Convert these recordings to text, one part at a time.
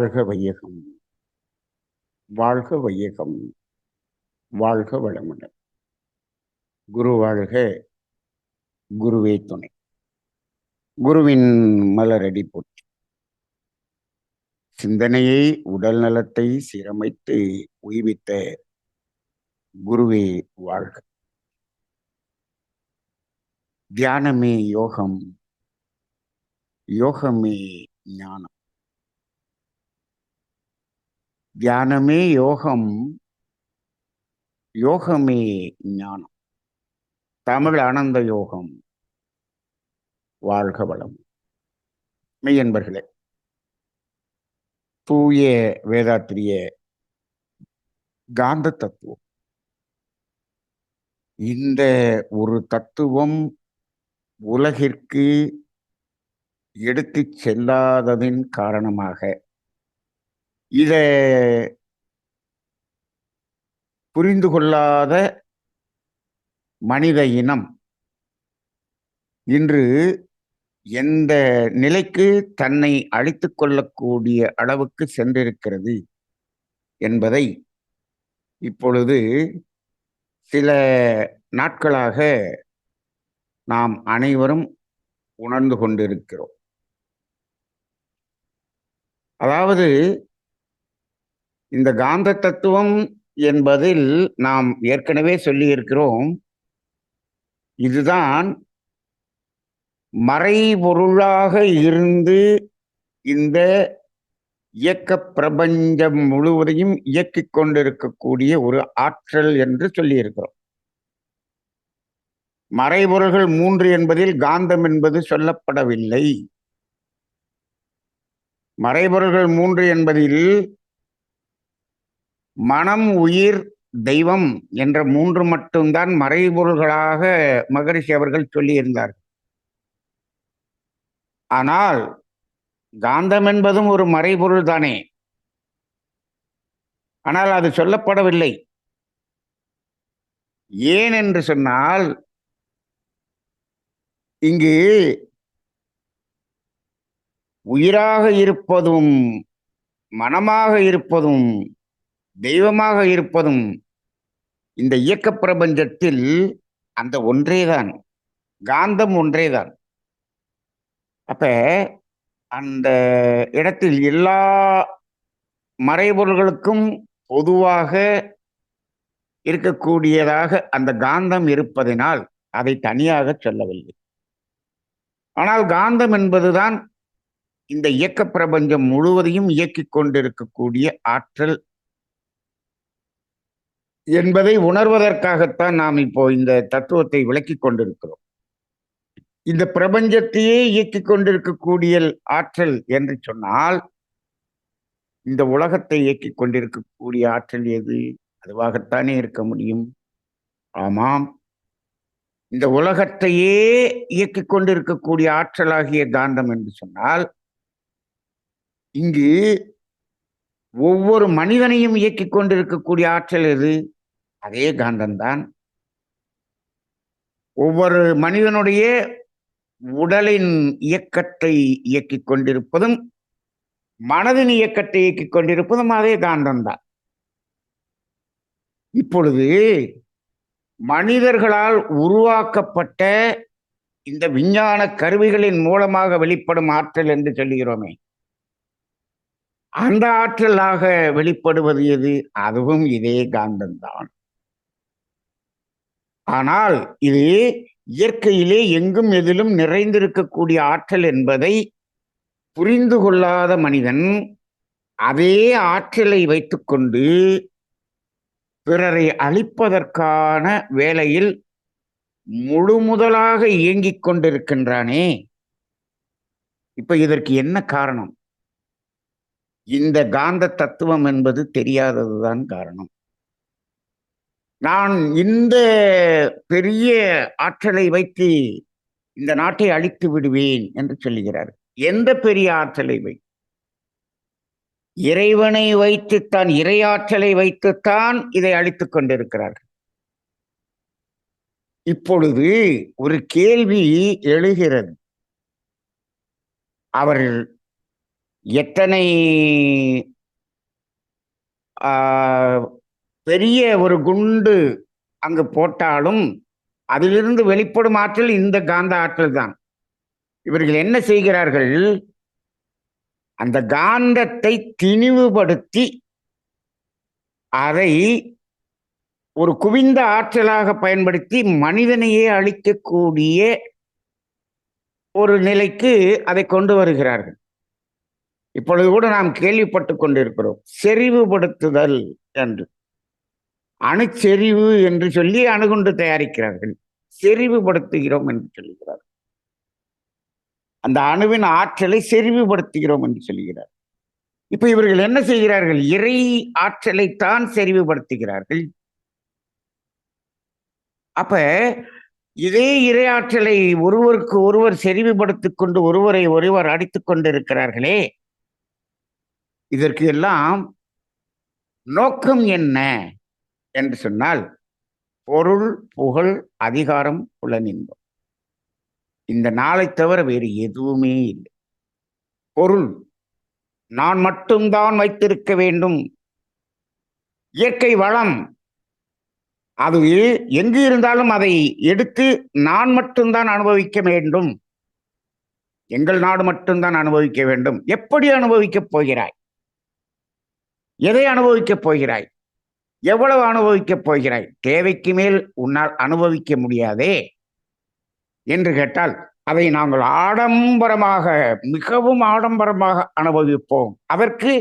வாழ்க வையகம், வாழ்க வையகம், வாழ்க வளமுடன். குரு வாழ்க, குருவே துணை. குருவின் மலரடி போற்றி. சிந்தனையை, உடல் நலத்தை சீரமைத்து உய்வித்த குருவே வாழ்க. தியானமே யோகம், யோகமே ஞானம். தியானமே யோகம், யோகமே ஞானம். தமிழ் ஆனந்த யோகம். வாழ்க வளம். மெய்யன்பர்களே, தூய வேதாத்திரிய காந்த தத்துவம், இந்த ஒரு தத்துவம் உலகிற்கு எடுத்துச் செல்லாததின் காரணமாக இத புரிந்து கொள்ளாத மனித இனம் இன்று எந்த நிலைக்கு தன்னை அழித்துக் கொள்ளக்கூடிய அளவுக்கு சென்றிருக்கிறது என்பதை இப்பொழுது சில நாட்களாக நாம் அனைவரும் உணர்ந்து கொண்டிருக்கிறோம். அதாவது இந்த காந்த தத்துவம் என்பதில் நாம் ஏற்கனவே சொல்லியிருக்கிறோம், இதுதான் மறைபொருளாக இருந்து இந்த இயக்க பிரபஞ்சம் முழுவதையும் இயக்கிக் கொண்டிருக்கக்கூடிய ஒரு ஆற்றல் என்று சொல்லியிருக்கிறோம். மறைபொருள்கள் 3 என்பதில் காந்தம் என்பது சொல்லப்படவில்லை. மறைபொருள்கள் 3 என்பதில் மனம், உயிர், தெய்வம் என்ற 3 மட்டும்தான் மறைபொருள்களாக மகரிஷி அவர்கள் சொல்லியிருந்தார்கள். ஆனால் காந்தம் என்பதும் ஒரு மறைபொருள் தானே, ஆனால் அது சொல்லப்படவில்லை. ஏன் என்று சொன்னால், இங்கு உயிராக இருப்பதும் மனமாக இருப்பதும் தெய்வமாக இருப்பதும் இந்த இயக்க பிரபஞ்சத்தில் அந்த ஒன்றேதான், காந்தம் ஒன்றேதான். அப்ப அந்த இடத்தில் எல்லா மறைபொருள்களுக்கும் பொதுவாக இருக்கக்கூடியதாக அந்த காந்தம் இருப்பதினால் அதை தனியாக சொல்லவில்லை. ஆனால் காந்தம் என்பதுதான் இந்த இயக்க பிரபஞ்சம் முழுவதையும் இயக்கிக் கொண்டிருக்கக்கூடிய ஆற்றல் என்பதை உணர்வதற்காகத்தான் நாம் இப்போ இந்த தத்துவத்தை விளக்கிக் கொண்டிருக்கிறோம். இந்த பிரபஞ்சத்தையே இயக்கிக் கொண்டிருக்கக்கூடிய ஆற்றல் என்று சொன்னால், இந்த உலகத்தை இயக்கிக் கொண்டிருக்கக்கூடிய ஆற்றல் எது? அதுவாகத்தானே இருக்க முடியும். ஆமாம், இந்த உலகத்தையே இயக்கிக் கொண்டிருக்கக்கூடிய ஆற்றலாகிய காந்தம் என்று சொன்னால், இங்கு ஒவ்வொரு மனிதனையும் இயக்கிக் கொண்டிருக்கக்கூடிய ஆற்றல் எது? அதே காந்தம்தான். ஒவ்வொரு மனிதனுடைய உடலின் இயக்கத்தை இயக்கிக் கொண்டிருப்பதும் மனதின் இயக்கத்தை இயக்கிக் கொண்டிருப்பதும் அதே காந்தம்தான். இப்பொழுது மனிதர்களால் உருவாக்கப்பட்ட இந்த விஞ்ஞான கருவிகளின் மூலமாக வெளிப்படும் ஆற்றல் என்று சொல்லுகிறோமே, அந்த ஆற்றலாக வெளிப்படுவது எது? அதுவும் இதே காந்தம்தான். ஆனால் இது இயற்கையிலே எங்கும் எதிலும் நிறைந்திருக்கக்கூடிய ஆற்றல் என்பதை புரிந்து கொள்ளாத மனிதன் அதே ஆற்றலை வைத்துக்கொண்டு பிறரை அழிப்பதற்கான வேளையில் முழு முதலாக இயங்கிக் கொண்டிருக்கின்றானே. இப்ப இதற்கு என்ன காரணம்? இந்த காந்த தத்துவம் என்பது தெரியாததுதான் காரணம். நான் இந்த பெரிய ஆற்றலை வைத்து இந்த நாட்டை அழித்து விடுவேன் என்று சொல்லுகிறார். எந்த பெரிய ஆற்றலை வைத்து? இறைவனை வைத்துத்தான், இறையாற்றலை வைத்துத்தான் இதை அழித்துக் கொண்டிருக்கிறார்கள். இப்பொழுது ஒரு கேள்வி எழுகிறது. அவர்கள் எத்தனை பெரிய ஒரு குண்டு அங்கு போட்டாலும் அதிலிருந்து வெளிப்படும் ஆற்றல் இந்த காந்த ஆற்றல் தான். இவர்கள் என்ன செய்கிறார்கள்? அந்த காந்தத்தை திணிவுபடுத்தி அதை ஒரு குவிந்த ஆற்றலாக பயன்படுத்தி மனிதனையே அழிக்கக்கூடிய ஒரு நிலைக்கு அதை கொண்டு வருகிறார்கள். இப்பொழுது கூட நாம் கேள்விப்பட்டு கொண்டிருக்கிறோம், செறிவுபடுத்துதல் என்று. அணுச்செறிவு என்று சொல்லி அணுகுண்டு தயாரிக்கிறார்கள். செறிவுபடுத்துகிறோம் என்று சொல்லுகிறார். அந்த அணுவின் ஆற்றலை செறிவுபடுத்துகிறோம் என்று சொல்லுகிறார். இப்ப இவர்கள் என்ன செய்கிறார்கள்? இறை ஆற்றலைத்தான் செறிவுபடுத்துகிறார்கள். அப்ப இதே இறை ஆற்றலை ஒருவருக்கு ஒருவர் செறிவுபடுத்திக் கொண்டு ஒருவரை ஒருவர் அடித்துக் கொண்டிருக்கிறார்களே, இதற்கு எல்லாம் நோக்கம் என்ன என்று சொன்னால், பொருள், புகழ், அதிகாரம், புலனின்பம். இந்த நாளை தவிர வேறு எதுவுமே இல்லை. பொருள் நான் மட்டும்தான் வைத்திருக்க வேண்டும். இயற்கை வளம் அது எங்கு இருந்தாலும் அதை எடுத்து நான் மட்டும்தான் அனுபவிக்க வேண்டும். எங்கள் நாடு மட்டும்தான் அனுபவிக்க வேண்டும். எப்படி அனுபவிக்கப் போகிறாய்? எதை அனுபவிக்கப் போகிறாய்? எவ்வளவு அனுபவிக்கப் போகிறாய்? தேவைக்கு மேல் உன்னால் அனுபவிக்க முடியாதே என்று கேட்டால், அதை நாங்கள் ஆடம்பரமாக, மிகவும் ஆடம்பரமாக அனுபவிப்போம். அதற்கு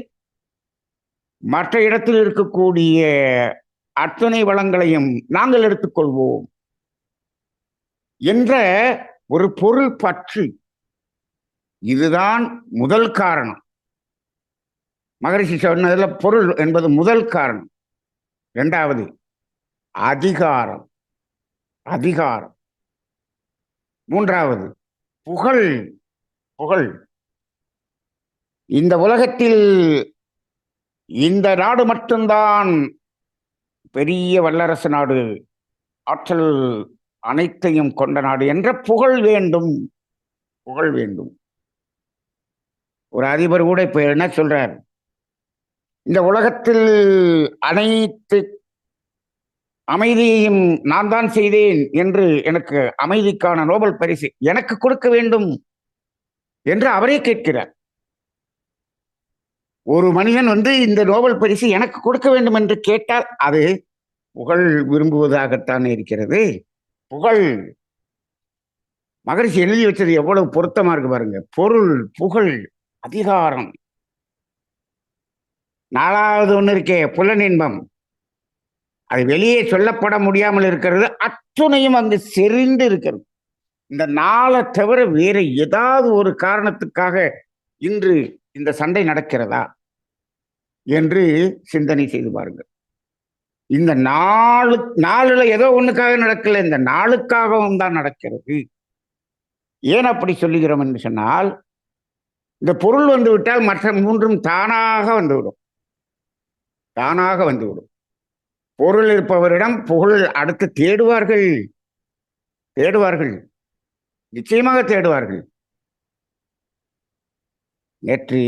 மற்ற இடத்தில் இருக்கக்கூடிய அத்தனை வளங்களையும் நாங்கள் எடுத்துக்கொள்வோம் என்ற ஒரு பொருள் பற்று. இதுதான் முதல் காரணம். மகரிஷி சொன்னதுல பொருள் என்பது முதல் காரணம். இரண்டாவது அதிகாரம். அதிகாரம். மூன்றாவது புகழ். புகழ். இந்த உலகத்தில் இந்த நாடு மட்டும்தான் பெரிய வல்லரசு நாடு, ஆற்றல் அனைத்தையும் கொண்ட நாடு என்ற புகழ் வேண்டும். புகழ் வேண்டும். ஒரு அதிபர் கூட இப்ப என்ன சொல்றார்? இந்த உலகத்தில் அனைத்து அமைதியையும் நான் தான் செய்தேன் என்று எனக்கு அமைதிக்கான நோபல் பரிசு எனக்கு கொடுக்க வேண்டும் என்று அவரே கேட்கிறார். ஒரு மனிதன் இந்த நோபல் பரிசு எனக்கு கொடுக்க வேண்டும் என்று கேட்டால் அது புகழ் விரும்புவதாகத்தான் இருக்கிறது. புகழ். மகரிஷி எழுதி வச்சது எவ்வளவு பொருத்தமா இருக்கு பாருங்க. பொருள், புகழ், அதிகாரம். நாலாவது ஒண்ணு இருக்கே, புலனின்பம். அது வெளியே சொல்லப்பட முடியாமல் இருக்கிறது. அத்துணையும் அங்கு செறிந்து இருக்கிறது. இந்த நாளை தவிர வேற ஏதாவது ஒரு காரணத்துக்காக இன்று இந்த சண்டை நடக்கிறதா என்று சிந்தனை செய்து பாருங்கள். இந்த நாளுல ஏதோ ஒண்ணுக்காக நடக்கல, இந்த நாளுக்காகவும் தான் நடக்கிறது. ஏன் அப்படி சொல்லுகிறோம் என்று சொன்னால், இந்த பொருள் வந்துவிட்டால் மற்ற மூன்றும் தானாக வந்துவிடும். தானாக வந்துவிடும். பொருள் இருப்பவரிடம் புகழ் அடுத்து தேடுவார்கள். தேடுவார்கள், நிச்சயமாக தேடுவார்கள். நேற்று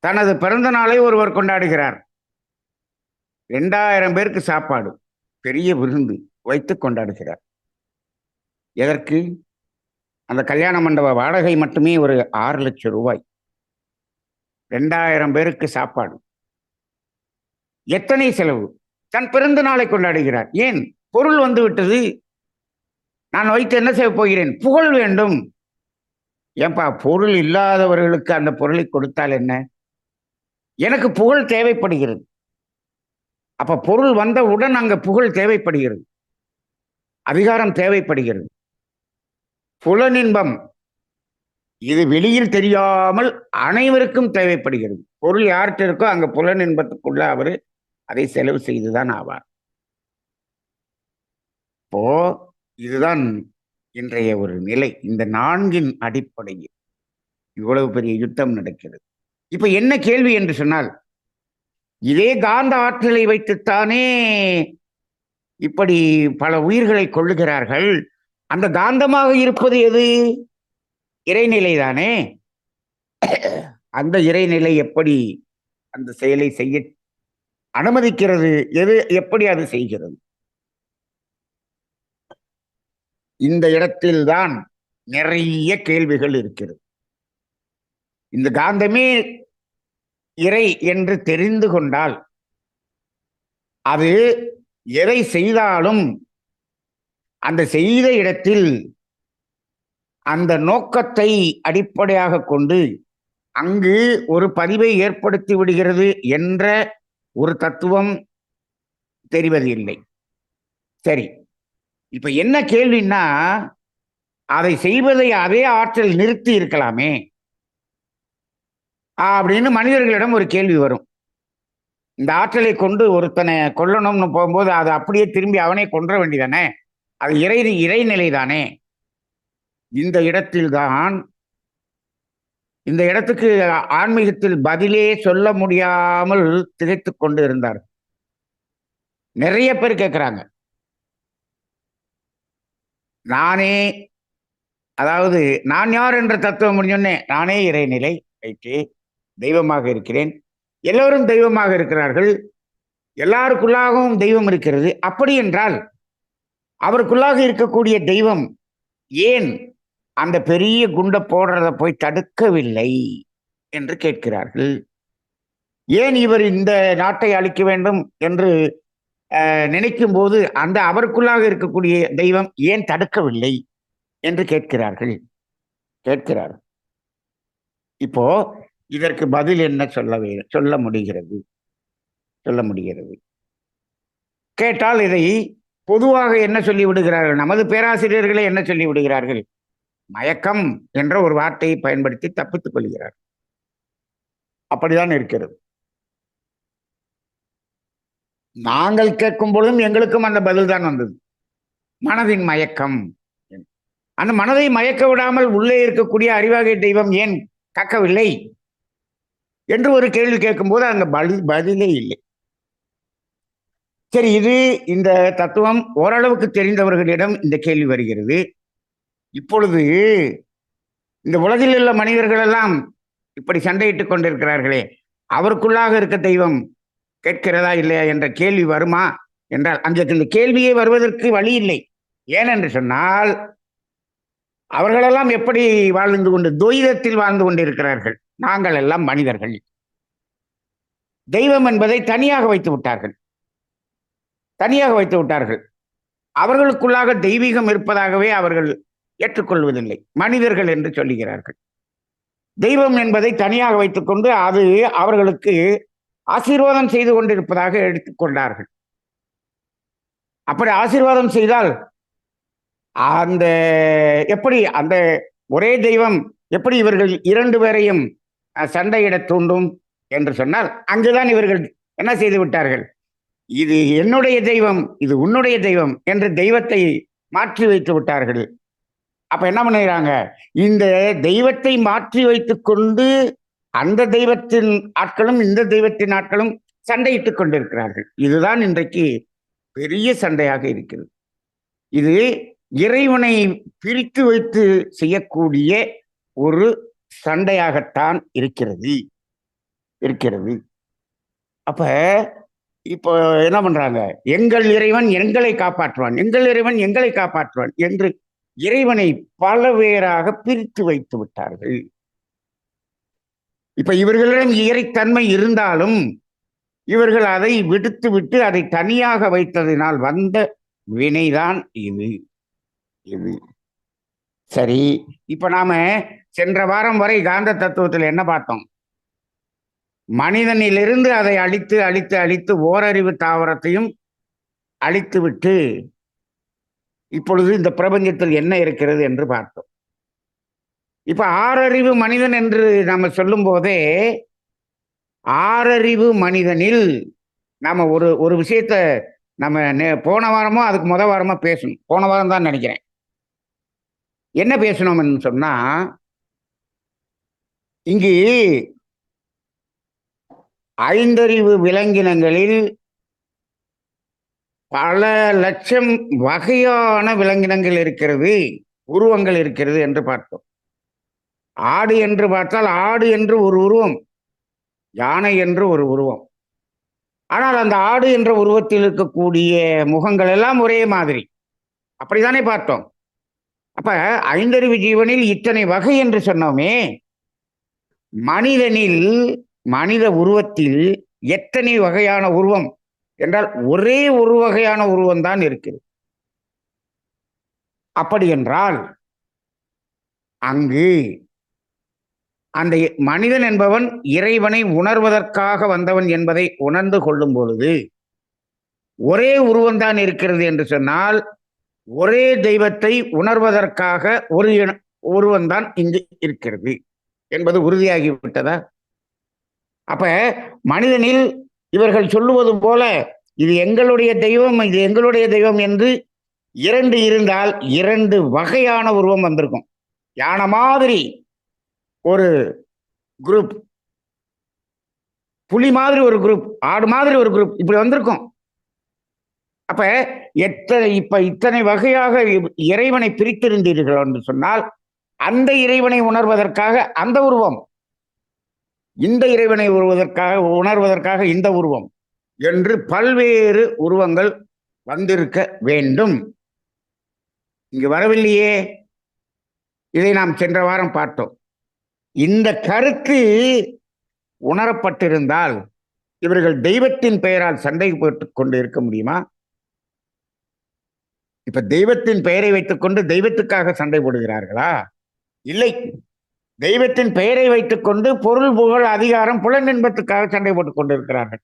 தனது பிறந்த நாளை ஒருவர் கொண்டாடுகிறார். 2000 பேருக்கு சாப்பாடு, பெரிய விருந்து வைத்து கொண்டாடுகிறார். எதற்கு? அந்த கல்யாண மண்டப வாடகை மட்டுமே ஒரு 6 லட்சம் ரூபாய். 2000 பேருக்கு சாப்பாடு. எத்தனை செலவு? தன் பிறந்த நாளை கொண்டாடுகிறார். ஏன்? பொருள் வந்து விட்டது. நான் வைத்து என்ன செய்ய போகிறேன்? புகழ் வேண்டும். ஏன்பா, பொருள் இல்லாதவர்களுக்கு அந்த பொருளை கொடுத்தால் என்ன? எனக்கு புகழ் தேவைப்படுகிறது. அப்ப பொருள் வந்தவுடன் அங்க புகழ் தேவைப்படுகிறது, அதிகாரம் தேவைப்படுகிறது. புலனின்பம் இது வெளியில் தெரியாமல் அனைவருக்கும் தேவைப்படுகிறது. பொருள் யார்கிட்ட இருக்கோ அங்க புலனின்பத்துக்குள்ள அவரு அதை செலவு செய்துதான் ஆவார். இப்போ இதுதான் இன்றைய ஒரு நிலை. இந்த 4 அடிப்படையில் இவ்வளவு பெரிய யுத்தம் நடக்கிறது. இப்ப என்ன கேள்வி என்று சொன்னால், இதே காந்த ஆற்றலை வைத்துத்தானே இப்படி பல உயிர்களை கொள்ளுகிறார்கள். அந்த காந்தமாக இருப்பது எது? இறைநிலைதானே. அந்த இறைநிலை எப்படி அந்த செயலை செய்ய அனுமதிக்கிறது? எப்படி அது செய்கிறது? இந்த இடத்தில்தான் நிறைய கேள்விகள் இருக்கிறது. இந்த காந்தமே இறை என்று தெரிந்து கொண்டால் அது எதை செய்தாலும் அந்த செய்த இடத்தில் அந்த நோக்கத்தை அடிப்படையாக கொண்டு அங்கு ஒரு பதிவை ஏற்படுத்தி விடுகிறது என்ற ஒரு தத்துவம் தெரிவதில்லை. சரி, இப்ப என்ன கேள்வின்னா, அதை செய்வதை அதே ஆற்றல் நிறுத்தி இருக்கலாமே அப்படின்னு மனிதர்களிடம் ஒரு கேள்வி வரும். இந்த ஆற்றலை கொண்டு ஒருத்தனை கொல்லணும்னு போகும்போது அது அப்படியே திரும்பி அவனே கொன்ற வேண்டியதானே? அது இறைநிலை தானே? இந்த இடத்தில்தான் இந்த இடத்துக்கு ஆன்மீகத்தில் பதிலே சொல்ல முடியாமல் திகைத்துக் கொண்டு இருந்தார். நிறைய பேர் கேட்கிறாங்க, நானே, அதாவது நான் யார் என்ற தத்துவம் முடிஞ்சோடனே நானே இறைநிலை, ரைட்டு, தெய்வமாக இருக்கிறேன், எல்லோரும் தெய்வமாக இருக்கிறார்கள், எல்லாருக்குள்ளாகவும் தெய்வம் இருக்கிறது. அப்படி என்றால் அவருக்குள்ளாக இருக்கக்கூடிய தெய்வம் ஏன் அந்த பெரிய குண்டை போடுறத போய் தடுக்கவில்லை என்று கேட்கிறார்கள். ஏன் இவர் இந்த நாட்டை அழிக்க வேண்டும் என்று நினைக்கும் போது அந்த அவருக்குள்ளாக இருக்கக்கூடிய தெய்வம் ஏன் தடுக்கவில்லை என்று கேட்கிறார்கள். இப்போ இதற்கு பதில் என்ன சொல்ல முடிகிறது? கேட்டால் இதை பொதுவாக என்ன சொல்லி விடுகிறார்கள்? நமது பேராசிரியர்களே என்ன சொல்லி விடுகிறார்கள்? மயக்கம் என்ற ஒரு வார்த்தையை பயன்படுத்தி தப்பித்துக் கொள்கிறார். அப்படிதான் இருக்கிறது. நாங்கள் கேட்கும் பொழுதும் எங்களுக்கும் அந்த பதில் தான் வந்தது, மனதின் மயக்கம். அந்த மனதை மயக்க விடாமல் உள்ளே இருக்கக்கூடிய அறிவாகிய தெய்வம் ஏன் காக்கவில்லை என்று ஒரு கேள்வி கேட்கும்போது அங்க பதிலே இல்லை. சரி, இந்த தத்துவம் ஓரளவுக்கு தெரிந்தவர்களிடம் இந்த கேள்வி வருகிறது. இப்பொழுது இந்த உலகில் உள்ள மனிதர்கள் எல்லாம் இப்படி சண்டையிட்டுக் கொண்டிருக்கிறார்களே, அவருக்குள்ளாக இருக்க தெய்வம் கேட்கிறதா இல்லையா என்ற கேள்வி வருமா என்றால் அங்கே இந்த கேள்வியே வருவதற்கு வழி இல்லை. ஏனென்று சொன்னால் அவர்களெல்லாம் எப்படி வாழ்ந்து கொண்டு துவைதத்தில் வாழ்ந்து கொண்டிருக்கிறார்கள். நாங்கள் எல்லாம் மனிதர்கள். தெய்வம் என்பதை தனியாக வைத்து விட்டார்கள். அவர்களுக்குள்ளாக தெய்வீகம் இருப்பதாகவே அவர்கள் ஏற்றுக்கொள்வதில்லை. மனிதர்கள் என்று சொல்லுகிறார்கள். தெய்வம் என்பதை தனியாக வைத்துக்கொண்டு அது அவர்களுக்கு ஆசீர்வாதம் செய்து கொண்டிருப்பதாக எடுத்துக்கொண்டார்கள். அப்படி ஆசீர்வாதம் செய்தால் அந்த எப்படி அந்த ஒரே தெய்வம் எப்படி இவர்கள் இரண்டு பேரையும் சண்டையிட தூண்டும் என்று சொன்னால் அங்குதான் இவர்கள் என்ன செய்து விட்டார்கள்? இது என்னுடைய தெய்வம், இது உன்னுடைய தெய்வம் என்று தெய்வத்தை மாற்றி வைத்து விட்டார்கள். அப்ப என்ன பண்ணுகிறாங்க? இந்த தெய்வத்தை மாற்றி வைத்துக் கொண்டு அந்த தெய்வத்தின் ஆட்களும் இந்த தெய்வத்தின் ஆட்களும் சண்டையிட்டுக் கொண்டிருக்கிறார்கள். இதுதான் இன்றைக்கு பெரிய சண்டையாக இருக்கிறது. இது இறைவனை பிரித்து வைத்து செய்யக்கூடிய ஒரு சண்டையாகத்தான் இருக்கிறது. அப்ப இப்போ என்ன பண்றாங்க? எங்கள் இறைவன் எங்களை காப்பாற்றுவான், எங்கள் இறைவன் எங்களை காப்பாற்றுவான் என்று இறைவனை பலவேறாக பிரித்து வைத்து விட்டார்கள். இப்ப இவர்களிடம் இறைத்தன்மை இருந்தாலும் இவர்கள் அதை விடுத்து விட்டு அதை தனியாக வைத்ததினால் வந்த வினைதான் இது. சரி, இப்ப நாம சென்ற வாரம் வரை காந்த தத்துவத்தில் என்ன பார்த்தோம்? மனிதனிலிருந்து அதை அழித்து அழித்து அழித்து ஓரறிவு தாவரத்தையும் அழித்து விட்டு இப்பொழுது இந்த பிரபஞ்சத்தில் என்ன இருக்கிறது என்று பார்த்தோம். இப்ப ஆறறிவு மனிதன் என்று நாம சொல்லும் போதே ஆறறிவு மனிதனில் நாம ஒரு விஷயத்த நம்ம போன வாரமோ அதுக்கு வாரமா பேசணும். போன வாரம் தான் நினைக்கிறேன். என்ன பேசணும்னு சொன்னா, இங்கு ஐந்தறிவு விலங்கினங்களில் பல லட்சம் வகையான விலங்கினங்கள் இருக்கிறது, உருவங்கள் இருக்கிறது என்று பார்த்தோம். ஆடு என்று பார்த்தால் ஆடு என்று ஒரு உருவம், யானை என்று ஒரு உருவம். ஆனால் அந்த ஆடு என்ற உருவத்தில் இருக்கக்கூடிய முகங்கள் எல்லாம் ஒரே மாதிரி. அப்படித்தானே பார்த்தோம். அப்ப ஐந்தறிவு ஜீவனில் இத்தனை வகை என்று சொன்னோமே, மனிதனில், மனித உருவத்தில் எத்தனை வகையான உருவம் என்றால் ஒரே ஒரு வகையான உருவம் தான் இருக்கிறது. அப்படி என்றால் அங்கு அந்த மனிதன் என்பவன் இறைவனை உணர்வதற்காக வந்தவன் என்பதை உணர்ந்து கொள்ளும் பொழுது ஒரே உருவம்தான் இருக்கிறது என்று சொன்னால், ஒரே தெய்வத்தை உணர்வதற்காக ஒரு உருவம்தான் இங்கு இருக்கிறது என்பது உறுதியாகிவிட்டதா? அப்ப மனிதனில் இவர்கள் சொல்லுவது போல இது எங்களுடைய தெய்வம், இது எங்களுடைய தெய்வம் என்று இரண்டு இருந்தால் இரண்டு வகையான உருவம் வந்திருக்கும். யானை மாதிரி ஒரு குரூப், புலி மாதிரி ஒரு குரூப், ஆடு மாதிரி ஒரு குரூப், இப்படி வந்திருக்கும். அப்ப இத்தனை வகையாக இறைவனை பிரித்திருந்தீர்கள் என்று சொன்னால், அந்த இறைவனை உணர்வதற்காக அந்த உருவம், இந்த இறைவனை உணர்வதற்காக இந்த உருவம் என்று பல்வேறு உருவங்கள் வந்திருக்க வேண்டும். இங்கு வரவில்லையே. இதை நாம் சென்ற வாரம் பார்த்தோம். இந்த கருத்து உணரப்பட்டிருந்தால் இவர்கள் தெய்வத்தின் பெயரால் சண்டை போட்டுக் கொண்டு இருக்க முடியுமா? இப்ப தெய்வத்தின் பெயரை வைத்துக் கொண்டு தெய்வத்துக்காக சண்டை போடுகிறார்களா? இல்லை. தெய்வத்தின் பெயரை வைத்துக் கொண்டு பொருள், புகழ், அதிகாரம், புலன் இன்பத்துக்காக சண்டை போட்டுக் கொண்டிருக்கிறார்கள்.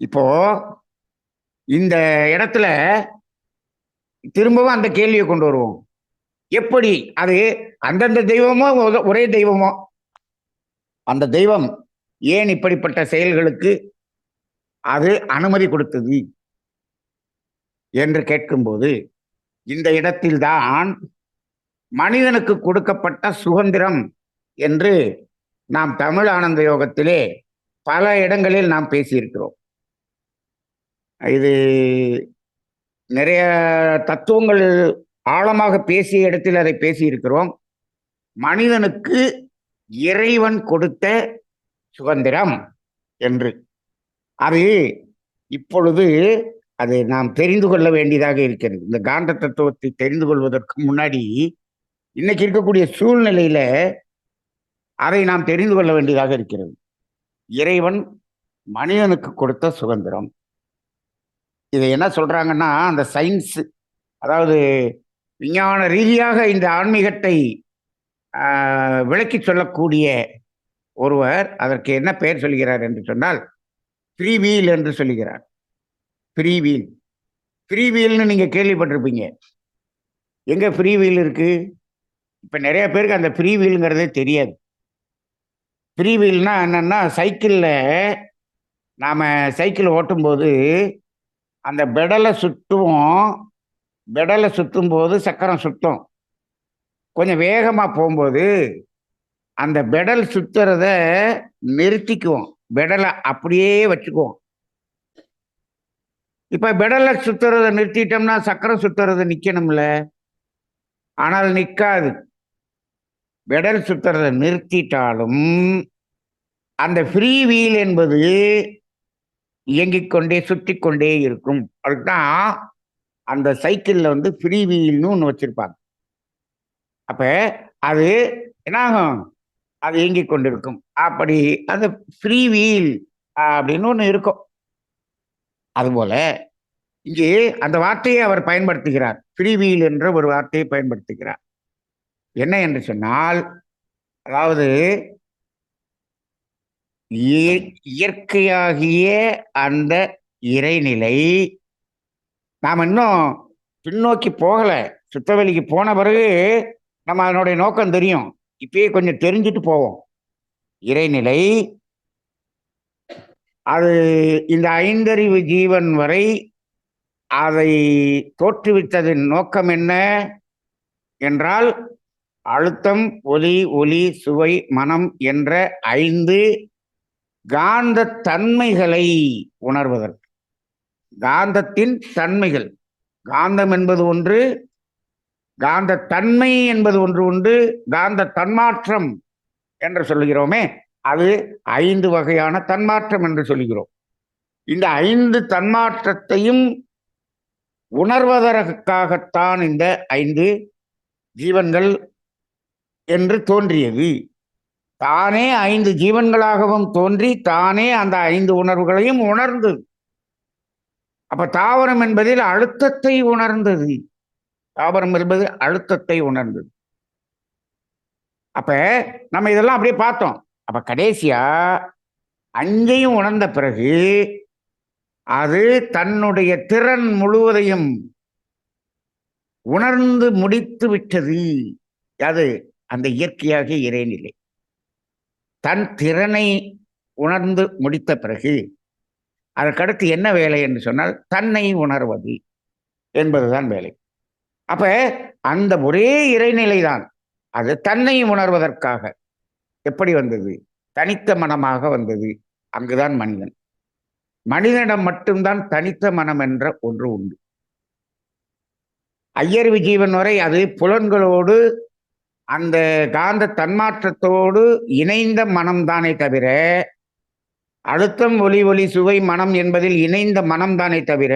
இப்போ இந்த இடத்துல திரும்பவும் அந்த கேள்வியை கொண்டு வருவோம். எப்படி அது அந்தந்த தெய்வமோ ஒரே தெய்வமோ? அந்த தெய்வம் ஏன் இப்படிப்பட்ட செயல்களுக்கு அது அனுமதி கொடுத்தது என்று கேட்கும்போது, இந்த இடத்தில்தான் மனிதனுக்கு கொடுக்கப்பட்ட சுதந்திரம் என்று நாம் தமிழ் ஆனந்த யோகத்திலே பல இடங்களில் நாம் பேசியிருக்கிறோம். இது நிறைய தத்துவங்கள் ஆழமாக பேசிய இடத்தில் அதை பேசியிருக்கிறோம். மனிதனுக்கு இறைவன் கொடுத்த சுதந்திரம் என்று அது இப்பொழுது அதை நாம் தெரிந்து கொள்ள வேண்டியதாக இருக்கிறது. இந்த காந்த தத்துவத்தை தெரிந்து கொள்வதற்கு முன்னாடி இன்னைக்கு இருக்கக்கூடிய சூழ்நிலையில அதை நாம் தெரிந்து கொள்ள வேண்டியதாக இருக்கிறது. இறைவன் மனிதனுக்கு கொடுத்த சுதந்திரம். இதை என்ன சொல்றாங்கன்னா, அந்த சயின்ஸ், அதாவது விஞ்ஞான ரீதியாக இந்த ஆன்மீகத்தை விளக்கி சொல்லக்கூடிய ஒருவர் அதற்கு என்ன பெயர் சொல்கிறார் என்று சொன்னால், ஃப்ரீவீல் என்று சொல்லுகிறார். ஃப்ரீவீல், ஃப்ரீவீல்னு நீங்க கேள்விப்பட்டிருப்பீங்க. எங்க ஃப்ரீவீல் இருக்கு? இப்ப நிறைய பேருக்கு அந்த ஃப்ரீவீலுங்கிறதே தெரியாது. ஃப்ரீவீல்னா என்னன்னா, சைக்கிள்ல நாம சைக்கிள் ஓட்டும்போது அந்த பெடலை சுற்றுவோம். பெடலை சுற்றும் போது சக்கரம் சுத்தும். கொஞ்சம் வேகமா போகும்போது அந்த பெடல் சுத்துறத நிறுத்திக்குவோம், பெடலை அப்படியே வச்சுக்குவோம். இப்ப பெடலை சுத்துறத நிறுத்திட்டோம்னா சக்கரம் சுத்துறத நிக்கணும்ல, ஆனால் நிற்காது. பெடல் சுத்துறத நிறுத்திட்டாலும் அந்த ஃப்ரீ வீல் என்பது இயங்கிக் கொண்டே சுற்றி கொண்டே இருக்கும். அதுதான் அந்த சைக்கிள்ல வந்து ஃப்ரீ வீல்னு ஒன்று வச்சிருப்பாங்க. அப்ப அது என்ன ஆகும்? அது இயங்கிக் கொண்டிருக்கும். அப்படி அந்த ஃப்ரீ வீல் அப்படின்னு ஒன்று இருக்கும். அதுபோல இங்கே அந்த வார்த்தையை அவர் பயன்படுத்துகிறார். ஃப்ரீ வீல் என்ற ஒரு வார்த்தையை பயன்படுத்துகிறார். என்ன என்று சொன்னால், அதாவது இயற்கையாகிய அந்த இறைநிலை நாம் இன்னும் பின்னோக்கி போகல. சுத்தவெளிக்கு போன பிறகு நம்ம அதனுடைய நோக்கம் தெரியும். இப்பயே கொஞ்சம் தெரிஞ்சுட்டு போவோம். இறைநிலை அது இந்த ஐந்தறிவு ஜீவன் வரை அதை தோற்றுவித்ததின் நோக்கம் என்ன என்றால், அழுத்தம், ஒலி, ஒளி, சுவை, மனம் என்ற 5 காந்த தன்மைகளை உணர்வதற்கு. காந்தத்தின் தன்மைகள். காந்தம் என்பது ஒன்று, காந்த தன்மை என்பது ஒன்று உண்டு, காந்த தன்மாற்றம் என்று சொல்லுகிறோமே, அது 5 வகையான தன்மாற்றம் என்று சொல்லுகிறோம். இந்த 5 தன்மாற்றத்தையும் உணர்வதற்காகத்தான் இந்த 5 ஜீவன்கள் என்று தோன்றியது. தானே 5 ஜீவன்களாகவும் தோன்றி தானே அந்த 5 உணர்வுகளையும் உணர்ந்தது. அப்ப தாவரம் என்பதில் அழுத்தத்தை உணர்ந்தது. தாவரம் என்பது அழுத்தத்தை உணர்ந்தது. அப்ப நம்ம இதெல்லாம் அப்படியே பார்த்தோம். அப்ப கடைசியா 5ஐயும் உணர்ந்த பிறகு அது தன்னுடைய திறன் முழுவதையும் உணர்ந்து முடித்து விட்டது. அது அந்த இயற்கையாகிய இறைநிலை தன் திறனை உணர்ந்து முடித்த பிறகு அதற்கடுத்து என்ன வேலை என்று சொன்னால் தன்னை உணர்வது என்பதுதான் வேலை. அப்ப அந்த ஒரே இறைநிலை தான் அது தன்னை உணர்வதற்காக எப்படி வந்தது? தனித்த மனமாக வந்தது. அங்குதான் மனிதன். மனிதனிடம் மட்டும்தான் தனித்த மனம் என்ற ஒன்று உண்டு. ஐயறிவு ஜீவன் வரை அது புலன்களோடு அந்த காந்த தன்மாற்றத்தோடு இணைந்த மனம்தானே தவிர, அழுத்தம் ஒலி ஒலி சுவை மனம் என்பதில் இணைந்த மனம்தானே தவிர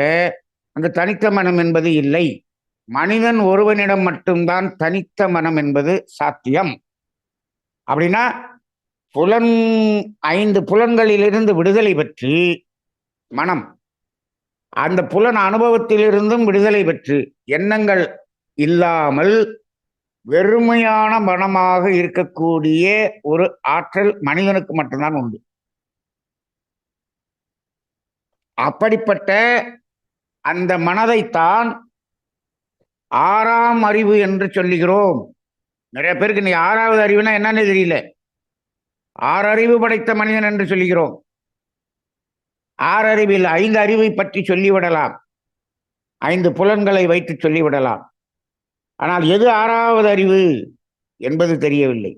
அங்கு தனித்த மனம் என்பது இல்லை. மனிதன் ஒருவனிடம் மட்டும்தான் தனித்த மனம் என்பது சாத்தியம். அப்படின்னா 5 புலன்களிலிருந்து விடுதலை பெற்று மனம் அந்த புலன் அனுபவத்திலிருந்தும் விடுதலை பெற்று எண்ணங்கள் இல்லாமல் வெறுமையான மனமாக இருக்கக்கூடிய ஒரு ஆற்றல் மனிதனுக்கு மட்டும்தான் உண்டு. அப்படிப்பட்ட அந்த மனதைத்தான் 6ஆம் அறிவு என்று சொல்லுகிறோம். நிறைய பேருக்கு நீ 6வது அறிவுனா என்னன்னு தெரியல. 6 அறிவு படைத்த மனிதன் என்று சொல்லுகிறோம். 6 அறிவில் 5 அறிவை பற்றி சொல்லிவிடலாம், 5 புலன்களை வைத்து சொல்லிவிடலாம். ஆனால் எது 6வது அறிவு என்பது தெரியவில்லை.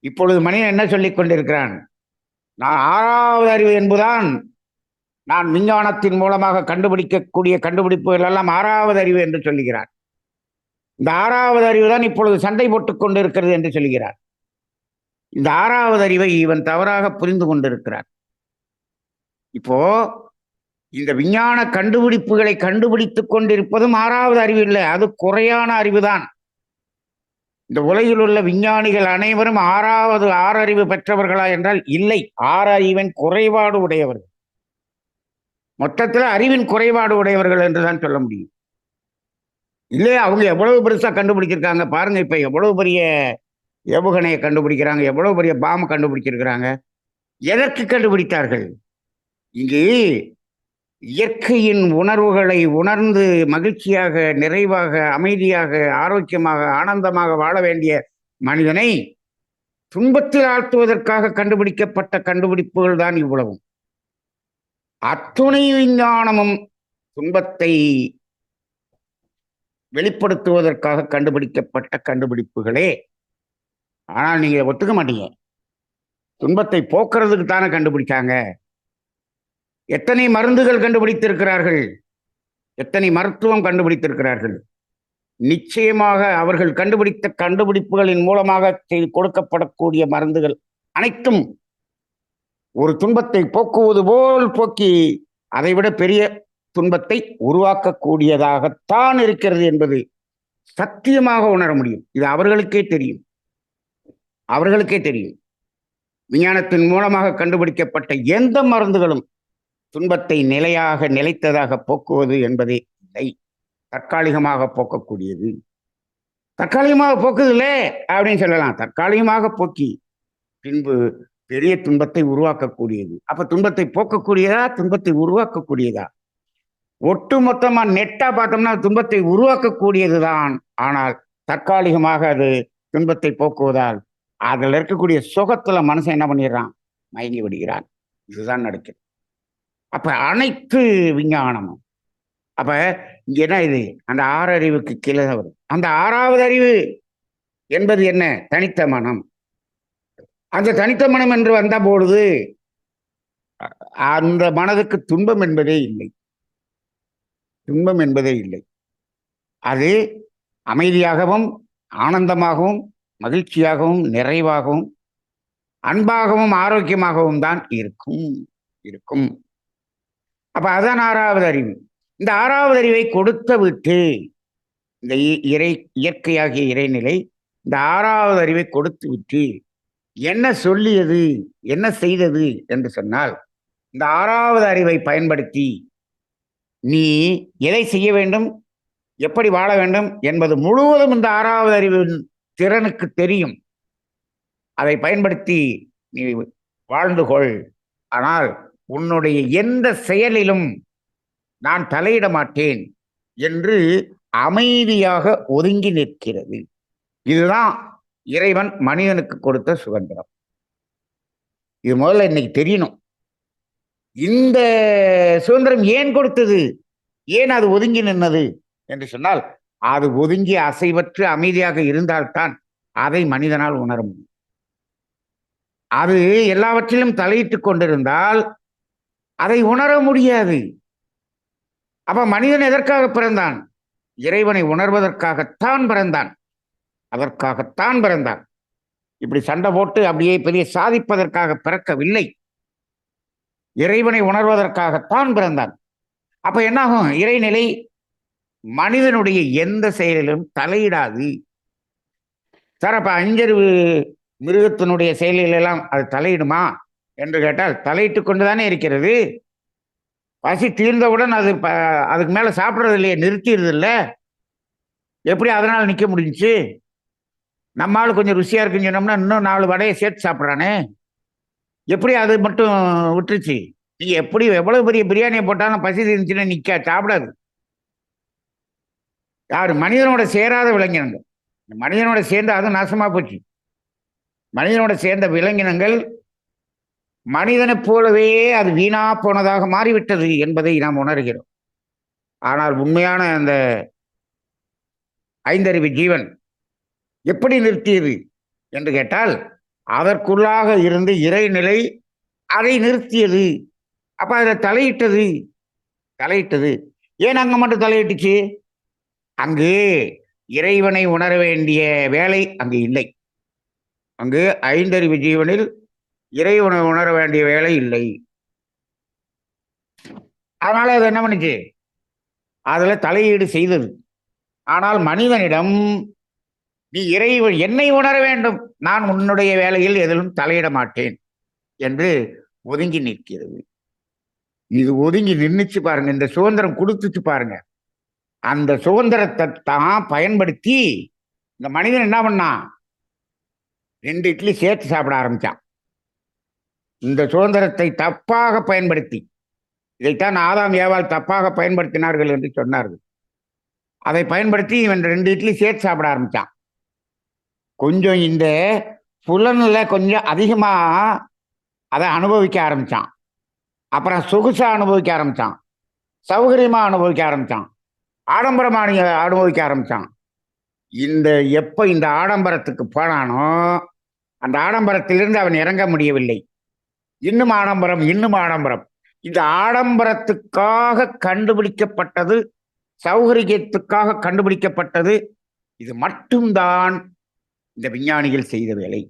இப்பொழுது மனிதன் என்ன சொல்லிக் கொண்டிருக்கிறான்? நான் 6வது அறிவு என்பதுதான் நான் விஞ்ஞானத்தின் மூலமாக கண்டுபிடிக்கக்கூடிய கண்டுபிடிப்புகள் எல்லாம் 6வது அறிவு என்று சொல்லுகிறான். இந்த 6வது அறிவு தான் இப்பொழுது சண்டை போட்டுக் கொண்டிருக்கிறது என்று சொல்கிறார். இந்த 6வது அறிவை இவன் தவறாக புரிந்து கொண்டிருக்கிறார். இப்போ இந்த விஞ்ஞான கண்டுபிடிப்புகளை கண்டுபிடித்துக் கொண்டிருப்பதும் 6வது அறிவு இல்லை, அது குறையான அறிவுதான். இந்த உலகில் உள்ள விஞ்ஞானிகள் அனைவரும் 6 அறிவு பெற்றவர்களா என்றால் இல்லை, 6 அறிவின் குறைபாடு உடையவர்கள். மொத்தத்தில் அறிவின் குறைபாடு உடையவர்கள் என்றுதான் சொல்ல முடியும். இல்லையா? அவங்க எவ்வளவு பெருசா கண்டுபிடிச்சிருக்காங்க பாருங்க. இப்ப எவ்வளவு பெரிய ஏவுகணையை கண்டுபிடிக்கிறாங்க, எவ்வளவு பெரிய பாம்பு கண்டுபிடிச்சிருக்கிறாங்க. எதற்கு கண்டுபிடித்தார்கள்? இங்கு இயற்கையின் உணர்வுகளை உணர்ந்து மகிழ்ச்சியாக, நிறைவாக, அமைதியாக, ஆரோக்கியமாக, ஆனந்தமாக வாழ வேண்டிய மனிதனை துன்பத்தில் ஆழ்த்துவதற்காக கண்டுபிடிக்கப்பட்ட கண்டுபிடிப்புகள் தான் இவ்வளவும். அத்துணை விஞ்ஞானமும் துன்பத்தை வெளிப்படுத்துவதற்காக கண்டுபிடிக்கப்பட்ட கண்டுபிடிப்புகளே. ஆனால் நீங்க ஒத்துக்க மாட்டீங்க. துன்பத்தை போக்குறதுக்கு தானே கண்டுபிடிச்சாங்க. எத்தனை மருந்துகள் கண்டுபிடித்திருக்கிறார்கள், எத்தனை மருத்துவம் கண்டுபிடித்திருக்கிறார்கள். நிச்சயமாக அவர்கள் கண்டுபிடித்த கண்டுபிடிப்புகளின் மூலமாக கொடுக்கப்படக்கூடிய மருந்துகள் அனைத்தும் ஒரு துன்பத்தை போக்குவது போல் போக்கி அதைவிட பெரிய துன்பத்தை உருவாக்கக்கூடியதாகத்தான் இருக்கிறது என்பது சத்தியமாக உணர முடியும். இது அவர்களுக்கே தெரியும், அவர்களுக்கே தெரியும். விஞ்ஞானத்தின் மூலமாக கண்டுபிடிக்கப்பட்ட எந்த மருந்துகளும் துன்பத்தை நிலையாக நிலைத்ததாக போக்குவது என்பதே இல்லை, தற்காலிகமாக போக்கக்கூடியது. தற்காலிகமாக போக்குதில்லை அப்படின்னு சொல்லலாம். தற்காலிகமாக போக்கி பின்பு பெரிய துன்பத்தை உருவாக்கக்கூடியது. அப்ப துன்பத்தை போக்கக்கூடியதா, துன்பத்தை உருவாக்கக்கூடியதா? ஒட்டு மொத்தமா நெட்டா பார்த்தோம்னா துன்பத்தை உருவாக்கக்கூடியதுதான். ஆனால் தற்காலிகமாக அது துன்பத்தை போக்குவதால் அதில் இருக்கக்கூடிய சுகத்துல மனுஷன் என்ன பண்ணிடுறான்? மயங்கி விடுகிறான். இதுதான் நடக்குது. அப்ப அனைத்து விஞ்ஞானமும் அப்ப இங்க என்ன இது? அந்த 6 அறிவுக்கு கீழே வரும். அந்த 6வது அறிவு என்பது என்ன? தனித்த மனம். அந்த தனித்த மனம் என்று வந்த பொழுது அந்த மனதுக்கு துன்பம் என்பதே இல்லை, துன்பம் என்பதே இல்லை. அது அமைதியாகவும், ஆனந்தமாகவும், மகிழ்ச்சியாகவும், நிறைவாகவும், அன்பாகவும், ஆரோக்கியமாகவும் தான் இருக்கும் இருக்கும். அப்ப அதான் 6வது அறிவு. இந்த 6வது அறிவை கொடுத்த விட்டு இந்த இயற்கையாகிய இறைநிலை இந்த 6வது அறிவை கொடுத்து விட்டு என்ன சொல்லியது, என்ன செய்தது என்று சொன்னால், இந்த 6வது அறிவை பயன்படுத்தி நீ எதை செய்ய வேண்டும், எப்படி வாழ வேண்டும் என்பது முழுவதும் இந்த 6வது அறிவின் திறனுக்கு தெரியும். அதை பயன்படுத்தி நீ வாழ்ந்து கொள். ஆனால் உன்னுடைய எந்த செயலிலும் நான் தலையிட மாட்டேன் என்று அமைதியாக ஒதுங்கி நிற்கிறது. இதுதான் இறைவன் மனிதனுக்கு கொடுத்த சுதந்திரம். இது முதல்ல இன்னைக்கு தெரியணும். இந்த சுதந்திரம் ஏன் கொடுத்தது, ஏன் அது ஒதுங்கி நின்னது என்று சொன்னால், அது ஒதுங்கி அசைவற்று அமைதியாக இருந்தால்தான் அதை மனிதனால் உணர முடியும். அது எல்லாவற்றிலும் தலையிட்டுக் கொண்டிருந்தால் அதை உணர முடியாது. அப்ப மனிதன் எதற்காக பிறந்தான்? இறைவனை உணர்வதற்காகத்தான் பிறந்தான். அதற்காகத்தான் பிறந்தான். இப்படி சண்டை போட்டு அப்படியே பெரிய சாதிப்பதற்காக பிறக்கவில்லை. இறைவனை உணர்வதற்காகத்தான் பிறந்தான். அப்ப என்னாகும்? இறைநிலை மனிதனுடைய எந்த செயலிலும் தலையிடாது. சார், அப்ப அஞ்சறிவு மிருகத்தினுடைய செயலிலெல்லாம் அது தலையிடுமா என்று கேட்டால் தலையிட்டு கொண்டுதானே இருக்கிறது. பசி தீர்ந்தவுடன் அது அதுக்கு மேல சாப்பிட்றது இல்லையே, நிறுத்திடுது இல்ல. எப்படி அதனால நிக்க முடிஞ்சுச்சு? நம்மால் கொஞ்சம் ருசியா இருக்குன்னு சொன்னோம்னா இன்னும் 4 வடையை சேர்த்து சாப்பிட்றானே, எப்படி அது மட்டும் விட்டுருச்சு? நீங்க எப்படி எவ்வளவு பெரிய பிரியாணியை போட்டாலும் பசி இருந்துச்சுன்னா நிக்க சாப்பிடாது. யாரு? மனிதனோட சேராத விலங்கினங்கள். மனிதனோட சேர்ந்து அது நாசமா போச்சு. மனிதனோட சேர்ந்த விலங்கினங்கள் மனிதனைப் போலவே அது வீணா போனதாக மாறிவிட்டது என்பதை நாம் உணர்கிறோம். ஆனால் உண்மையான அந்த ஐந்தறிவு ஜீவன் எப்படி நிறுத்தியது என்று கேட்டால், அதற்குள்ளாக இருந்து இறைநிலை அதை நிறுத்தியது. அப்ப அதில் தலையிட்டது. ஏன் அங்க மட்டும் தலையிட்டுச்சு? அங்கு இறைவனை உணர வேண்டிய வேலை அங்கு இல்லை. அங்கு ஐந்தறிவு ஜீவனில் இறைவனை உணர வேண்டிய வேலை இல்லை. அதனால அது என்ன பண்ணுச்சு? அதுல தலையீடு செய்தது. ஆனால் மனிதனிடம் நீ இறைவன் என்னை உணர வேண்டும், நான் உன்னுடைய வேலையில் எதிலும் தலையிட மாட்டேன் என்று ஒதுங்கி நிற்கிறது. இது ஒதுங்கி நின்றுச்சு பாருங்க. இந்த சுதந்திரம் கொடுத்துச்சு பாருங்க. அந்த சுதந்திரத்தை தான் பயன்படுத்தி இந்த மனிதன் என்ன பண்ணான்? 2 இட்லி சேர்த்து சாப்பிட ஆரம்பிச்சான். இந்த சுதந்திரத்தை தப்பாக பயன்படுத்தி, இதைத்தான் ஆதாம் ஏவாள் தப்பாக பயன்படுத்தினார்கள் என்று சொன்னார்கள். அதை பயன்படுத்தி இவன் 2 இட்லி சேர்த்து சாப்பிட ஆரம்பிச்சான். கொஞ்சம் இந்த புலன்ல கொஞ்சம் அதிகமா அதை அனுபவிக்க ஆரம்பிச்சான். அப்புறம் சொகுசா அனுபவிக்க ஆரம்பிச்சான், சௌகரியமா அனுபவிக்க ஆரம்பிச்சான், ஆடம்பரமா அனுபவிக்க ஆரம்பிச்சான். எப்ப இந்த ஆடம்பரத்துக்கு போனானோ அந்த ஆடம்பரத்திலிருந்து அவன் இறங்க முடியவில்லை. இன்னும் ஆடம்பரம். இந்த ஆடம்பரத்துக்காக கண்டுபிடிக்கப்பட்டது, சௌகரியத்துக்காக கண்டுபிடிக்கப்பட்டது. இது மட்டும்தான் இந்த விஞ்ஞானிகள் செய்த வேலை.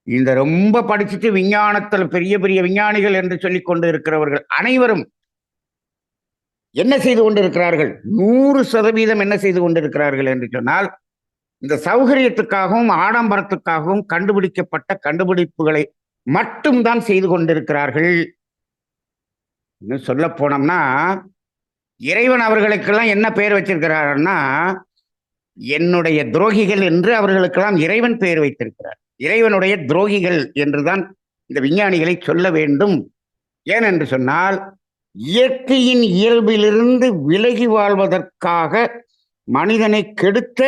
இந்த ரொம்ப படிச்சுட்டு விஞ்ஞானத்தில் பெரிய பெரிய விஞ்ஞானிகள் என்று சொல்லிக் கொண்டு இருக்கிறவர்கள் அனைவரும் என்ன செய்து கொண்டிருக்கிறார்கள்? 100% என்ன செய்து கொண்டிருக்கிறார்கள் என்று சொன்னால், இந்த சௌகரியத்துக்காகவும் ஆடம்பரத்துக்காகவும் கண்டுபிடிக்கப்பட்ட கண்டுபிடிப்புகளை மட்டும்தான் செய்து கொண்டிருக்கிறார்கள். இன்னும் சொல்ல போனோம்னா, இறைவன் அவர்களுக்கெல்லாம் என்ன பெயர் வச்சிருக்கிறார்னா, என்னுடைய துரோகிகள் என்று அவர்களுக்கெல்லாம் இறைவன் பெயர் வைத்திருக்கிறார். இறைவனுடைய துரோகிகள் என்றுதான் இந்த விஞ்ஞானிகளை சொல்ல வேண்டும். ஏனென்று சொன்னால், இயற்கையின் இயல்பிலிருந்து விலகி வாழ்வதற்காக மனிதனை கெடுத்த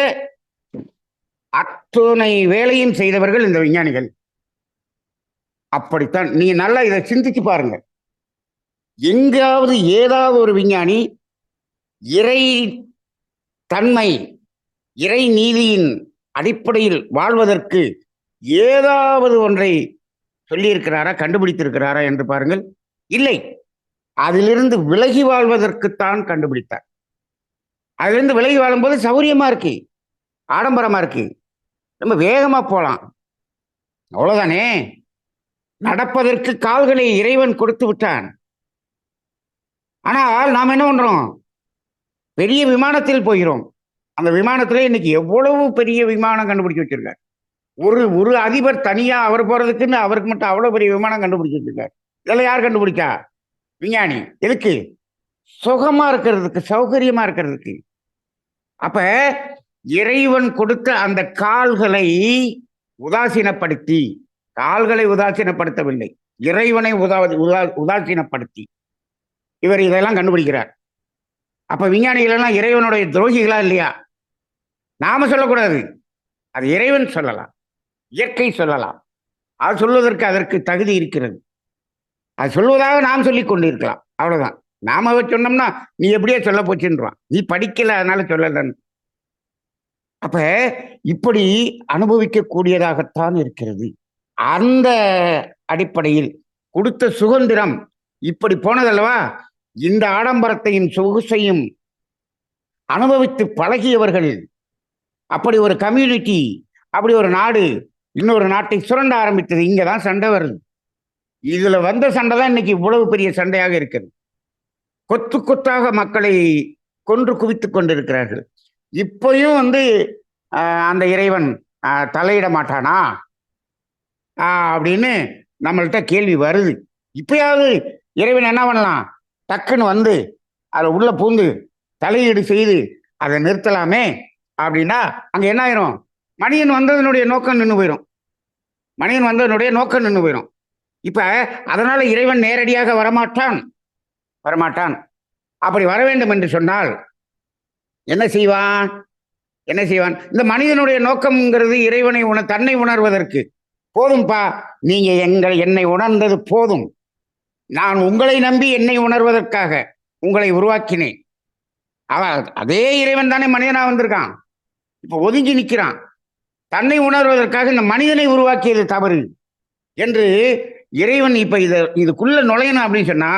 அத்தனை வேலையும் செய்தவர்கள் இந்த விஞ்ஞானிகள். அப்படித்தான். நீங்க நல்லா இதை சிந்திச்சு பாருங்க. எங்காவது ஏதாவது ஒரு விஞ்ஞானி இறை தன்மை, இறை நீதியின் அடிப்படையில் வாழ்வதற்கு ஏதாவது ஒன்றை சொல்லியிருக்கிறாரா, கண்டுபிடித்திருக்கிறாரா என்று பாருங்கள். இல்லை. அதிலிருந்து விலகி வாழ்வதற்குத்தான் கண்டுபிடித்தார். அதுலேருந்து விலகி வாழும்போது சௌரியமா இருக்கு, ஆடம்பரமா இருக்கு, ரொம்ப வேகமா போலாம். அவ்வளவுதானே. நடப்பதற்கு கால்களை இறைவன் கொடுத்து விட்டான். ஆனால் நாம் என்ன பண்றோம்? பெரிய விமானத்தில் போகிறோம். அந்த விமானத்திலே இன்னைக்கு எவ்வளவு பெரிய விமானம் கண்டுபிடிச்சு வச்சிருக்காரு. ஒரு ஒரு அதிபர் தனியா அவர் போறதுக்குன்னு அவருக்கு மட்டும் அவ்வளவு பெரிய விமானம் கண்டுபிடிச்சு வச்சிருக்காரு. இதெல்லாம் யார் கண்டுபிடிச்சா? விஞ்ஞானி. எதுக்கு? சுகமா இருக்கிறதுக்கு, சௌகரியமா இருக்கிறதுக்கு. அப்ப இறைவன் கொடுத்த அந்த கால்களை உதாசீனப்படுத்தி, கால்களை உதாசீனப்படுத்தவில்லை, இறைவனை உதாசீனப்படுத்தி இவர் இதெல்லாம் கண்டுபிடிக்கிறார். அப்ப விஞ்ஞானிகள் எல்லாம் இறைவனுடைய துரோகிகளா இல்லையா? நாம சொல்லக்கூடாது, அது இறைவன் சொல்லலாம், இயற்கை சொல்லலாம். அது சொல்வதற்கு அதற்கு தகுதி இருக்கிறது. அது சொல்வதாக நாம் சொல்லிக் கொண்டிருக்கலாம், அவ்வளவுதான். நாம சொன்னோம்னா நீ எப்படியே சொல்ல போச்சுன்றான், நீ படிக்கல அதனால சொல்லலன்னு. அப்ப இப்படி அனுபவிக்கக்கூடியதாகத்தான் இருக்கிறது. அந்த அடிப்படையில் கொடுத்த சுதந்திரம் இப்படி போனதல்லவா. இந்த ஆடம்பரத்தையும் சொகுசையும் அனுபவித்து பழகியவர்கள், அப்படி ஒரு கம்யூனிட்டி, அப்படி ஒரு நாடு இன்னொரு நாட்டை சுரண்ட ஆரம்பித்தது. இங்கதான் சண்டை வருது. இதுல வந்த சண்டை தான் இன்னைக்கு இவ்வளவு பெரிய சண்டையாக இருக்கிறது. கொத்து கொத்தாக மக்களை கொன்று குவித்துக் கொண்டிருக்கிறார்கள். இப்பயும் அந்த இறைவன் தலையிட மாட்டானா அப்படின்னு நம்மள்கிட்ட கேள்வி வருது. இப்பயாவது இறைவன் என்ன பண்ணலாம்? டக்குன்னு அதை உள்ள பூந்து தலையீடு செய்து அதை நிறுத்தலாமே அப்படின்னா அங்க என்ன ஆயிரும்? மனிதன் வந்ததனுடைய நோக்கம் நின்று போயிடும். மனிதன் வந்ததனுடைய நோக்கம் நின்று போயிடும். இப்ப அதனால இறைவன் நேரடியாக வரமாட்டான். அப்படி வர வேண்டும் என்று சொன்னால் என்ன செய்வான்? இந்த மனிதனுடைய நோக்கம்ங்கிறது இறைவனை தன்னை உணர்வதற்கு. போதும்பா, நீங்க என்னை உணர்ந்தது போதும். நான் உங்களை நம்பி என்னை உணர்வதற்காக உங்களை உருவாக்கினேன். அதே இறைவன் தானே மனிதனா வந்திருக்கான். இப்ப ஒதுங்கி நிற்கிறான். தன்னை உணர்வதற்காக இந்த மனிதனை உருவாக்கியது தவறு என்று இறைவன் இப்ப இதுக்குள்ள நுழையணும் அப்படின்னு சொன்னா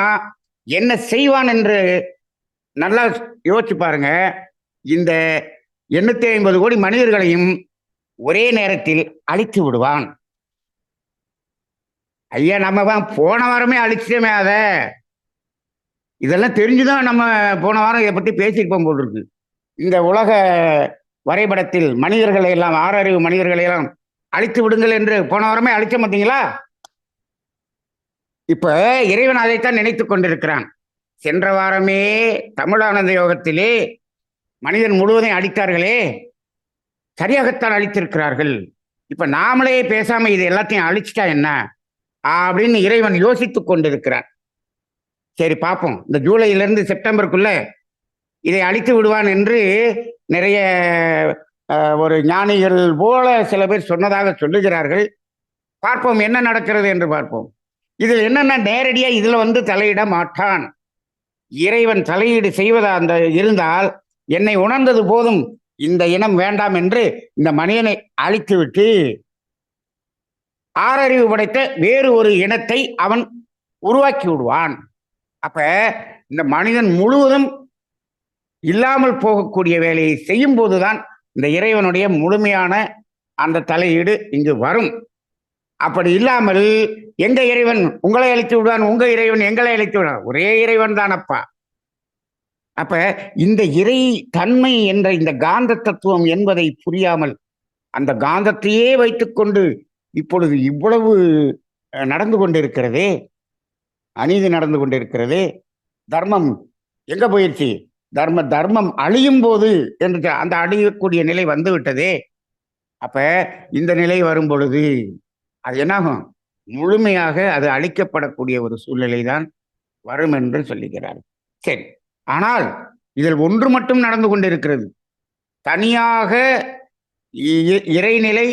என்ன செய்வான் என்று நல்லா யோசிச்சு பாருங்க. இந்த 850 கோடி மனிதர்களையும் ஒரே நேரத்தில் அழித்து விடுவான். ஐயா, நம்ம போன வாரமே அழிச்சிட்டோமே. இதெல்லாம் தெரிஞ்சுதான் நம்ம போன வாரம் இதை பற்றி பேசியிருப்போம் போல் இருக்கு. இந்த உலக வரைபடத்தில் மனிதர்களை எல்லாம், ஆறறிவு மனிதர்களை எல்லாம் அழித்து விடுங்கள் என்று போன வாரமே அழிச்ச மாட்டீங்களா? இப்ப இறைவன் அதைத்தான் நினைத்து கொண்டிருக்கிறான். சென்ற வாரமே தமிழானந்த யோகத்திலே மனிதன் முழுவதையும் அழித்தார்களே, சரியாகத்தான் அழித்திருக்கிறார்கள். இப்ப நாமளே பேசாம இது எல்லாத்தையும் அழிச்சிட்டா என்ன அப்படின்னு இறைவன் யோசித்துக் கொண்டிருக்கிறார். சரி பார்ப்போம், இந்த ஜூலையிலிருந்து செப்டம்பருக்குள்ள இதை அழித்து விடுவான் என்று நிறைய ஒரு ஞானிகள் போல சில பேர் சொன்னதாக சொல்லுகிறார்கள். பார்ப்போம் என்ன நடக்கிறது என்று பார்ப்போம். இதில் என்னன்னா, நேரடியா இதுல தலையிட மாட்டான். இறைவன் தலையீடு செய்வதா இருந்தால் என்னை உணர்ந்தது போதும், இந்த இனம் வேண்டாம் என்று இந்த மனிதனை அழித்து விட்டு ஆறறிவு படைத்த வேறு ஒரு இனத்தை அவன் உருவாக்கி விடுவான். அப்ப இந்த மனிதன் முழுவதும் இல்லாமல் போகக்கூடிய வேலையை செய்யும் போதுதான் இந்த இறைவனுடைய முழுமையான அந்த தலையீடு இங்கு வரும். அப்படி இல்லாமல் எங்க இறைவன் உங்களை அழித்து விடுவான், உங்க இறைவன் எங்களை அழித்து விடுவான், ஒரே இறைவன் தானப்பா. அப்ப இந்த இறை தன்மை என்ற இந்த காந்த தத்துவம் என்பதை புரியாமல் அந்த காந்தத்தையே வைத்துக்கொண்டு இப்பொழுது இவ்வளவு நடந்து கொண்டிருக்கிறதே, அநீதி நடந்து கொண்டிருக்கிறதே. தர்மம் எங்க போயிடுச்சு? தர்மம் அழியும் போது என்று அந்த அழியக்கூடிய நிலை வந்து விட்டதே. அப்ப இந்த நிலை வரும் பொழுது அது என்னாகும்? முழுமையாக அது அழிக்கப்படக்கூடிய ஒரு சூழ்நிலை தான் வரும் என்று சொல்லுகிறார். சரி, ஆனால் இதில் ஒன்று மட்டும் நடந்து கொண்டிருக்கிறது. தனியாக இறைநிலை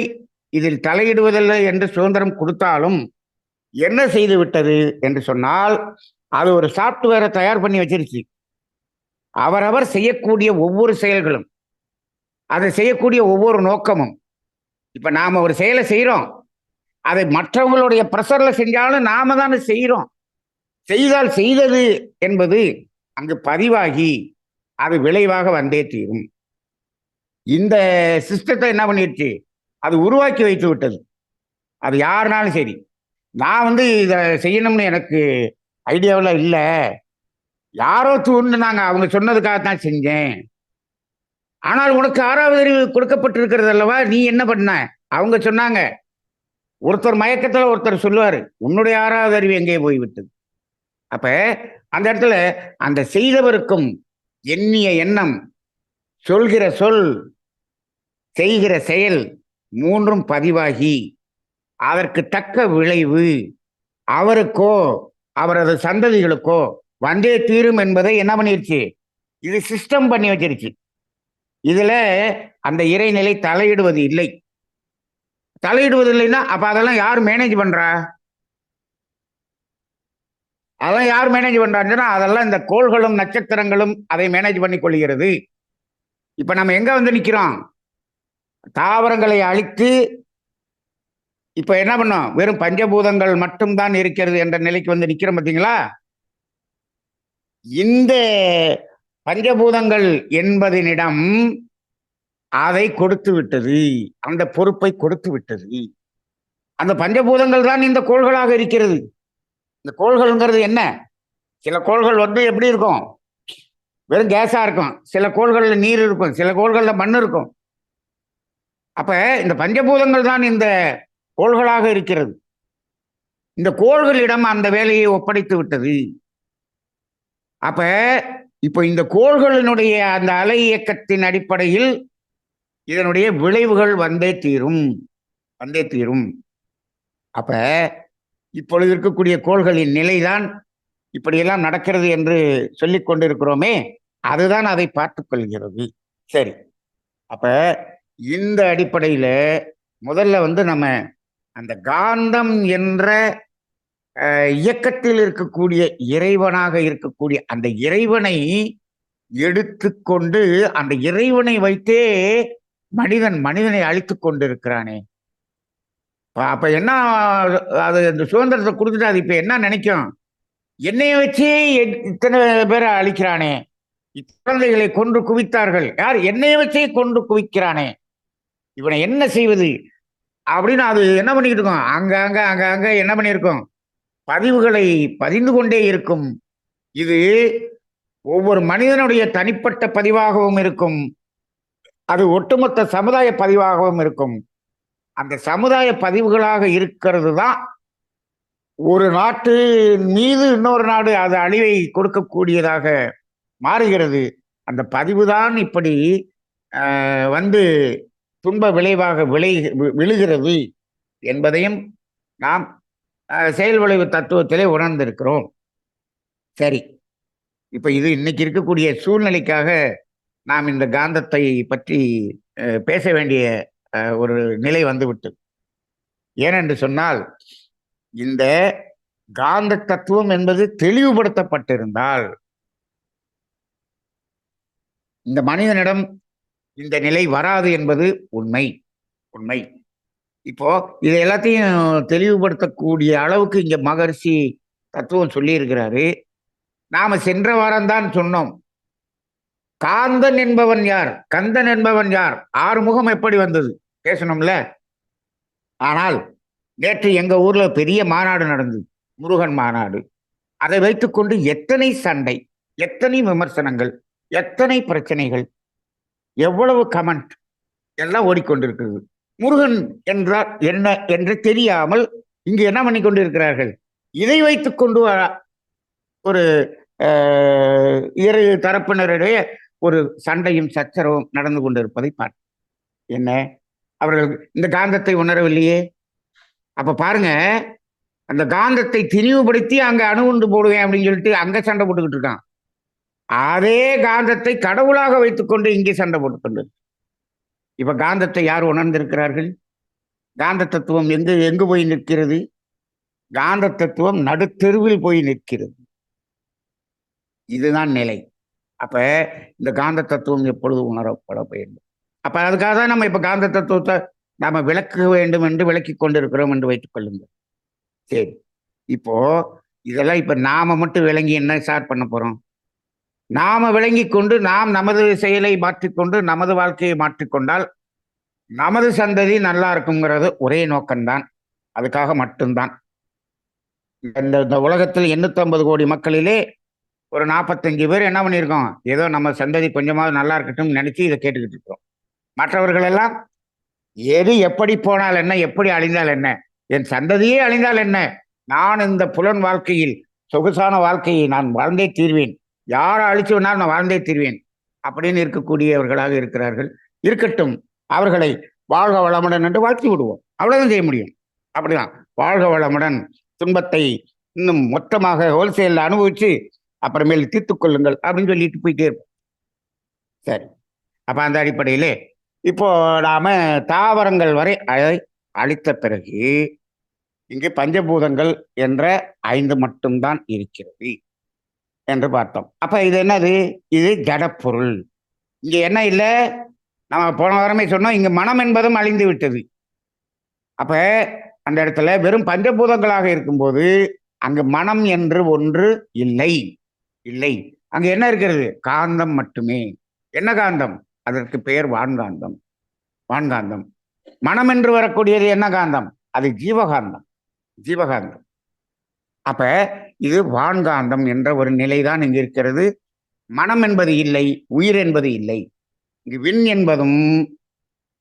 இதில் தலையிடுவதில்லை என்று சுதந்திரம் கொடுத்தாலும் என்ன செய்து விட்டது என்று சொன்னால், அது ஒரு சாப்ட்வேரை தயார் பண்ணி வச்சிருச்சு. அவரவர் செய்யக்கூடிய ஒவ்வொரு செயல்களும், அதை செய்யக்கூடிய ஒவ்வொரு நோக்கமும், இப்ப நாம ஒரு செயலை செய்யறோம், அதை மற்றவங்களுடைய பிரஷர்ல செஞ்சாலும் நாம தானே செய்யறோம். செய்தால் செய்தது என்பது அங்கு பதிவாகி அது விளைவாக வந்தே தீரும். இந்த சிஸ்டத்தை என்ன பண்ணிருச்சு, அது உருவாக்கி வைத்து விட்டது. அது யாருனாலும் சரி. நான் இதை செய்யணும்னு எனக்கு ஐடியாவில் இல்லை, யாரோ தூண்டுனாங்க, அவங்க சொன்னதுக்காகத்தான் செஞ்சேன். ஆனால் உனக்கு 6வது அறிவு கொடுக்கப்பட்டிருக்கிறது அல்லவா, நீ என்ன பண்ண? அவங்க சொன்னாங்க. ஒருத்தர் மயக்கத்துல ஒருத்தர் சொல்லுவாரு, உன்னுடைய 6வது அறிவு எங்கே போய்விட்டது? அப்ப அந்த இடத்துல அந்த செய்தவருக்கும் எண்ணிய எண்ணம், சொல்கிற சொல், செய்கிற செயல் 3ம் பதிவாகி அதற்கு தக்க விளைவு அவருக்கோ அவரது சந்ததிகளுக்கோ வந்தே தீரும் என்பதை என்ன பண்ணிருச்சு, இது சிஸ்டம் பண்ணி வச்சிருச்சு. இதுல அந்த இறைநிலை தலையிடுவது இல்லை. தலையிடுவது இல்லைன்னா அப்ப அதெல்லாம் யார் மேனேஜ் பண்றா? அதெல்லாம் யார் மேனேஜ் பண்றாங்கன்னா அதெல்லாம் இந்த கோள்களும் நட்சத்திரங்களும் அதை மேனேஜ் பண்ணி கொள்கிறது. இப்ப நம்ம எங்க நிக்கிறோம்? தாவரங்களை அழித்து இப்ப என்ன பண்ணோம், வெறும் பஞ்சபூதங்கள் மட்டும்தான் இருக்கிறது என்ற நிலைக்கு நிக்கிறோம். பார்த்தீங்களா? இந்த பஞ்சபூதங்கள் என்பதனிடம் அதை கொடுத்து விட்டது, அந்த பொறுப்பை கொடுத்து விட்டது. அந்த பஞ்சபூதங்கள் தான் இந்த கோள்களாக இருக்கிறது. இந்த கோள்கள்ங்கிறது என்ன? சில கோள்கள் எப்படி இருக்கும், வெறும் கேஸா இருக்கும். சில கோள்கள்ல நீர் இருக்கும், சில கோள்கள்ல மண் இருக்கும். அப்ப இந்த பஞ்சபூதங்கள் தான் இந்த கோள்களாக இருக்கிறது. இந்த கோள்களிடம் அந்த வேலையை ஒப்படைத்து விட்டது. அப்ப இப்ப இந்த கோள்களினுடைய அந்த அலை இயக்கத்தின் அடிப்படையில் இதனுடைய விளைவுகள் வந்தே தீரும், வந்தே தீரும். அப்ப இப்பொழுது இருக்கக்கூடிய கோள்களின் நிலைதான் இப்படியெல்லாம் நடக்கிறது என்று சொல்லிக் கொண்டிருக்கிறோமே, அதுதான் அதை பார்த்து கொள்கிறது. சரி, அப்ப இந்த அடிப்படையில முதல்ல நம்ம அந்த காந்தம் என்ற இயக்கத்தில் இருக்கக்கூடிய இறைவனாக இருக்கக்கூடிய அந்த இறைவனை எடுத்துக்கொண்டு அந்த இறைவனை வைத்தே மனிதனை அழித்து கொண்டிருக்கிறானே. அப்ப என்ன, அது அந்த சுதந்திரத்தை கொடுத்துட்டு அது இப்ப என்ன நினைக்கும், என்னைய வச்சே இத்தனை பேரை அழிக்கிறானே, குழந்தைகளை கொன்று குவித்தார்கள், யார் என்னைய வச்சே கொன்று குவிக்கிறானே, இவனை என்ன செய்வது அப்படின்னு அது என்ன பண்ணிக்கிட்டு இருக்கோம், அங்க என்ன பண்ணியிருக்கோம், பதிவுகளை பதிந்து கொண்டே இருக்கும். இது ஒவ்வொரு மனிதனுடைய தனிப்பட்ட பதிவாகவும் இருக்கும், அது ஒட்டுமொத்த சமுதாய பதிவாகவும் இருக்கும். அந்த சமுதாய பதிவுகளாக இருக்கிறது தான் ஒரு நாட்டு மீது இன்னொரு நாடு அது அழிவை கொடுக்கக்கூடியதாக மாறுகிறது. அந்த பதிவுதான் இப்படி துன்ப விளைவாக விழுகிறது என்பதையும் நாம் செயல் விளைவு தத்துவத்திலே உணர்ந்திருக்கிறோம். சரி, இப்ப இது இன்னைக்கு இருக்கக்கூடிய சூழ்நிலைக்காக நாம் இந்த காந்தத்தை பற்றி பேச வேண்டிய ஒரு நிலை வந்துவிட்டது. ஏனென்று சொன்னால், இந்த காந்த தத்துவம் என்பது தெளிவுபடுத்தப்பட்டிருந்தால் இந்த மனிதனிடம் இந்த நிலை வராது என்பது உண்மை. இப்போ இதை எல்லாத்தையும் தெளிவுபடுத்தக்கூடிய அளவுக்கு இங்க மகரிஷி தத்துவம் சொல்லி இருக்கிறாரு. நாம சென்ற வாரம்தான் சொன்னோம், காந்தன் என்பவன் யார், கந்தன் என்பவன் யார், ஆறுமுகம் எப்படி வந்தது பேசணும்ல. ஆனால் நேற்று எங்க ஊர்ல பெரிய மாநாடு நடந்தது, முருகன் மாநாடு. அதை வைத்துக்கொண்டு எத்தனை சண்டை, எத்தனை விமர்சனங்கள், எத்தனை பிரச்சனைகள், எவ்வளவு கமெண்ட் எல்லாம் ஓடிக்கொண்டிருக்கிறது. முருகன் என்றால் என்ன என்று தெரியாமல் இங்கு என்ன பண்ணி கொண்டிருக்கிறார்கள், இதை வைத்துக்கொண்டு ஒரு இரு தரப்பினருடைய ஒரு சண்டையும் சச்சரவும் நடந்து கொண்டிருப்பதை பார்த்து என்ன, அவர்கள் இந்த காந்தத்தை உணரவில்லையே. அப்ப பாருங்க, அந்த காந்தத்தை திணிவுபடுத்தி அங்க அணுகுண்டு போடுவேன் அப்படின்னு சொல்லிட்டு அங்க சண்டை போட்டுக்கிட்டு இருக்கான். அதே காந்தத்தை கடவுளாக வைத்துக்கொண்டு இங்கே சண்டை போட்டுக்கொண்டு. இப்ப காந்தத்தை யார் உணர்ந்திருக்கிறார்கள்? காந்த தத்துவம் எங்கு போய் நிற்கிறது? காந்த தத்துவம் நடுத்தெருவில் போய் நிற்கிறது. இதுதான் நிலை. அப்ப இந்த காந்த தத்துவம் எப்பொழுது உணரப்பட வேண்டும்? அப்ப அதுக்காக தான் நம்ம இப்ப காந்த தத்துவத்தை நாம விளக்க வேண்டும் என்று விளக்கி கொண்டிருக்கிறோம் என்று வைத்துக் கொள்ளுங்கள். சரி, இப்போ இதெல்லாம் இப்ப நாம மட்டும் விளங்கி என்ன ஸ்டார்ட் பண்ண போறோம்? நாம விளங்கி கொண்டு நாம் நமது செயலை மாற்றிக்கொண்டு நமது வாழ்க்கையை மாற்றிக்கொண்டால் நமது சந்ததி நல்லா இருக்குங்கிறது ஒரே நோக்கம்தான். அதுக்காக மட்டும்தான் இந்த உலகத்தில் 850 கோடி மக்களிலே ஒரு 45 பேர் என்ன பண்ணியிருக்கோம், ஏதோ நம்ம சந்ததி கொஞ்சமாவது நல்லா இருக்கட்டும் நினைச்சு இதை கேட்டுக்கிட்டு இருக்கோம். மற்றவர்கள் எல்லாம் எது எப்படி போனால் என்ன, எப்படி அழிந்தால் என்ன, என் சந்ததியே அழிந்தால் என்ன, நான் இந்த புலன் வாழ்க்கையில் சொகுசான வாழ்க்கையை நான் வாழ்ந்தே தீர்வேன், யாரை அழிச்சு வேணாலும் நான் வாழ்ந்தே தீர்வேன் அப்படின்னு இருக்கக்கூடியவர்களாக இருக்கிறார்கள். இருக்கட்டும், அவர்களை வாழ்க வளமுடன் என்று வாழ்த்தி விடுவோம். அவ்வளவுதான் செய்ய முடியும். அப்படிதான், வாழ்க வளமுடன், துன்பத்தை இன்னும் மொத்தமாக ஹோல்சேல்ல அனுபவிச்சு அப்புறமேல் தீர்த்துக் கொள்ளுங்கள் அப்படின்னு சொல்லிட்டு போயிட்டே இருப்போம். சரி, அப்ப அந்த அடிப்படையிலே இப்போ நாம தாவரங்கள் வரை அழித்த பிறகு இங்கு பஞ்சபூதங்கள் என்ற 5 மட்டும்தான் இருக்கிறது என்று பார்த்தோம். அப்ப இது என்னது? இது ஜடப்பொருள். இங்க என்ன இல்லை, நம்ம போன வாரமே சொன்னோம், இங்க மனம் என்பதும் அழிந்து விட்டது. அப்ப அந்த இடத்துல வெறும் பஞ்சபூதங்களாக இருக்கும்போது அங்கு மனம் என்று ஒன்று இல்லை. இல்லை, அங்க என்ன இருக்கிறது? காந்தம் மட்டுமே. என்ன காந்தம்? அதற்கு பெயர் வான்காந்தம். வான்காந்தம். மனம் என்று வரக்கூடியது என்ன காந்தம்? அது ஜீவகாந்தம். ஜீவகாந்தம். அப்ப இது வான்காந்தம் என்ற ஒரு நிலைதான் இங்கு இருக்கிறது. மனம் என்பது இல்லை, உயிர் என்பது இல்லை. இங்கு விண் என்பதும்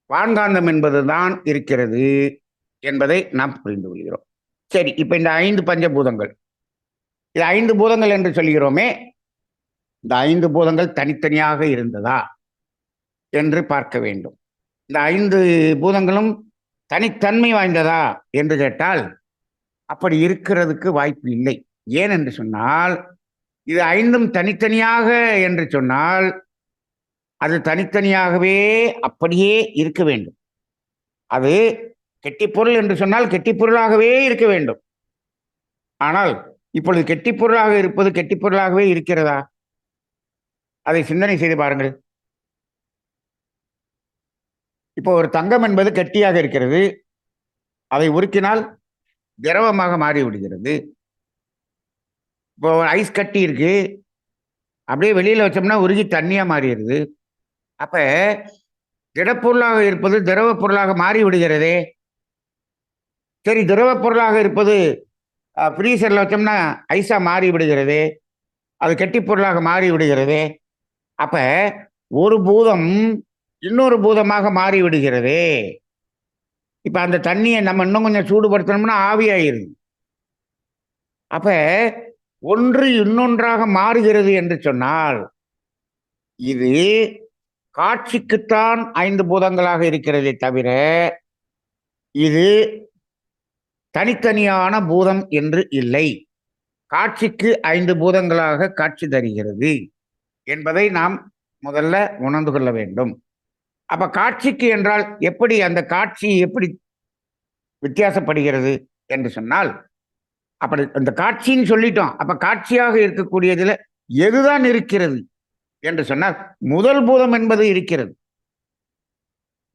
வான்காந்தம் என்பதுதான் இருக்கிறது என்பதை நாம் புரிந்து கொள்கிறோம். சரி, இப்ப இந்த 5 பஞ்சபூதங்கள், இது 5 பூதங்கள் என்று சொல்கிறோமே, இந்த 5 பூதங்கள் தனித்தனியாக இருந்ததா என்று பார்க்க வேண்டும். இந்த 5 பூதங்களும் தனித்தன்மை வாய்ந்ததா என்று கேட்டால் அப்படி இருக்கிறதுக்கு வாய்ப்பு இல்லை. ஏன் என்று சொன்னால், இது 5ம் தனித்தனியாக என்று சொன்னால் அது தனித்தனியாகவே அப்படியே இருக்க வேண்டும். அது கெட்டிப்பொருள் என்று சொன்னால் கெட்டிப்பொருளாகவே இருக்க வேண்டும். ஆனால் இப்பொழுது கெட்டிப்பொருளாக இருப்பது கெட்டிப்பொருளாகவே இருக்கிறதா? அதை சிந்தனை செய்து பாருங்கள். இப்போ ஒரு தங்கம் என்பது கெட்டியாக இருக்கிறது, அதை உருக்கினால் திரவமாக மாறிவிடுகிறது. இப்போ ஐஸ் கட்டி இருக்கு, அப்படியே வெளியில வச்சோம்னா உருகி தண்ணியா மாறிடுது. அப்ப திடப்பொருளாக இருப்பது திரவ பொருளாக மாறி விடுகிறதே. சரி, திரவ பொருளாக இருப்பது ஃப்ரீசர்ல வச்சோம்னா ஐஸா மாறி விடுகிறதே, அது கெட்டி பொருளாக மாறி விடுகிறதே. அப்ப ஒரு பூதம் இன்னொரு பூதமாக மாறி விடுகிறதே. இப்ப அந்த தண்ணியை நம்ம இன்னும் கொஞ்சம் சூடுபடுத்தணும்னா ஆவியாயிருது. அப்ப ஒன்று இன்னொன்றாக மாறுகிறது என்று சொன்னால் இது காட்சிக்குத்தான் 5 பூதங்களாக இருக்கிறதே தவிர இது தனித்தனியான பூதம் என்று இல்லை. காட்சிக்கு 5 பூதங்களாக காட்சி தருகிறது என்பதை நாம் முதல்ல உணர்ந்து கொள்ள வேண்டும். அப்ப காட்சிக்கு என்றால் எப்படி, அந்த காட்சி எப்படி வித்தியாசப்படுகிறது என்று சொன்னால், அப்படி அந்த காட்சின்னு சொல்லிட்டோம். அப்ப காட்சியாக இருக்கக்கூடியதுல எதுதான் இருக்கிறது என்று சொன்னால் முதல் பூதம் என்பது இருக்கிறது.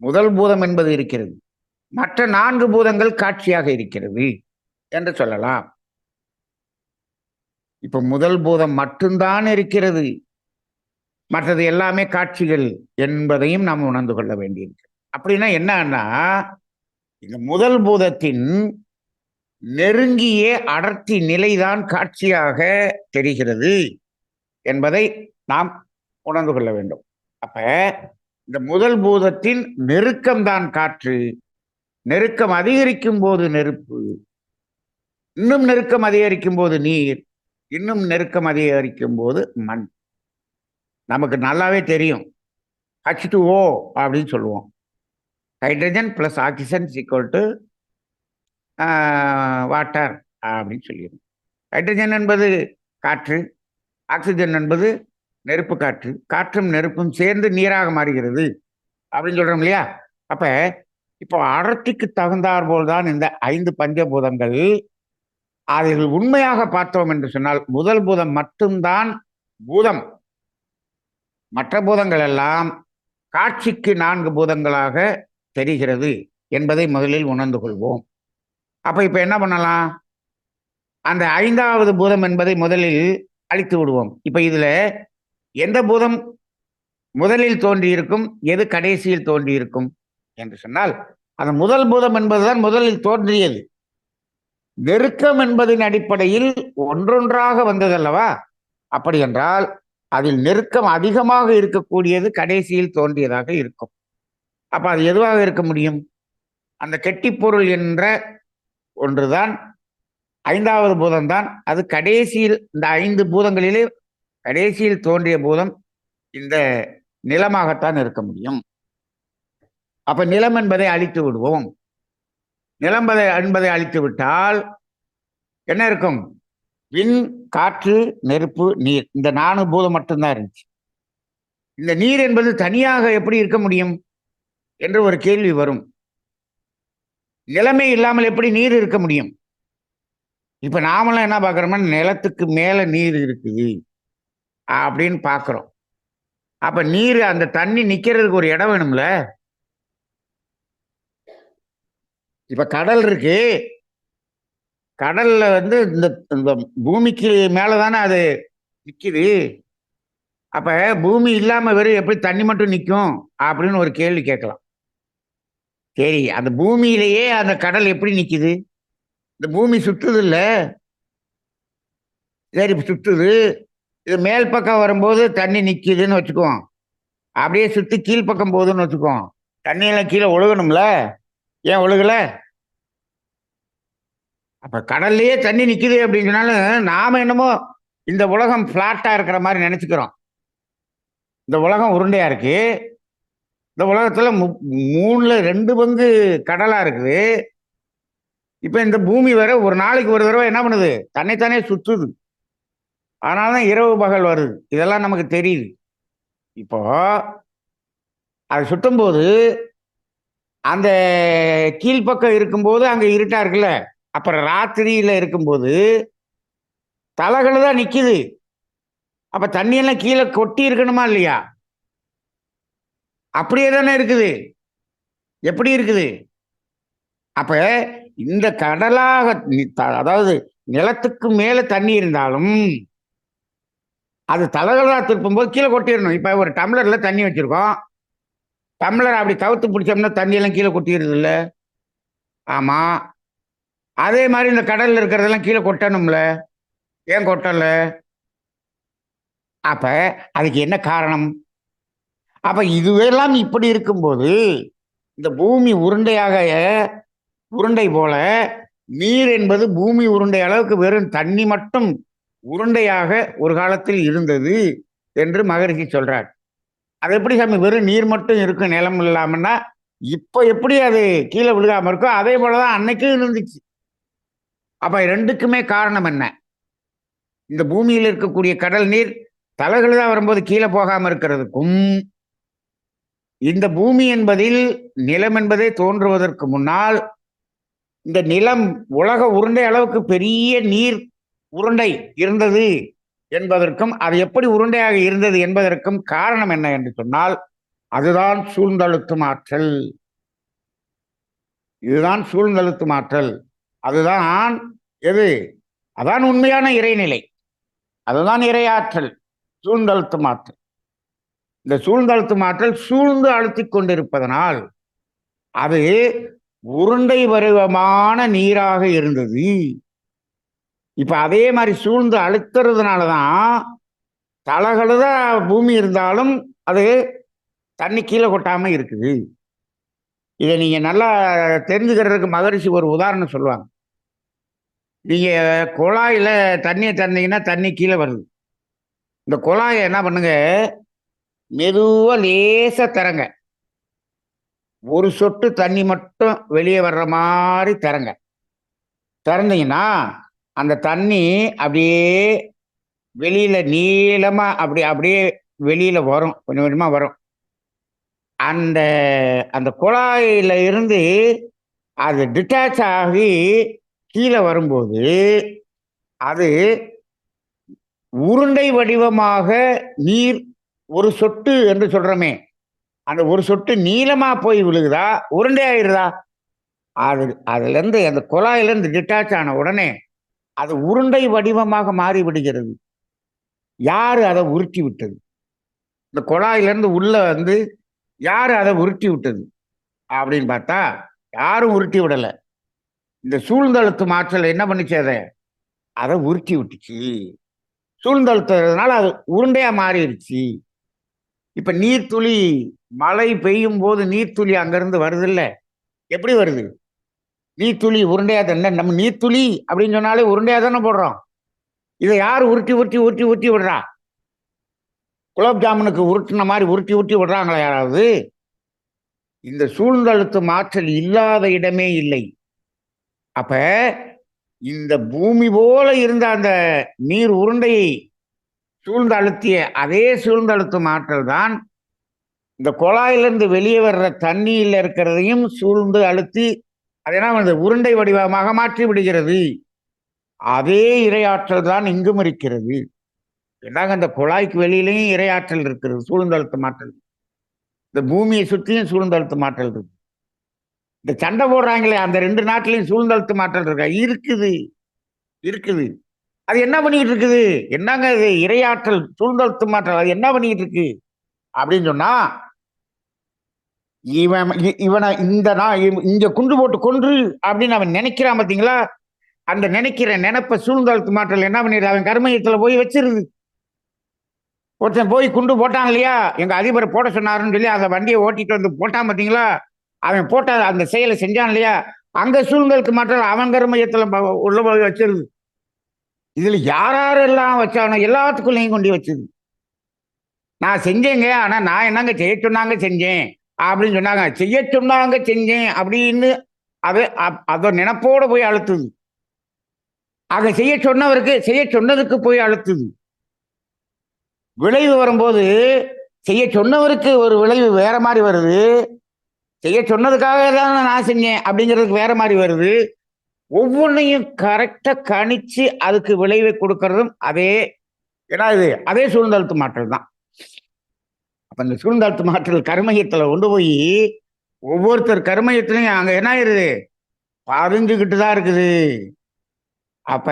முதல் பூதம் என்பது இருக்கிறது. மற்ற 4 பூதங்கள் காட்சியாக இருக்கிறது என்று சொல்லலாம். இப்ப முதல் பூதம் மட்டும்தான் இருக்கிறது, மற்றது எல்லாமே காட்சிகள் என்பதையும் நாம் உணர்ந்து கொள்ள வேண்டியிருக்கு. அப்படின்னா என்னன்னா, இந்த முதல் பூதத்தின் நெருங்கிய அடர்த்தி நிலைதான் காட்சியாக தெரிகிறது என்பதை நாம் உணர்ந்து கொள்ள வேண்டும். அப்ப இந்த முதல் பூதத்தின் நெருக்கம்தான் காற்று. நெருக்கம் அதிகரிக்கும் போது நெருப்பு, இன்னும் நெருக்கம் அதிகரிக்கும் போது நீர், இன்னும் நெருக்கம் அதிகரிக்கும் போது மண். நமக்கு நல்லாவே தெரியும், H2O அப்படின்னு சொல்லுவோம். Hydrogen plus oxygen equal to water அப்படின்னு சொல்லிடுவோம். ஹைட்ரஜன் என்பது காற்று, ஆக்சிஜன் என்பது நெருப்பு காற்று, காற்றும் நெருப்பும் சேர்ந்து நீராக மாறுகிறது அப்படின்னு சொல்றோம் இல்லையா? அப்ப இப்போ அடர்த்திக்கு தகுந்தாற் போல்தான் இந்த 5 பஞ்சபூதங்கள். அதில் உண்மையாக பார்த்தோம் என்று சொன்னால் முதல் பூதம் மட்டும்தான் பூதம், மற்ற பூதங்கள் எல்லாம் காட்சிக்கு 4 பூதங்களாக தெரிகிறது என்பதை முதலில் உணர்ந்து கொள்வோம். அப்ப இப்ப என்ன பண்ணலாம், அந்த 5வது பூதம் என்பதை முதலில் அழித்து விடுவோம். இப்ப இதுல எந்த பூதம் முதலில் தோன்றியிருக்கும், எது கடைசியில் தோன்றியிருக்கும் என்று சொன்னால், அந்த முதல் பூதம் என்பதுதான் முதலில் தோன்றியது. நெருக்கம் என்பதின் அடிப்படையில் ஒன்றொன்றாக வந்ததல்லவா? அப்படி என்றால் அதில் நெருக்கம் அதிகமாக இருக்கக்கூடியது கடைசியில் தோன்றியதாக இருக்கும். அப்ப அது எதுவாக இருக்க முடியும்? அந்த கெட்டிப்பொருள் என்ற ஒன்றுதான், ஐந்தாவது பூதம்தான். அது கடைசியில், இந்த 5 பூதங்களிலே கடைசியில் தோன்றிய பூதம் இந்த நிலமாகத்தான் இருக்க முடியும். அப்ப நிலம் என்பதை அழித்து விடுவோம். நிலம் என்பதை அழித்து விட்டால் என்ன இருக்கும்? விண், காற்று, நெருப்பு, நீர். இந்த 4 பூதம் மட்டும்தான் இருந்துச்சு. இந்த நீர் என்பது தனியாக எப்படி இருக்க முடியும் என்று ஒரு கேள்வி வரும். நிலமே இல்லாமல் எப்படி நீர் இருக்க முடியும்? இப்ப நாமெல்லாம் என்ன பார்க்கிறோம்னா, நிலத்துக்கு மேல நீர் இருக்குது அப்படின்னு பார்க்கிறோம். அப்ப நீர், அந்த தண்ணி நிக்கிறதுக்கு ஒரு இடம் வேணும்ல. இப்ப கடல் இருக்கு. கடல்ல இந்த பூமிக்கு மேலதானே அது நிக்குது. அப்ப பூமி இல்லாம வெறும் எப்படி தண்ணி மட்டும் நிக்கும் அப்படின்னு ஒரு கேள்வி கேட்கலாம். சரி, அந்த பூமியிலேயே அந்த கடல் எப்படி நிக்குது? இந்த பூமி சுத்துது இல்ல? சரி, சுத்துது. இது மேல் பக்கம் வரும்போது தண்ணி நிக்குதுன்னு வச்சுக்குவோம். அப்படியே சுத்தி கீழ்ப்பக்கம் போகுதுன்னு வச்சுக்குவோம். தண்ணியெல்லாம் கீழே ஒழுகணும்ல. ஏன் ஒழுகல? அப்ப கடல்லையே தண்ணி நிக்குது அப்படின்னு சொன்னாலும் நாம என்னமோ இந்த உலகம் பிளாட்டா இருக்கிற மாதிரி நினைச்சுக்கிறோம். இந்த உலகம் உருண்டையா இருக்கு. இந்த உலகத்துல 3ல் 2 பங்கு கடலா இருக்குது. இப்ப இந்த பூமி வேற ஒரு நாளைக்கு ஒரு தடவை என்ன பண்ணுது? தன்னைத்தானே சுத்துது. அதனாலதான் இரவு பகல் வருது. இதெல்லாம் நமக்கு தெரியுது. இப்போ அது சுத்தும் போது அந்த கீழ்ப்பக்கம் இருக்கும்போது அங்க இருட்டா இருக்குல்ல. அப்புறம் ராத்திரியில இருக்கும்போது தலைகளை தான் நிக்குது. அப்ப தண்ணியெல்லாம் கீழே கொட்டி இருக்கணுமா இல்லையா? அப்படியே தானே இருக்குது. எப்படி இருக்குது? அப்ப இந்த கடலாக, அதாவது நிலத்துக்கு மேல தண்ணி இருந்தாலும் அது தலைகளா திருப்பும் போது கீழே கொட்டிடணும். இப்ப ஒரு டம்ளர்ல தண்ணி வச்சிருக்கோம். டம்ளர் அப்படி கவுத்து பிடிச்சோம்னா தண்ணி எல்லாம் கீழே கொட்டிடுது இல்ல? ஆமா. அதே மாதிரி இந்த கடல்ல இருக்கிறதெல்லாம் கீழே கொட்டணும்ல. ஏன் கொட்டல? அப்ப அதுக்கு என்ன காரணம்? அப்ப இதுவெல்லாம் இப்படி இருக்கும்போது இந்த பூமி உருண்டை போல நீர் என்பது பூமி உருண்டை அளவுக்கு வெறும் தண்ணி மட்டும் உருண்டையாக ஒரு காலத்தில் இருந்தது என்று மகரிஷி சொல்றார். அது எப்படி சாமி வெறும் நீர் மட்டும் இருக்கும் நிலம் இல்லாமன்னா? இப்ப எப்படி அது கீழே விழுகாம இருக்கோ அதே போலதான் அன்னைக்கும் இருந்துச்சு. அப்ப 2க்குமே காரணம் என்ன? இந்த பூமியில் இருக்கக்கூடிய கடல் நீர் தலைகள் தான் வரும்போது கீழே போகாம இருக்கிறதுக்கும், இந்த பூமி என்பதில் நிலம் என்பதே தோன்றுவதற்கு முன்னால் இந்த நிலம் உலக உருண்டை அளவுக்கு பெரிய நீர் உருண்டை இருந்தது என்பதற்கும், அது எப்படி உருண்டையாக இருந்தது என்பதற்கும் காரணம் என்ன என்று சொன்னால், அதுதான் சூழ்ந்தழுத்தும் ஆற்றல். இதுதான் சூழ்ந்தழுத்தும் ஆற்றல். அதுதான் எது? அதான் உண்மையான இறைநிலை. அதுதான் இறையாற்றல், சூழ்ந்தழுத்தும் ஆற்றல். இந்த சூழ்ந்தழுத்தும் ஆற்றல் சூழ்ந்து அழுத்திக் கொண்டிருப்பதனால் அது உருண்டை வடிவமான நீராக இருந்தது. இப்ப அதே மாதிரி சூழ்ந்து அழுத்துறதுனாலதான் தலைகளுதான் பூமி இருந்தாலும் அது தண்ணி கீழே கொட்டாம இருக்குது. இதை நீங்க நல்லா தெரிஞ்சுக்கிறதுக்கு மகரிஷி ஒரு உதாரணம் சொல்லுவாங்க. நீங்க குழாயில தண்ணியை திறந்தீங்கன்னா தண்ணி கீழே வருது. இந்த குழாயை என்ன பண்ணுங்க, மெதுவா லேசா திறங்க. ஒரு சொட்டு தண்ணி மட்டும் வெளியே வர்ற மாதிரி திறங்க. திறந்தீங்கன்னா அந்த தண்ணி அப்படியே வெளியில நீளமா அப்படியே வெளியில வரும், கொஞ்சம் கொஞ்சமா வரும். அந்த அந்த குழாயில இருந்து அது டிட்டாச் ஆகி கீழே வரும்போது அது உருண்டை வடிவமாக நீர் ஒரு சொட்டு என்று சொல்றோமே, அந்த ஒரு சொட்டு நீளமா போய் விழுகுதா, உருண்டை ஆயிருதா? அதுல இருந்து அந்த குழாயில இருந்து டிட்டாச் ஆன உடனே அது உருண்டை வடிவமாக மாறி விடுகிறது. யாரு அதை உருட்டி விட்டது? இந்த குழாயிலிருந்து உள்ள வந்து யாரு அதை உருட்டி விட்டது அப்படின்னு பார்த்தா யாரும் உருட்டி விடல. இந்த சூழ்ந்தழுத்தும் ஆற்றல் என்ன பண்ணுச்சு அதை உருட்டி விட்டுச்சு. சூழ்ந்தழுத்துறதுனால அது உருண்டையா மாறிடுச்சு. இப்ப நீர்த்துளி மழை பெய்யும் போது நீர்த்துளி அங்கிருந்து வருது இல்ல, எப்படி வருது? நீர்த்துளி உருண்டையா தானே, நம்ம நீர்த்துளி அப்படின்னு சொன்னாலே உருண்டையா தானே போடுறோம். இதை யார் உருட்டி உருட்டி உருட்டி உருட்டி விடுறா? குலோப் ஜாமுனுக்கு உருட்டின மாதிரி உருட்டி உருட்டி விடுறாங்களா யாராவது? இந்த சூழ்ந்தழுத்தும் ஆற்றல் இல்லாத இடமே இல்லை. அப்ப இந்த பூமி போல இருந்த அந்த நீர் உருண்டையை சூழ்ந்து அழுத்திய அதே சூழ்ந்தழுத்தும் ஆற்றல் தான் இந்த குழாயிலிருந்து வெளியே வர்ற தண்ணியில் இருக்கிறதையும் சூழ்ந்து அழுத்தி அதனால் அந்த உருண்டை வடிவமாக மாற்றி விடுகிறது. அதே இரையாற்றல் தான் இங்கும் இருக்கிறது. என்னங்க, இந்த குழாய்க்கு வெளியிலையும் இரையாற்றல் இருக்கிறது, சூழ்ந்தழுத்தும் ஆற்றல். இந்த பூமியை சுற்றியும் சூழ்ந்தழுத்தும் ஆற்றல் இருக்கு. இந்த சண்டை போடுறாங்களே அந்த 2 நாட்டிலையும் சூழ்ந்தழுத்தும் ஆற்றல் இருக்கா? இருக்குது, இருக்குது. அது என்ன பண்ணிட்டு இருக்குது? என்னங்க இது இரையாற்றல் சூழ்ந்தழுத்தும் ஆற்றல், அது என்ன பண்ணிட்டு இருக்கு அப்படின்னு சொன்னா, இவனை இந்த இங்க குண்டு போட்டு கொன்று அப்படின்னு அவன் நினைக்கிறான் பாத்தீங்களா? அந்த நினைக்கிற நினைப்ப சூழ்ந்தழுத்து மாற்றல் என்ன பண்ணிடுது? அவன் கர்மயத்துல போய் வச்சிருது. ஒருத்தன் போய் குண்டு போட்டான் இல்லையா, எங்க அதிபரை போட சொன்னாருன்னு சொல்லி அந்த வண்டியை ஓட்டிட்டு வந்து போட்டான் பாத்தீங்களா? அவன் போட்ட அந்த செயலை செஞ்சான் இல்லையா, அங்க சூழ்ந்தழுத்து மாற்றல் அவன் கர்மயத்துல உள்ள போய் வச்சிருது. இதுல யாரெல்லாம் வச்சானோ எல்லாத்துக்குள்ளேயும் கொண்டு வச்சது. நான் செஞ்சேங்க, ஆனா நான் என்னங்க செய்ய சொன்னாங்க செஞ்சேன் அப்படின்னு சொன்னாங்க. செய்ய சொன்னாங்க செஞ்சேன் அப்படின்னு அதை நினைப்போட போய் அழுத்துது. ஆக செய்ய சொன்னவருக்கு செய்ய சொன்னதுக்கு போய் அழுத்துது. விளைவு வரும்போது செய்ய சொன்னவருக்கு ஒரு விளைவு வேற மாதிரி வருது, செய்ய சொன்னதுக்காக தான் நான் செஞ்சேன் அப்படிங்கிறதுக்கு வேற மாதிரி வருது. ஒவ்வொன்றையும் கரெக்டா கணிச்சு அதுக்கு விளைவை கொடுக்கறதும் அதே, ஏன்னா இது அதே சூழ்ந்தழுத்து மாற்றல் தான். அப்ப இந்த சூழ்ந்தழுத்து மாற்றல் கர்மயத்துல கொண்டு போய் ஒவ்வொருத்தர் கர்மயத்திலையும் அங்க என்ன ஆயிருது? பதிஞ்சுக்கிட்டு தான் இருக்குது. அப்ப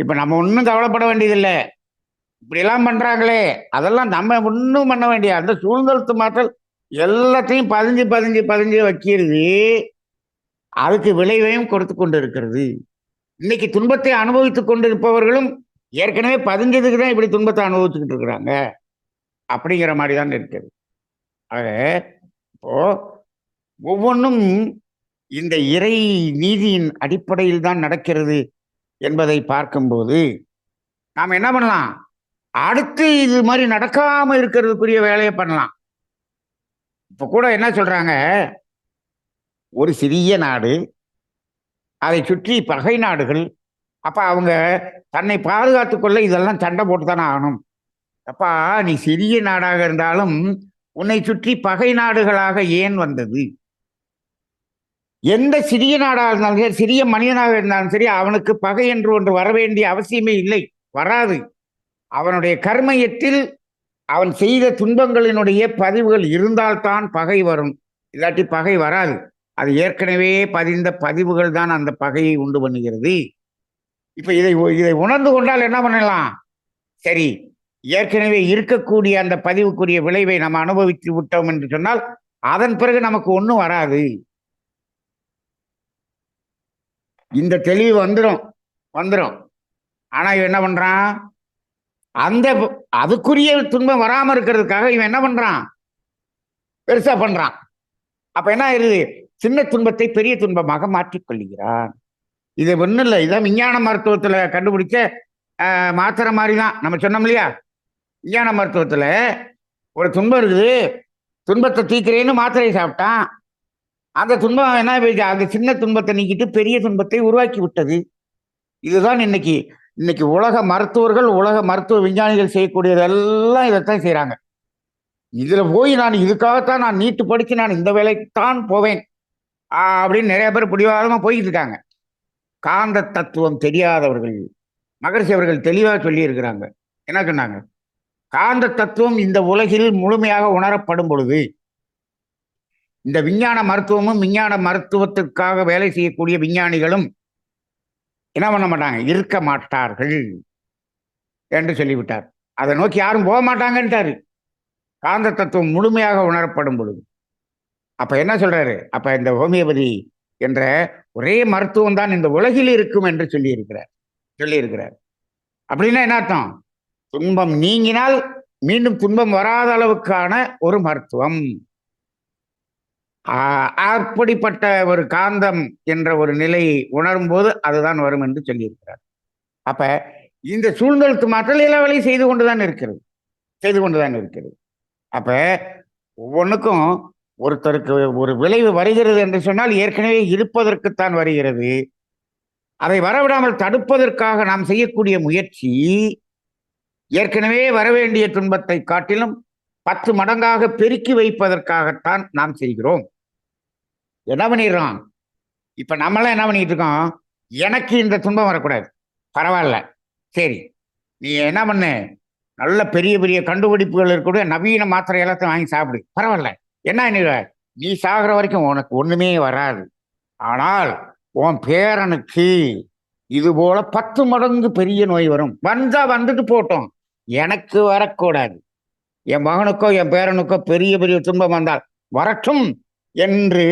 இப்ப நம்ம ஒன்றும் கவலைப்பட வேண்டியதில்லை. இப்படி எல்லாம் பண்றாங்களே, அதெல்லாம் நம்ம ஒன்றும் பண்ண வேண்டிய, அந்த சூழ்ந்தழுத்து மாற்றல் எல்லாத்தையும் பதிஞ்சு பதிஞ்சு பதிஞ்சு வைக்கிறது. அதுக்கு விளைவையும் கொடுத்து கொண்டு இருக்கிறது. இன்னைக்கு துன்பத்தை அனுபவித்துக் கொண்டிருப்பவர்களும் ஏற்கனவே பதிஞ்சதுக்கு தான் இப்படி துன்பத்தை அனுபவிச்சுக்கிட்டு இருக்கிறாங்க அப்படிங்கிற மாதிரி தான் இருக்குது. ஆக இப்போ ஒவ்வொன்றும் இந்த இறை நீதியின் அடிப்படையில் தான் நடக்கிறது என்பதை பார்க்கும்போது நாம் என்ன பண்ணலாம்? அடுத்து இது மாதிரி நடக்காம இருக்கிறதுக்குரிய வேலையை பண்ணலாம். இப்ப கூட என்ன சொல்றாங்க, ஒரு சிறிய நாடு, அதை சுற்றி பகை நாடுகள், அப்ப அவங்க தன்னை பாதுகாத்துக் கொள்ள இதெல்லாம் சண்டை போட்டு தானே ஆகணும். அப்பா, நீ சிறிய நாடாக இருந்தாலும் உன்னை சுற்றி பகை நாடுகளாக ஏன் வந்தது? எந்த சிறிய நாடாக இருந்தாலும் சரி, சிறிய மனிதனாக இருந்தாலும் சரி, அவனுக்கு பகை என்று ஒன்று வர வேண்டிய அவசியமே இல்லை, வராது. அவனுடைய கர்மயத்தில் அவன் செய்த துன்பங்களினுடைய பதிவுகள் இருந்தால்தான் பகை வரும், இல்லாட்டி பகை வராது. அது ஏற்கனவே பதிந்த பதிவுகள் தான் அந்த பகையை உண்டு பண்ணுகிறது. இப்ப இதை உணர்ந்து கொண்டால் என்ன பண்ணலாம்? சரி, ஏற்கனவே இருக்கக்கூடிய அந்த பதிவுக்குரிய விளைவை நம்ம அனுபவித்து விட்டோம் என்று சொன்னால் அதன் பிறகு நமக்கு ஒன்றும் வராது. இந்த தெளிவு வந்துடும். ஆனா இவன் என்ன பண்றான்? அந்த அதுக்குரிய துன்பம் வராம இருக்கிறதுக்காக இவன் என்ன பண்றான்? பெருசா பண்றான். அப்ப என்ன ஆயிருது? சின்ன துன்பத்தை பெரிய துன்பமாக மாற்றிக் கொள்கிறான். இது ஒண்ணும் இல்லை, இதான் விஞ்ஞான மருத்துவத்துல கண்டுபிடிச்ச மாத்திரை மாதிரி தான். நம்ம சொன்னோம் இல்லையா, விஞ்ஞான மருத்துவத்துல ஒரு துன்பம் இருக்குது, துன்பத்தை தீக்கிறேன்னு மாத்திரையை சாப்பிட்டான். அந்த துன்பம் என்ன, அந்த சின்ன துன்பத்தை நீக்கிட்டு பெரிய துன்பத்தை உருவாக்கி விட்டது. இதுதான் இன்னைக்கு உலக மருத்துவர்கள், உலக மருத்துவ விஞ்ஞானிகள் செய்யக்கூடியதெல்லாம் இதைத்தான் செய்யறாங்க. இதுல போய் நான் இதுக்காகத்தான் நான் நீட்டு படிச்சு நான் இந்த வேலைக்குத்தான் போவேன் அப்படின்னு நிறைய பேர் பிடிவாதமா போய்கிட்டு இருக்காங்க. காந்த தத்துவம் தெரியாதவர்கள், மகரிஷி அவர்கள் தெளிவாக சொல்லி இருக்கிறாங்க. என்ன சொன்னாங்க? காந்த தத்துவம் இந்த உலகில் முழுமையாக உணரப்படும் பொழுது இந்த விஞ்ஞான மருத்துவமும் விஞ்ஞான மருத்துவத்திற்காக வேலை செய்யக்கூடிய விஞ்ஞானிகளும் என்ன பண்ண மாட்டாங்க, இருக்க மாட்டார்கள் என்று சொல்லிவிட்டார். அதை நோக்கி யாரும் போக மாட்டாங்கன்ட்டாரு. காந்த தத்துவம் முழுமையாக உணரப்படும் பொழுது. அப்ப என்ன சொல்றாரு? அப்ப இந்த ஹோமியோபதி என்ற ஒரே மருத்துவம் தான் இந்த உலகில் இருக்கும் என்று சொல்லியிருக்கிறார். அப்படின்னா என்ன அர்த்தம்? துன்பம் நீங்கினால் மீண்டும் துன்பம் வராத அளவுக்கான ஒரு மருத்துவம். அப்படிப்பட்ட ஒரு காந்தம் என்ற ஒரு நிலையை உணரும் போது அதுதான் வரும் என்று சொல்லியிருக்கிறார். அப்ப இந்த சூழ்நிலத்து மாற்றல் எல்லா வேலையும் செய்து கொண்டுதான் இருக்கிறது. அப்ப ஒவ்வொன்றுக்கும் ஒருத்தருக்கு ஒரு விளைவு வருகிறது என்று சொன்னால் ஏற்கனவே இருப்பதற்குத்தான் வருகிறது. அதை வரவிடாமல் தடுப்பதற்காக நாம் செய்யக்கூடிய முயற்சி ஏற்கனவே வரவேண்டிய துன்பத்தை காட்டிலும் 10 மடங்காக பெருக்கி வைப்பதற்காகத்தான் நாம் செய்கிறோம். என்ன பண்ணிடுறோம்? இப்ப நம்மளாம் என்ன பண்ணிட்டு இருக்கோம்? எனக்கு இந்த துன்பம் வரக்கூடாது, பரவாயில்ல, சரி நீ என்ன பண்ணு, நல்ல பெரிய பெரிய கண்டுபிடிப்புகள் இருக்கக்கூடிய நவீன மாத்திரை எல்லாத்தையும் வாங்கி சாப்பிடு, பரவாயில்ல. என்ன நீ சாகிற வரைக்கும் உனக்கு ஒண்ணுமே வராது. ஆனால் உன் பேரனுக்கு இது போல 10 மடங்கு பெரிய நோய் வரும். வந்தா வந்துட்டு போட்டோம், எனக்கு வரக்கூடாது. என் மகனுக்கோ என் பேரனுக்கோ பெரிய பெரிய துன்பம் வந்தால் வரட்டும் என்று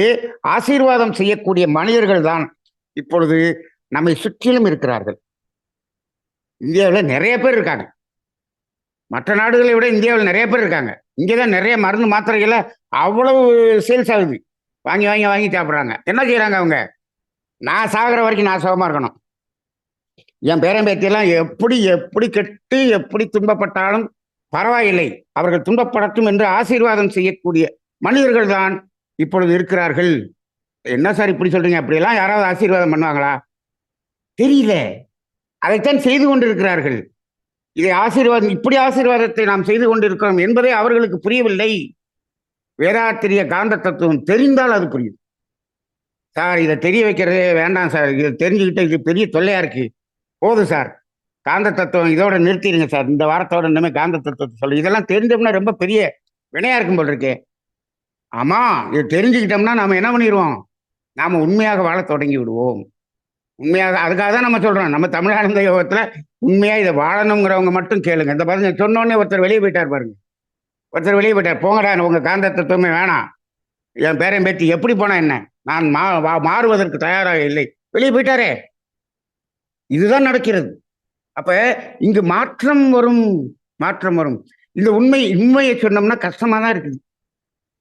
ஆசீர்வாதம் செய்யக்கூடிய மனிதர்கள் தான் இப்பொழுது நம்மை சுற்றிலும் இருக்கிறார்கள். இந்தியாவில் நிறைய பேர் இருக்காங்க. மற்ற நாடுகளை விட இந்தியாவில் நிறைய பேர் இருக்காங்க. இங்கேதான் நிறைய மருந்து மாத்திரைகளை அவ்வளவு சேல்ஸ் ஆகுது. வாங்கி வாங்கி வாங்கி சாப்பிட்றாங்க. என்ன செய்யறாங்க அவங்க? நான் சாகிற வரைக்கும் நான் சுகமா இருக்கணும், என் பேரன் பேத்தியெல்லாம் எப்படி எப்படி கெட்டு எப்படி துன்பப்பட்டாலும் பரவாயில்லை, அவர்கள் துன்பப்படட்டும் என்று ஆசீர்வாதம் செய்யக்கூடிய மனிதர்கள் தான் இப்பொழுது இருக்கிறார்கள். என்ன சார் இப்படி சொல்றீங்க? அப்படியெல்லாம் யாராவது ஆசீர்வாதம் பண்ணுவாங்களா? தெரியல. அதைத்தான் செய்து கொண்டிருக்கிறார்கள். இதை ஆசீர்வாதம், இப்படி ஆசீர்வாதத்தை நாம் செய்து கொண்டிருக்கிறோம் என்பதே அவர்களுக்கு புரியவில்லை. வேதாத்திரிய காந்த தத்துவம் தெரிந்தால் அது புரியும். சார் இதை தெரிய வைக்கிறதே வேண்டாம் சார், இதை தெரிஞ்சுக்கிட்ட இது பெரிய தொல்லையா இருக்கு, போதும் சார், காந்த தத்துவம் இதோட நிறுத்திடுங்க சார், இந்த வாரத்தோட இனிமே காந்த தத்துவத்தை சொல்லு, இதெல்லாம் தெரிஞ்சோம்னா ரொம்ப பெரிய வினையா இருக்கும் போல் இருக்கே. ஆமா, இது தெரிஞ்சுக்கிட்டோம்னா நாம என்ன பண்ணிடுவோம்? நாம உண்மையாக வாழ தொடங்கி விடுவோம். உண்மையாக, அதுக்காக தான் நம்ம சொல்றோம், நம்ம தமிழானந்த யோகத்துல உண்மையா இதை வாழணுங்கிறவங்க மட்டும் கேளுங்க. இந்த பாருங்க, சொன்னோடனே ஒருத்தர் வெளியே போயிட்டார் பாருங்க, ஒருத்தர் வெளியே போயிட்டார். போங்கடா, உங்க காந்த தத்துவமே வேணாம், என் பேரன் பேத்தி எப்படி போனா என்ன, நான் மாறுவதற்கு தயாராக இல்லை, வெளியே போயிட்டாரே. இதுதான் நடக்கிறது. அப்ப இங்கு மாற்றம் வரும். இந்த உண்மையை சொன்னோம்னா கஷ்டமா தான் இருக்குது.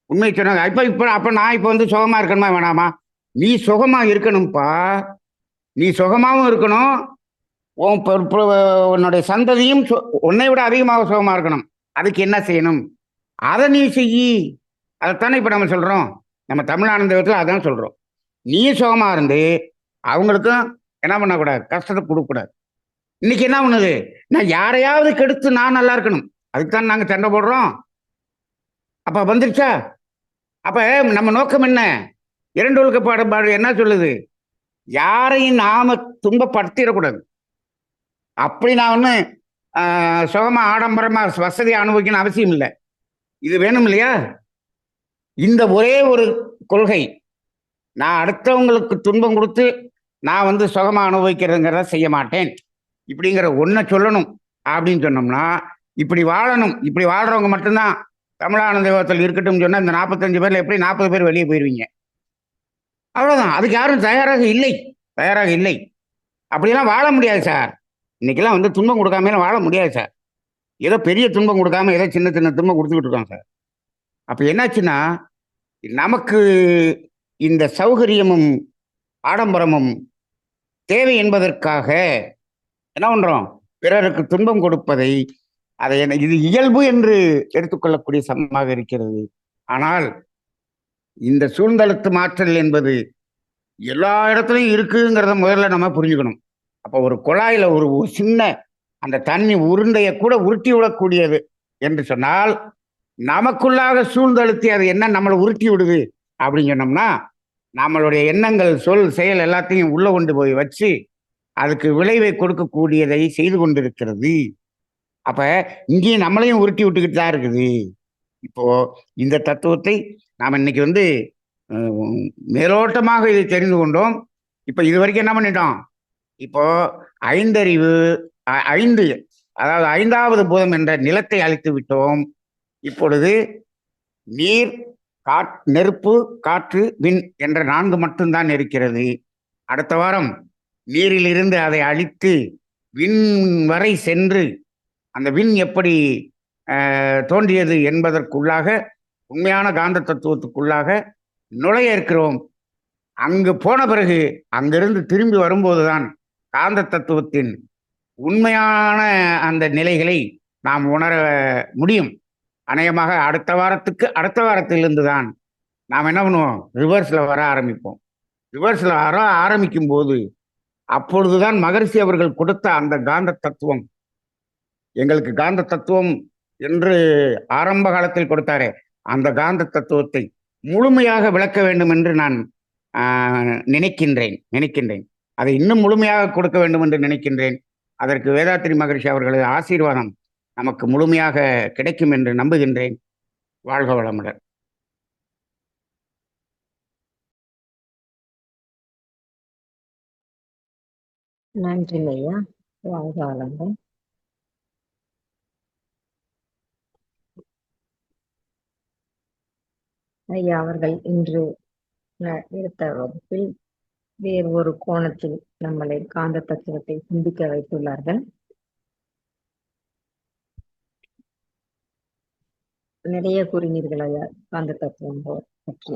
உண்மையை சொன்னாங்க அப்ப நான் இப்ப வந்து சுகமா இருக்கணுமா வேணாமா? நீ சுகமா இருக்கணும்ப்பா, நீ சுகமாவும் இருக்கணும், உன்னுடைய சந்ததியும் உன்னை விட அதிகமாக சுகமா இருக்கணும். அதுக்கு என்ன செய்யணும்? அதை நீ செய்யி. அதைத்தானே இப்ப நம்ம சொல்றோம், நம்ம தமிழானந்த யோகத்துல அதான் சொல்றோம். நீ சுகமா இருந்து அவங்களுக்கும் என்ன பண்ணக்கூடாது, கஷ்டத்தை கொடுக்கக்கூடாது. இன்னைக்கு என்ன பண்ணுது? நான் யாரையாவது கெடுத்து நான் நல்லா இருக்கணும், அதுக்குத்தான் நாங்க சண்டை போடுறோம். அப்ப வந்துருச்சா? அப்ப நம்ம நோக்கம் என்ன? இரண்டு ஒழுக்க பாடுபாடு என்ன சொல்லுது? யாரையும் நாம துன்பப்படுத்திடக்கூடாது. அப்படி நான் ஒண்ணு சுகமா ஆடம்பரமா வசதியை அனுபவிக்கணும் அவசியம் இல்லை. இது வேணும் இல்லையா? இந்த ஒரே ஒரு கொள்கை, நான் அடுத்தவங்களுக்கு துன்பம் கொடுத்து நான் வந்து சுகமா அனுபவிக்கிறதுங்கிறத செய்ய மாட்டேன் இப்படிங்கிற ஒன்றை சொல்லணும். அப்படின்னு சொன்னோம்னா இப்படி வாழணும். இப்படி வாழ்றவங்க மட்டும்தான் தமிழானந்த யோகத்தில் இருக்கட்டும் சொன்னா இந்த 45 பேர்ல எப்படி 40 பேர் வெளியே போயிருவீங்க, அவ்வளவுதான். அதுக்கு யாரும் தயாராக இல்லை. அப்படிலாம் வாழ முடியாது சார். இன்னைக்கெல்லாம் வந்து துன்பம் கொடுக்காம வாழ முடியாது சார். ஏதோ பெரிய துன்பம் கொடுக்காம ஏதோ சின்ன சின்ன துன்பம் கொடுத்துக்கிட்டு இருக்கோம் சார். அப்ப என்னாச்சுன்னா, நமக்கு இந்த சௌகரியமும் ஆடம்பரமும் தேவை என்பதற்காக என்ன பண்றோம்? பிறருக்கு துன்பம் கொடுப்பதை அதை இது இயல்பு என்று எடுத்துக்கொள்ளக்கூடிய சமமாக இருக்கிறது. ஆனால் இந்த சூழ்நிலத்து மாற்றல் என்பது எல்லா இடத்துலையும் இருக்குங்கிறத முதல்ல நம்ம புரிஞ்சுக்கணும். அப்போ ஒரு குழாயில ஒரு சின்ன அந்த தண்ணி உருண்டைய கூட உருட்டி விடக்கூடியது என்று சொன்னால், நமக்குள்ளாக சூழ்ந்தழுத்தி அது என்ன நம்மளை உருட்டி விடுது அப்படின்னு சொன்னோம்னா, நம்மளுடைய எண்ணங்கள், சொல், செயல் எல்லாத்தையும் உள்ள கொண்டு போய் வச்சு அதுக்கு விளைவை கொடுக்கக்கூடியதை செய்து கொண்டிருக்கிறது. அப்ப இங்கேயும் நம்மளையும் உருட்டி விட்டுக்கிட்டு தான் இருக்குது. இப்போ இந்த தத்துவத்தை நாம் இன்னைக்கு வந்து மேலோட்டமாக இதை தெரிந்து கொண்டோம். இப்ப இது வரைக்கும் என்ன பண்ணிட்டோம்? இப்போ ஐந்தறிவு, அதாவது 5வது பூதம் என்ற நிலத்தை அழித்து விட்டோம். இப்பொழுது நீர், நெருப்பு, காற்று, விண் என்ற 4 மட்டும்தான் இருக்கிறது. அடுத்த வாரம் நீரிலிருந்து அதை அழித்து விண் வரை சென்று அந்த விண் எப்படி தோன்றியது என்பதற்குள்ளாக, உண்மையான காந்த தத்துவத்துக்குள்ளாக நுழைய இருக்கிறோம். அங்கு போன பிறகு அங்கிருந்து திரும்பி வரும்போதுதான் காந்த தத்துவத்தின் உண்மையான அந்த நிலைகளை நாம் உணர முடியும். அநேகமாக அடுத்த வாரத்திலிருந்து தான் நாம் என்ன பண்ணுவோம், ரிவர்ஸ்ல வர ஆரம்பிப்போம். ரிவர்ஸ்ல வர ஆரம்பிக்கும் போது அப்பொழுதுதான் மகரிஷி அவர்கள் கொடுத்த அந்த காந்த தத்துவம், எங்களுக்கு காந்த தத்துவம் என்று ஆரம்ப காலத்தில் கொடுத்தாரே, அந்த காந்த தத்துவத்தை முழுமையாக விளக்க வேண்டும் என்று நான் நினைக்கின்றேன். அதை இன்னும் முழுமையாக கொடுக்க வேண்டும் என்று நினைக்கின்றேன். அதற்கு வேதாத்திரி மகரிஷி அவர்களது ஆசீர்வாதம் நமக்கு முழுமையாக கிடைக்கும் என்று நம்புகின்றேன். வாழ்க வளமுடன். நன்றி ஐயா. வாழ்க வளமுடன். ஐயா அவர்கள் இன்று எடுத்த வகுப்பில் வேறு ஒரு கோணத்தில் நம்மளை காந்த தத்துவத்தை சிந்திக்க வைத்துள்ளார்கள். நிறைய கூறினீர்கள் ஐயா காந்த தத்துவம் பற்றி.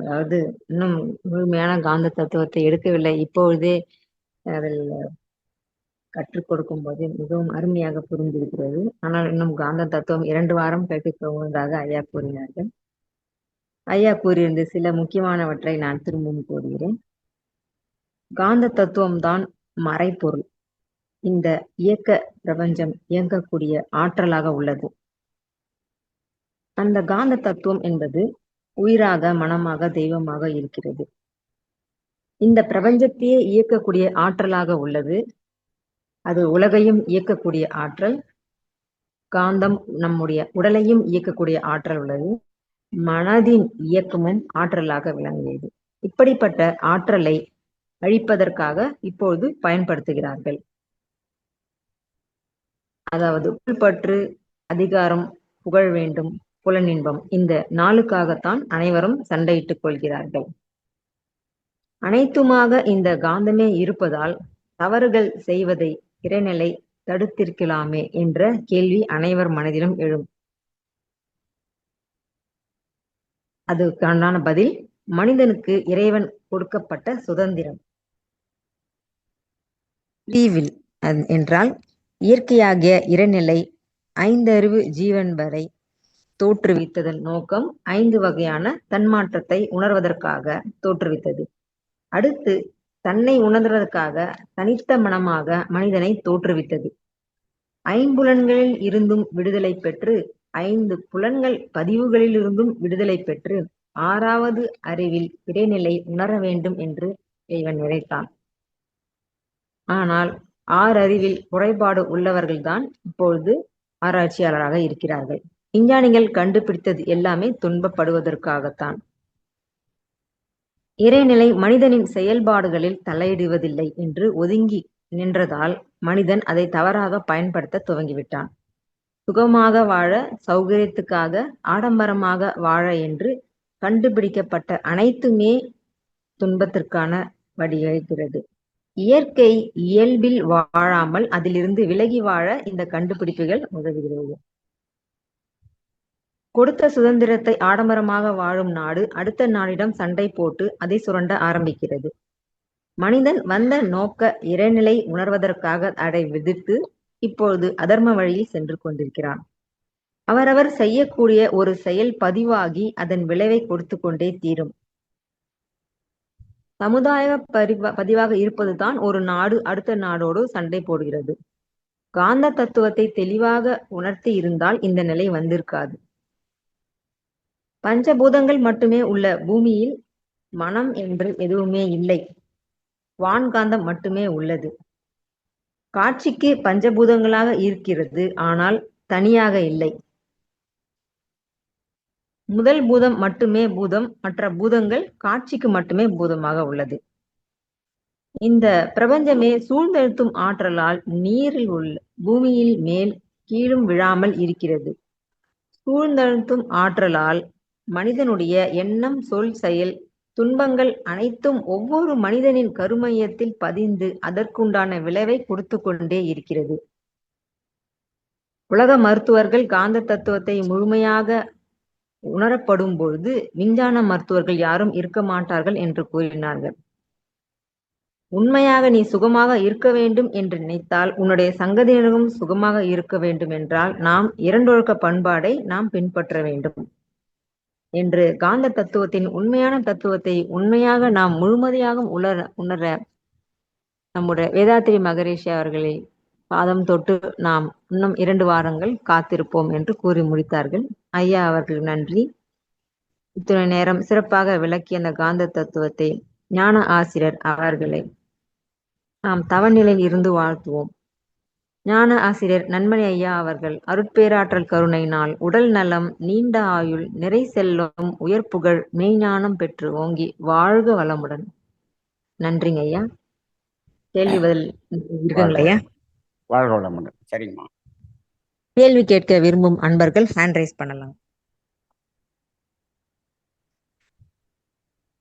அதாவது இன்னும் முழுமையான காந்த தத்துவத்தை எடுக்கவில்லை, இப்பொழுதே அதில் கற்றுக் கொடுக்கும் போது மிகவும் அருமையாக புரிந்திருக்கிறது. ஆனால் இன்னும் காந்த தத்துவம் 2 வாரம் கற்றுக் போவதாக ஐயா கூறினார்கள். ஐயா கூறியிருந்த சில முக்கியமானவற்றை நான் திரும்பவும் கூறுகிறேன். காந்த தத்துவம் தான் மறைப்பொருள். இந்த இயக்க பிரபஞ்சம் இயங்கக்கூடிய ஆற்றலாக உள்ளது. அந்த காந்த தத்துவம் என்பது உயிராக, மனமாக, தெய்வமாக இருக்கிறது. இந்த பிரபஞ்சத்தையே இயக்கக்கூடிய ஆற்றலாக உள்ளது. அது உலகையும் இயக்கக்கூடிய ஆற்றல். காந்தம் நம்முடைய உடலையும் இயக்கக்கூடிய ஆற்றல் உள்ளது. மனதின் இயக்கமும் ஆற்றலாக விளங்கியது. இப்படிப்பட்ட ஆற்றலை அழிப்பதற்காக இப்போது பயன்படுத்துகிறார்கள். அதாவது புகழ்பற்று, அதிகாரம், புகழ் வேண்டும், புலனின்பம், இந்த 4க்காகத்தான் அனைவரும் சண்டையிட்டுக் கொள்கிறார்கள். அனைத்துமாக இந்த காந்தமே இருப்பதால் தவறுகள் செய்வதை இறைநிலை தடுத்திருக்கலாமே என்ற கேள்வி அனைவர் மனதிலும் எழும். அதுக்கான பதில் மனிதனுக்கு இறைவன் கொடுக்கப்பட்ட சுதந்திரம். தீவில் என்றால் இயற்கையாகிய இறைநிலை 5 அறிவு ஜீவன் வரை தோற்றுவித்ததன் நோக்கம் 5 வகையான தன்மாற்றத்தை உணர்வதற்காக தோற்றுவித்தது. அடுத்து தன்னை உணர்வதற்காக தனித்த மனமாக மனிதனை தோற்றுவித்தது. 5 இருந்தும் விடுதலை பெற்று, 5 புலன்கள் பதிவுகளில் இருந்தும் விடுதலை பெற்று, 6வது அறிவில் இறைநிலை உணர வேண்டும் என்று இறைவன் நினைத்தான். ஆனால் 6 அறிவில் குறைபாடு உள்ளவர்கள்தான் இப்பொழுது ஆராய்ச்சியாளராக இருக்கிறார்கள். விஞ்ஞானிகள் கண்டுபிடித்தது எல்லாமே துன்பப்படுவதற்காகத்தான். இறைநிலை மனிதனின் செயல்பாடுகளில் தலையிடுவதில்லை என்று ஒதுங்கி நின்றதால் மனிதன் அதை தவறாக பயன்படுத்த துவங்கிவிட்டான். சுகமாக வாழ, சௌகரியத்துக்காக, ஆடம்பரமாக வாழ என்று கண்டுபிடிக்கப்பட்ட அனைத்துமே துன்பத்திற்கான வழிவகுக்கிறது. இயற்கை இயல்பில் வாழாமல் அதிலிருந்து விலகி வாழ இந்த கண்டுபிடிப்புகள் உதவுகிறது. கொடுத்த சுதந்திரத்தை ஆடம்பரமாக வாழும் நாடு அடுத்த நாடிடம் சண்டை போட்டு அதை சுரண்ட ஆரம்பிக்கிறது. மனிதன் வந்த நோக்க இறைநிலை உணர்வதற்காக அதை விதித்து இப்பொழுது அதர்ம வழியில் சென்று கொண்டிருக்கிறான். அவரவர் செய்யக்கூடிய ஒரு செயல் பதிவாகி அதன் விளைவை கொடுத்து கொண்டே தீரும். சமுதாய பதிவாக இருப்பதுதான் ஒரு நாடு அடுத்த நாடோடு சண்டை போடுகிறது. காந்த தத்துவத்தை தெளிவாக உணர்த்தி இருந்தால் இந்த நிலை வந்திருக்காது. பஞ்சபூதங்கள் மட்டுமே உள்ள பூமியில் மனம் என்று எதுவுமே இல்லை. வான்காந்தம் மட்டுமே உள்ளது. காட்சிக்கு பஞ்சபூதங்களாக இருக்கிறது, ஆனால் தனியாக இல்லை. முதல் பூதம் மட்டுமே பூதம், மற்ற பூதங்கள் காட்சிக்கு மட்டுமே பூதமாக உள்ளது. இந்த பிரபஞ்சமே சூழ்ந்தெழுத்தும் ஆற்றலால் நீரில் உள்ள பூமியில் மேல் கீழும் விழாமல் இருக்கிறது. சூழ்ந்தழுத்தும் ஆற்றலால் மனிதனுடைய எண்ணம், சொல், செயல், துன்பங்கள் அனைத்தும் ஒவ்வொரு மனிதனின் கருமையத்தில் பதிந்து அதற்குண்டான விளைவை கொடுத்து கொண்டே இருக்கிறது. உலக மருத்துவர்கள் காந்த தத்துவத்தை முழுமையாக உணரப்படும் பொழுது விஞ்ஞான மருத்துவர்கள் யாரும் இருக்க மாட்டார்கள் என்று கூறினார்கள். உண்மையாக நீ சுகமாக இருக்க வேண்டும் என்று நினைத்தால், உன்னுடைய சங்கதியினரும் சுகமாக இருக்க வேண்டும் என்றால், நாம் இரண்டொழுக்க பண்பாடை நாம் பின்பற்ற வேண்டும் என்று காந்த தத்துவத்தின் உண்மையான தத்துவத்தை உண்மையாக நாம் முழுமதியாக உணர நம்முடைய வேதாத்திரி மகரிஷி அவர்களை பாதம் தொட்டு நாம் இன்னும் 2 வாரங்கள் காத்திருப்போம் என்று கூறி முடித்தார்கள். ஐயா அவர்கள் நன்றி. இத்துணை நேரம் சிறப்பாக விளக்கிய அந்த காந்த தத்துவத்தை ஞான ஆசிரியர் அவர்களை நாம் தவநிலையில் இருந்து வாழ்த்துவோம். ஞான ஆசிரியர் நன்மணி ஐயா அவர்கள் அருட்பேராற்றல் கருணையினால் உடல் நலம், நீண்ட ஆயுள், நிறை செல்வம், உயர்ப்புகழ், மெய்ஞானம் பெற்று ஓங்கி வாழ்க வளமுடன். நன்றிங்க ஐயா. கேள்வி பதில் இருக்குங்களா ஐயா? வாழ்க வளமுடன். சரிங்கம்மா. கேள்வி கேட்க விரும்பும் அன்பர்கள் ஹேண்ட் ரைஸ் பண்ணலாம்.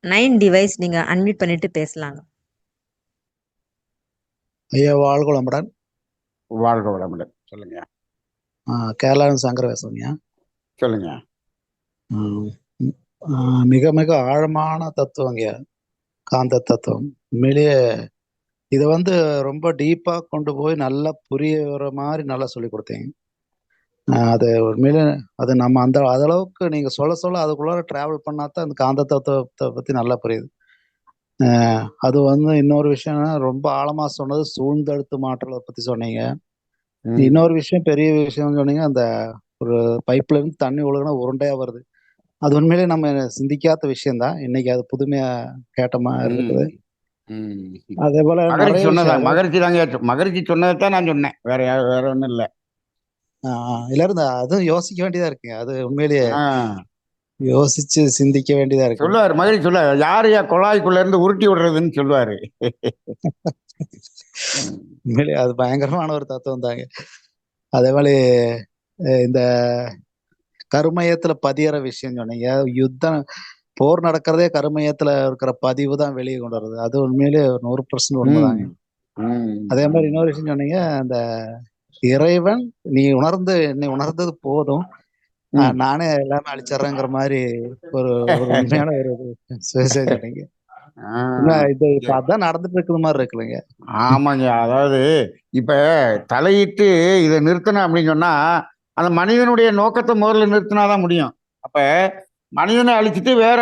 9 டிவைஸ் நீங்க அன்மியூட் பண்ணிட்டு பேசலாங்க. ஐயா வாழ்க வளமுடன். வாழ்க வளமுடன். சொல்லுங்க. கேரளாவின் சங்கர பேசுறீங்க. சொல்லுங்க. மிக மிக ஆழமான தத்துவங்க காந்த தத்துவம். உண்மையிலேயே இதை ரொம்ப டீப்பா கொண்டு போய் நல்லா புரியுற மாதிரி நல்லா சொல்லி கொடுத்தீங்க. அது உண்மையிலே அது நம்ம அந்த அளவுக்கு நீங்க சொல்ல சொல்ல அதுக்குள்ளார டிராவல் பண்ணாதான் அந்த காந்த தத்துவத்தை பத்தி நல்லா புரியுது. அது இன்னொரு விஷயம் ரொம்ப ஆழமா சொன்னது சூழ்ந்தெழுத்து மாற்றலை பத்தி சொன்னீங்க. இன்னொரு விஷயம், பெரிய விஷயம் சொன்னீங்க, அந்த ஒரு பைப்ல இருந்து தண்ணி ஒழுகுனா உருண்டையா வருது. அது உண்மையிலே நம்ம சிந்திக்காத விஷயம்தான். இன்னைக்கு அது புதுமையா கேட்ட மாதிரி இருக்குது. அதே போல மகரிஷி சொன்னதான், மகரிஷி சொன்னதான் நான் சொன்னேன். வேற ஒண்ணும் இல்ல. இல்ல அதுவும் யோசிக்க வேண்டியதா இருக்குங்க. அது உண்மையிலேயே யோசிச்சு சிந்திக்க வேண்டியதா இருக்கு. சொல்லுவாரு மகரிஷி, சொல்லுவாரு, யாரையா குழாய்க்குள்ள இருந்து உருட்டி விடுறதுன்னு சொல்லுவாரு. உண்மையிலேயே அது பயங்கரமான ஒரு தத்துவம் தாங்க. அதே போல இந்த கருமையத்துல பதியற விஷயம் சொன்னீங்க. யுத்தம், போர் நடக்கிறதே கருமையத்துல இருக்கிற பதிவு தான் வெளியே கொண்டு வருது. அது உண்மையிலே 100% உண்மைதாங்க. அதே மாதிரி இன்னொரு விஷயம் சொன்னீங்க, அந்த இறைவன் என்னை உணர்ந்தது போதும், நானே எல்லாமே அழிச்சிடறேங்கிற மாதிரி ஒரு உண்மையான ஒரு சொன்னீங்க. இது இப்ப அதான் நடந்துட்டு இருக்கிற மாதிரி இருக்குல்லங்க. ஆமாங்க. அதாவது இப்ப தலையிட்டு இதை நிறுத்தணும் அப்படின்னு சொன்னா அந்த மனிதனுடைய நோக்கத்தை முதல்ல நிறுத்தினாதான் முடியும். அப்ப மனிதனை அழிச்சிட்டு வேற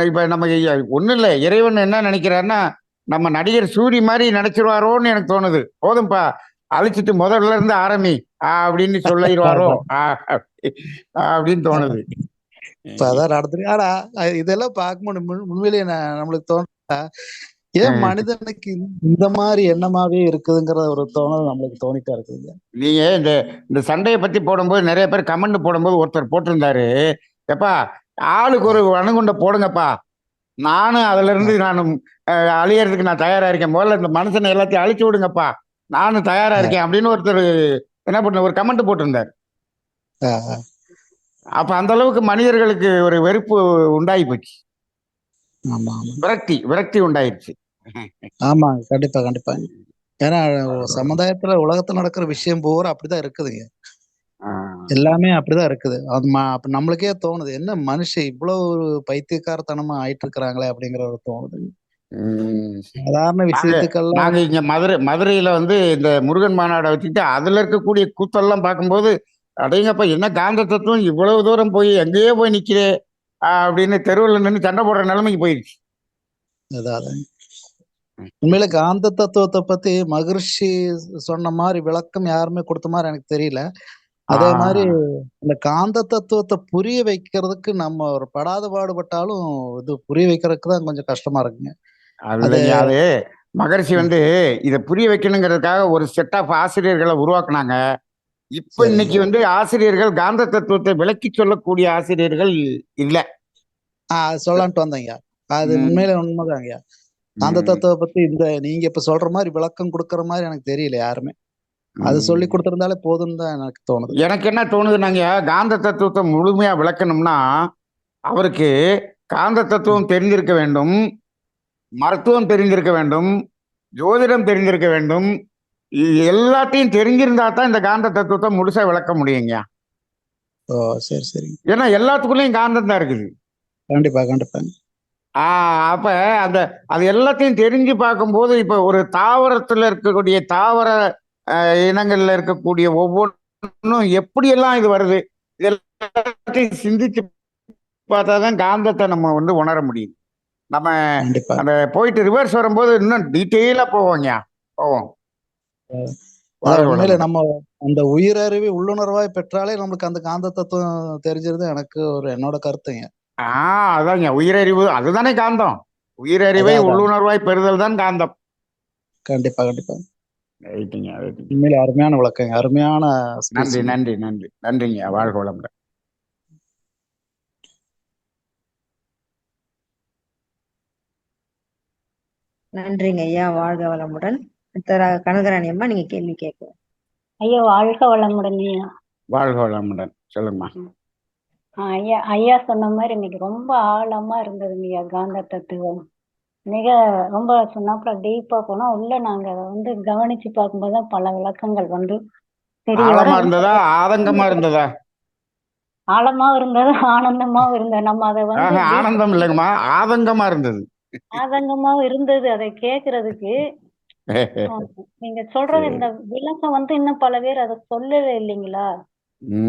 இப்ப நம்ம ஒண்ணும் இல்லை, இறைவன் என்ன நினைக்கிறாருன்னா நம்ம நடிகர் சூரி மாதிரி நினைச்சிருவாரோன்னு எனக்கு தோணுது. போதும்பா, அழிச்சிட்டு முதல்ல இருந்து ஆரம்பி அப்படின்னு சொல்லிடுவாரோ அப்படின்னு தோணுது. இப்ப அதான் நடந்துருக்கு. ஆனா இதெல்லாம் பார்க்கும்போது உண்மையிலேயே நம்மளுக்கு தோணுதா, ஏன் மனிதனுக்கு இந்த மாதிரி எண்ணமாவே இருக்குதுங்கிற ஒரு தோணல் நம்மளுக்கு தோணிட்டா இருக்குதுங்க. நீங்க இந்த சண்டையை பத்தி போடும்போது நிறைய பேர் கமெண்ட் போடும்போது ஒருத்தர் போட்டிருந்தாரு, எப்பா ஆளுக்கு ஒரு அணுகுண்ட போடுங்கப்பா, நானும் அதுல இருந்து நானும் அழியறதுக்கு நான் தயாரா இருக்கேன், முதல்ல இந்த மனுஷனை எல்லாத்தையும் அழிச்சு விடுங்கப்பா, நானும் தயாரா இருக்கேன் அப்படின்னு ஒருத்தர் என்ன பண்ண ஒரு கமெண்ட் போட்டிருந்தார். அப்ப அந்த அளவுக்கு மனிதர்களுக்கு ஒரு வெறுப்பு உண்டாகி போச்சு. விரக்தி உண்டாயிருச்சு. ஆமா, கண்டிப்பா கண்டிப்பா. ஏன்னா சமுதாயத்துல உலகத்துல நடக்கிற விஷயம் பூரா அப்படிதான் இருக்குதுங்க. எல்லாமே அப்படிதான் இருக்குது. அது அப்ப நம்மளுக்கே தோணுது, என்ன மனுஷன் இவ்வளவு ஒரு பைத்தியக்காரத்தனமா ஆயிட்டு இருக்கிறாங்களே அப்படிங்கிற ஒரு தோணுது. சாதாரண விஷயத்துக்கெல்லாம் நாங்க இங்க மதுரையில இந்த முருகன் மாநாடை வச்சுட்டு அதுல இருக்கக்கூடிய கூத்தெல்லாம் பார்க்கும்போது, அடேங்கப்பா என்ன காந்த தத்துவம் இவ்வளவு தூரம் போய் எங்கேயோ போய் நிக்கிறே அப்படின்னு தெருவில் நின்று சண்டை போடுற நிலைமைக்கு போயிடுச்சு. அதான் உண்மையில காந்த தத்துவத்தை பத்தி மகரிஷி சொன்ன மாதிரி விளக்கம் யாருமே கொடுத்த மாதிரி எனக்கு தெரியல. அதே மாதிரி இந்த காந்த தத்துவத்தை புரிய வைக்கிறதுக்கு நம்ம ஒரு படாத பாடுபட்டாலும் இது புரிய வைக்கிறதுக்கு தான் கொஞ்சம் கஷ்டமா இருக்குங்க. அது மகரிஷி இதை புரிய வைக்கணுங்கிறதுக்காக ஒரு செட் ஆஃப் ஆசிரியர்களை உருவாக்குனாங்க. இப்ப இன்னைக்கு ஆசிரியர்கள் காந்த தத்துவத்தை விளக்கி சொல்லக்கூடிய ஆசிரியர்கள் இல்ல. சொல்லலான்ட்டு வந்தேங்க. அது உண்மையில உண்மைதாங்க. காந்த தத்துவ பத்தி நீங்க இப்ப சொல்ற மாதிரி விளக்கம் கொடுக்கற மாதிரி எனக்கு தெரியல யாருமே. அது சொல்லி ம். கொடுத்திருந்தாலே போதும்னு தான் எனக்கு தோணுது. எனக்கு என்ன தோணுதுன்னாங்க, காந்த தத்துவத்தை முழுமையா விளக்கணும்னா, அவருக்கு காந்த தத்துவம் தெரிந்திருக்க வேண்டும், மருத்துவம் தெரிந்திருக்க வேண்டும், ஜோதிடம் தெரிந்திருக்க வேண்டும். இது எல்லாத்தையும் தெரிஞ்சிருந்தா தான் இந்த காந்த தத்துவத்தை முழுசா விளக்க முடியுங்கய்யா. ஓ! சரி, சரி. ஏன்னா எல்லாத்துக்குள்ளயும் காந்தம் தான் இருக்குது. கண்டிப்பா, கண்டிப்பாங்க. ஆ அப்ப அந்த அது எல்லாத்தையும் தெரிஞ்சு பார்க்கும்போது, இப்ப ஒரு தாவரத்துல இருக்கக்கூடிய தாவர இனங்கள்ல இருக்கக்கூடிய ஒவ்வொன்னும் எப்படியெல்லாம் இது வருது? இது எல்லாத்தையும் சிந்திச்சு பார்த்தா தான் காந்தத்தை நம்ம வந்து உணர முடியும். நம்ம கண்டிப்பா. அந்த போயிட்டு ரிவர்ஸ் வரும்போது இன்னும் டீட்டெயிலா போவோம்யா. போவோம். அதான் வாழ்க உண்மையிலே வளமுடன். நம்ம அந்த உயிரறிவு உள்ளுணர்வாய் பெற்றாலே நம்மளுக்கு அந்த காந்த தத்துவம் தெரிஞ்சிருது எனக்கு என்னோட கருத்துங்க. ஆ அதாங்க உயிரறிவு அதுதானே காந்தம். உயிரறிவை அதான், அதான். உள்ளுணர்வாய் பெறுதல் தான் காந்தம். கண்டிப்பா, கண்டிப்பா. ரைட்டுங்க, ரைட்டுங்க. உண்மையிலே அருமையான விளக்கங்க. அருமையான நன்றி, ஸ்பீச்சுங்க. நன்றி, நன்றி. நன்றிங்க. வாழ்க வளமுடன். நன்றிங்க ஐயா. வாழ்க வளமுடன். கனகராணி அம்மா, நீங்க கேள்வி கேட்கலாம். ஐயா வாழ்க வளமுடன் ஐயா. வாழ்க வளமுடன். சொல்லுங்கம்மா. ஐயா ஐயா சொன்ன மாதிரி இன்னைக்கு ரொம்ப ஆழமா இருந்ததுங்க ஐயா காந்த தத்துவம். மிக ரொம்ப சொன்னாப்புல டீப்பா போனா உள்ள நாங்க அதை வந்து கவனிச்சு பார்க்கும்போது தான் பல விளக்கங்கள் வந்து தெரிய வர ஆழமா இருந்ததா? ஆதங்கமா இருந்ததா? ஆழமாவும் இருந்தது ஆனந்தமாவும் இருந்தது. நம்ம அதை வந்து ஆனந்தம் இல்லைங்கம்மா, ஆதங்கமா இருந்தது. ஆதங்கமாவும் இருந்தது அதை கேட்கறதுக்கு. நீங்க சொல்றது சரி. இந்த விளக்கம் வந்து இன்னும் பல பேர் அதை சொல்லவே இல்லைங்களா?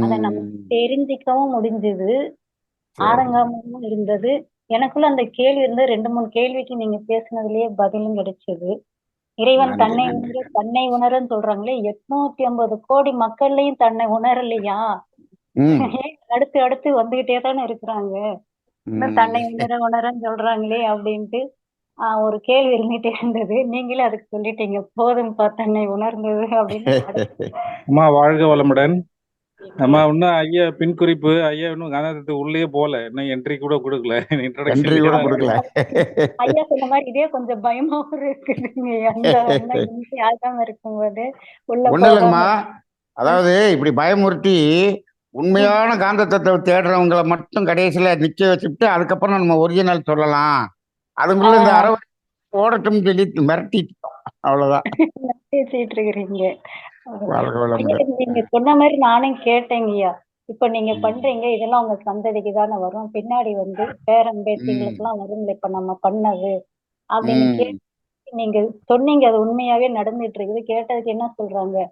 அதை நம்ம ம். தெரிஞ்சிக்கவும் முடிஞ்சது. சரி. ஆரங்கமும் இருந்தது. எனக்குள்ள அந்த கேள்வி இருந்து 2, 3 கேள்விக்கு நீங்க பேசுனதுலயே பதிலும் கிடைச்சது. இறைவன் நன்றி, தன்னை நன்றி. உணர தன்னை உணரன்னு சொல்றாங்களே, 850 கோடி மக்கள்லயும் தன்னை உணரலையா? ம். ஏன் அடுத்து அடுத்து வந்துகிட்டே தானே இருக்கிறாங்க. இன்னும் தன்னை ம். உணரன்னு சொல்றாங்களே அப்படின்ட்டு ஒரு கேள்வி இருந்துட்டே இருந்தது. நீங்களே அதுக்கு சொல்லிட்டீங்க. போதும்பா தன்னை உணர்ந்தது அப்படின்னு. அம்மா வாழ்க வளமுடன். அம்மா இன்னும் ஐயா பின் குறிப்பு, ஐயா இன்னும் காந்தாரத்துக்கு உள்ளே போல, இன்னும் என்ட்ரி கூட கொடுக்கல. நன்றி இன்ட்ரோடக்ஷன்லயே கூட தான் கொடுக்கல. ஐயா சொன்ன மாதிரி இதே கொஞ்சம் பயமாவும் இருக்குதுங்க. அந்த இன்னும் ஆகாம இருக்கும்போது உள்ள ஒண்ணு இல்லைங்கம்மா, போகாம. அதாவது இப்படி பயமுறுத்தி உண்மையான காந்த தத்துவம் தேடுறவங்களை மட்டும் கடைசியில நிக்க வச்சுட்டு அதுக்கப்புறம் நம்ம ஒரிஜினல் சொல்லலாம். அதுக்குள்ள இந்த அரை ஓடட்டும் சொல்லி மிரட்டிட்டோம். அவ்வளவுதான். பேசிட்டு இருக்கிறீங்க. வாழ்க ஐயா வளமுடன். நீங்க சொன்ன மாதிரி நானும் கேட்டேங்கய்யா. இப்ப நீங்க பண்றீங்க இதெல்லாம் உங்க சந்ததிக்கு தானே வரும். பின்னாடி வந்து பேரன் பேத்திங்களுக்கு எல்லாம் வரும்ல இப்ப நம்ம பண்ணது அப்படின்னு ம். கேட்டு நீங்க சொன்னீங்க. அது உண்மையாவே நடந்துட்டு இருக்குது. கேட்டதுக்கு என்ன சொல்றாங்க?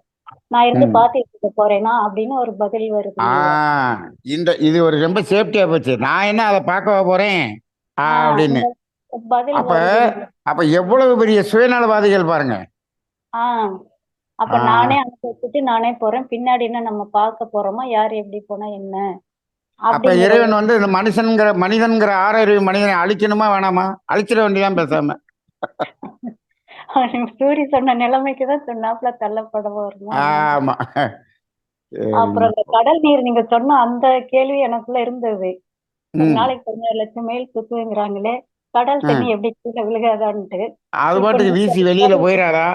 நான் இருந்து ம். பாத்துட்டு இருக்க போறேனா அப்படின்னு ஒரு பதில் வருது. இது ஒரு ரொம்ப சேஃப்டியா போச்சு. நான் என்ன அதை பார்க்கவா போறேன் அப்படின்னு. பதில் அப்ப வருது. அப்ப எவ்வளவு பெரிய சுயநலவாதிகள் பாருங்க. அப்ப நானே அனுபவிச்சுட்டு நானே போறேன். பின்னாடி என்ன நம்ம பார்க்க போறோமா? யார் எப்படி போனா என்ன? அப்ப இறைவன் வந்து இந்த மனிதன்கிற ஆறறிவு மனிதனை அழிக்கணுமா வேணாமா? அழிச்சிட வேண்டியதான் பேசாம. சூரி சொன்ன நிலைமைக்குதான் சொன்னாப்புல தள்ளப்பட வருமா? ஆமா. அப்புறம் இந்த கடல் நீர் நீங்க சொன்ன அந்த கேள்வி எனக்குள்ள இருந்தது. ஒரு நாளைக்கு 16 லட்சம் மைல் சுத்துங்கிறாங்களே, கடல் தண்ணி எப்படி கீழே விழுகாதான்ட்டு. அது பாட்டுக்கு வீசி வெளியில போயிடாதா?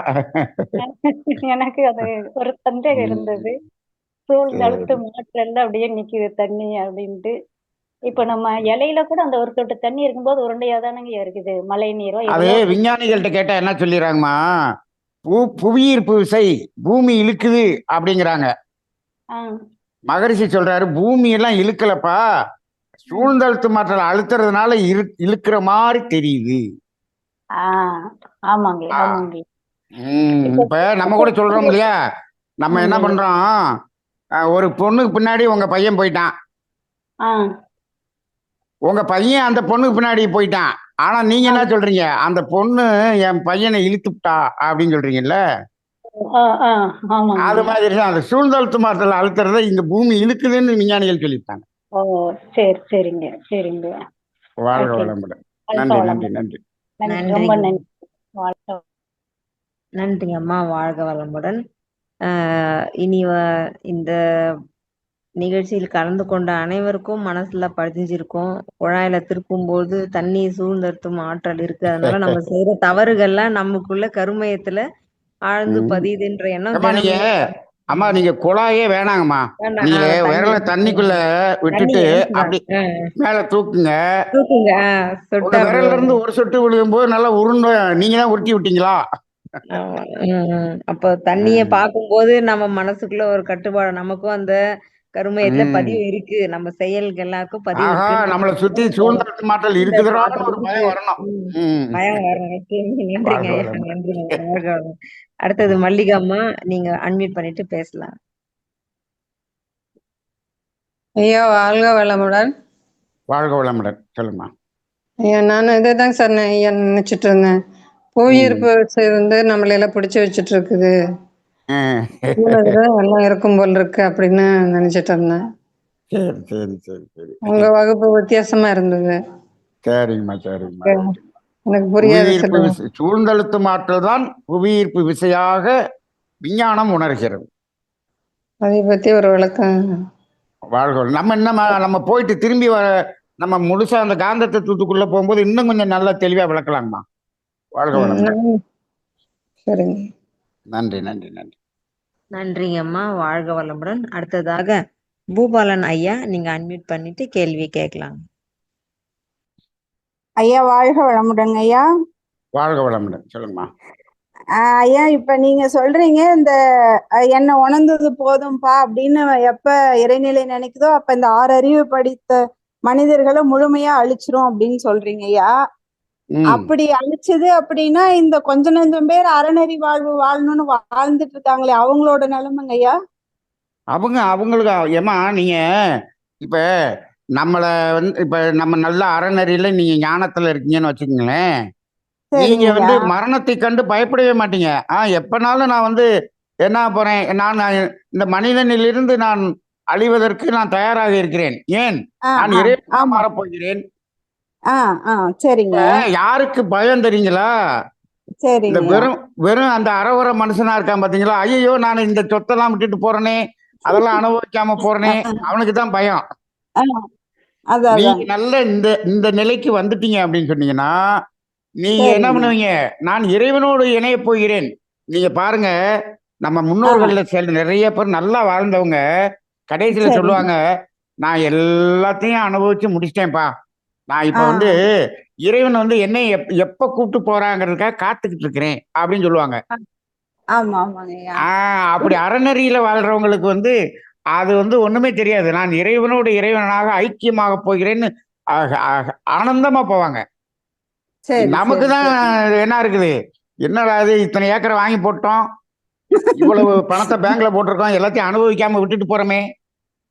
எனக்கு அது ஒரு சந்தேகம் இருந்தது. சூழ்ந்தழுத்து மாற்றல்ல அப்படியே நிக்குது தண்ணி அப்படின்ட்டு. இப்ப நம்ம இலையில கூட அந்த ஒரு சொட்டு தண்ணி இருக்கும்போது உருண்டையா தானங்க இருக்குது. மழை நீரோ அது விஞ்ஞானிகள்கிட்ட கேட்டா என்ன சொல்லிடுறாங்கம்மா, புவியீர்ப்பு விசை பூமி இழுக்குது அப்படிங்கிறாங்க. மகரிஷி சொல்றாரு பூமி எல்லாம் இழுக்கலப்பா, சூழ்ந்தழுத்து மாற்றல் அழுத்துறதுனால இழுக்கிற மாதிரி தெரியுது. ஆமாங்க ஆமாங்க. இப்ப நம்ம கூட சொல்றோம் இல்லையா, நம்ம என்ன பண்றோம், ஒரு பொண்ணுக்கு பின்னாடி உங்க பையன் போயிட்டான், உங்க பையன் அந்த பொண்ணுக்கு பின்னாடி போயிட்டான். ஆனா நீங்க என்ன சொல்றீங்க, அந்த பொண்ணு என் பையனை இழுத்துட்டா அப்படின்னு சொல்றீங்கல்ல. அது மாதிரி தான் அந்த சூழ்ந்தழுத்து மாற்றல் அழுத்துறத இந்த பூமி இழுக்குதுன்னு விஞ்ஞானிகள் சொல்லிட்டாங்க. ஓ சரி சரிங்க சரிங்க. வாழ்க வளமுடன். நன்றி நன்றி நன்றி. ரொம்ப நன்றி. நன்றிங்க அம்மா. வாழ்க வளமுடன். இனி இந்த நிகழ்ச்சியில் கலந்து கொண்ட அனைவருக்கும் மனசுல பதிஞ்சிருக்கும். குழாயில திருப்பும் போது தண்ணீர் சூழ்ந்தழுத்தும் ஆற்றல் இருக்கு. அதனால நம்ம செய்யற தவறுகள்லாம் நமக்குள்ள கருமையத்துல ஆழ்ந்து ம். பதியுதுன்ற எண்ணம் அம்மா நீங்க தினமுமே அம்மா நீங்க குழாயே வேணாங்கம்மா. வேண்டாம். நீங்க தண்ணி விரல தண்ணிக்குள்ள விட்டுட்டு தண்ணிய அப்படி மேல தூக்குங்க. தூக்குங்க. உங்க சொட்டு விரல்ல இருந்து ஒரு சொட்டு விழுகும்போது நல்லா உருண்ட நீங்க தான் உருட்டி விட்டீங்களா? ஆமா. அப்போ தண்ணிய பார்க்கும்போது நம்ம மனசுக்குள்ள ஒரு கட்டுப்பாடு நமக்கும் அந்த கருமையத்துல ம். பதிவு இருக்கு. நம்ம செயலுக்கு எல்லாருக்கும் பதிவு ஆஹா, இருக்குன்ற நம்மள சுத்தி சூழ்ந்தழுத்த மாற்றல் இந்த இருக்குதுடான்னு மாற்றம் ஒரு இருக்கு. பயம் வரணும். ம். பயம் வரணும். நன்றிங்க வாழ்க ஐயா. வளமுடன். நன்றிங்க. வாழ்க வளமுடன். அடுத்தது மல்லிகா அம்மா, நீங்க அன்மியூட் பண்ணிட்டு பேசலாம். ஐயா வாழ்க வளமுடன். வாழ்க வளமுடன். சொல்லுங்கம்மா. ஐயா நானும் இதைதாங்க சார் ஐயா நினைச்சிட்டு இருந்தேன். புவியீர்ப்பு விசை வந்து நம்மளையெல்லாம் பிடிச்சி வச்சுட்டு இருக்குது. எல்லாம் இருக்கும் போல் இருக்கு அப்படின்னு நினைச்சிட்டு இருந்தேன். சரி சரி சரி சரி உங்க வகுப்பு வித்தியாசமா இருந்தது. சரிங்கம்மா சரிங்கம்மா. எனக்கு புரியாது புவியீர்ப்பு சொல்லுங்க. விசை சூழ்ந்தழுத்தும் ஆற்றல் தான் புவியீர்ப்பு விசையாக விஞ்ஞானம் உணர்கிறது. அதை பத்தி ஒரு விளக்கம். வாழ்க வளம். நம்ம என்ன நம்ம போயிட்டு திரும்பி வர நம்ம முழுசா அந்த காந்த தத்துவத்துக்குள்ள போகும்போது இன்னும் கொஞ்சம் நல்லா தெளிவா விளக்கலாங்கம்மா. வாழ்க வளமுடன். சரிங்க. நன்றி நன்றி நன்றி. நன்றிங்க அம்மா. வாழ்க வளமுடன். அடுத்ததாக பூபாலன் ஐயா, நீங்க அன்மியூட் பண்ணிட்டு கேள்வி கேட்கலாம். ஐயா வாழ்க வளமுடங்க ஐயா. வாழ்க வளமுடன். சொல்லுங்கம்மா. ஐயா இப்ப நீங்க சொல்றீங்க இந்த என்ன உணர்ந்தது போதும்பா அப்படின்னு எப்ப இறைநிலை நினைக்குதோ அப்ப இந்த 6 அறிவு படித்த மனிதர்களை முழுமையா அழிச்சிரும் அப்படின்னு சொல்றீங்க ஐயா. அப்படி அழிச்சது அப்படின்னா இந்த கொஞ்ச நஞ்சம் பேர் அறநெறி வாழ்வு வாழணும்னு வாழ்ந்துட்டு இருக்காங்களே அவங்களோட நிலைமைங்க ஐயா. அவங்களுக்கு ஏமா நீங்க இப்ப நம்மள வந்து இப்ப நம்ம நல்ல அறநெறியில நீங்க ஞானத்துல இருக்கீங்கன்னு வச்சுக்கோங்களேன். நீங்க வந்து மரணத்தை கண்டு பயப்படவே மாட்டீங்க. எப்பனாலும் நான் வந்து என்ன போறேன், நான் இந்த மனிதனிலிருந்து நான் அழிவதற்கு நான் தயாராக இருக்கிறேன். ஏன் நான் இறைவனா மாறப்போகிறேன். சரிங்க. யாருக்கு பயம் தெரியுங்களா? இந்த வெறும் வெறும் அந்த அறவர மனுஷனா இருக்கான் பாத்தீங்களா? ஐயோ நான் இந்த சொத்தெல்லாம் விட்டுட்டு போறேனே, அதெல்லாம் அனுபவிக்காம போறேனே, அவனுக்கு தான் பயம். நீங்க நல்ல இந்த இந்த நிலைக்கு வந்துட்டீங்க அப்படின்னு சொன்னீங்கன்னா நீங்க என்ன பண்ணுவீங்க? நான் இறைவனோடு இணைய போகிறேன். நீங்க பாருங்க, நம்ம முன்னோர்கள்ல நிறைய பேர் நல்லா வாழ்ந்தவங்க கடைசியில சொல்லுவாங்க, நான் எல்லாத்தையும் அனுபவிச்சு முடிச்சிட்டேன்ப்பா. நான் இப்ப வந்து இறைவன் வந்து என்னை எப்ப கூப்பிட்டு போறாங்கிறதுக்காக காத்துக்கிட்டு இருக்கிறேன் அப்படின்னு சொல்லுவாங்க. அப்படி அறநெறியில வாழ்றவங்களுக்கு வந்து அது வந்து ஒண்ணுமே தெரியாது. நான் இறைவனோடு இறைவனாக ஐக்கியமாக போகிறேன்னு ஆனந்தமா போவாங்க. நமக்கு தான் என்ன இருக்குது, என்னடா இது இத்தனை ஏக்கரை வாங்கி போட்டோம், இவ்வளவு பணத்தை பேங்க்ல போட்டிருக்கோம், எல்லாத்தையும் அனுபவிக்காம விட்டுட்டு போறோமே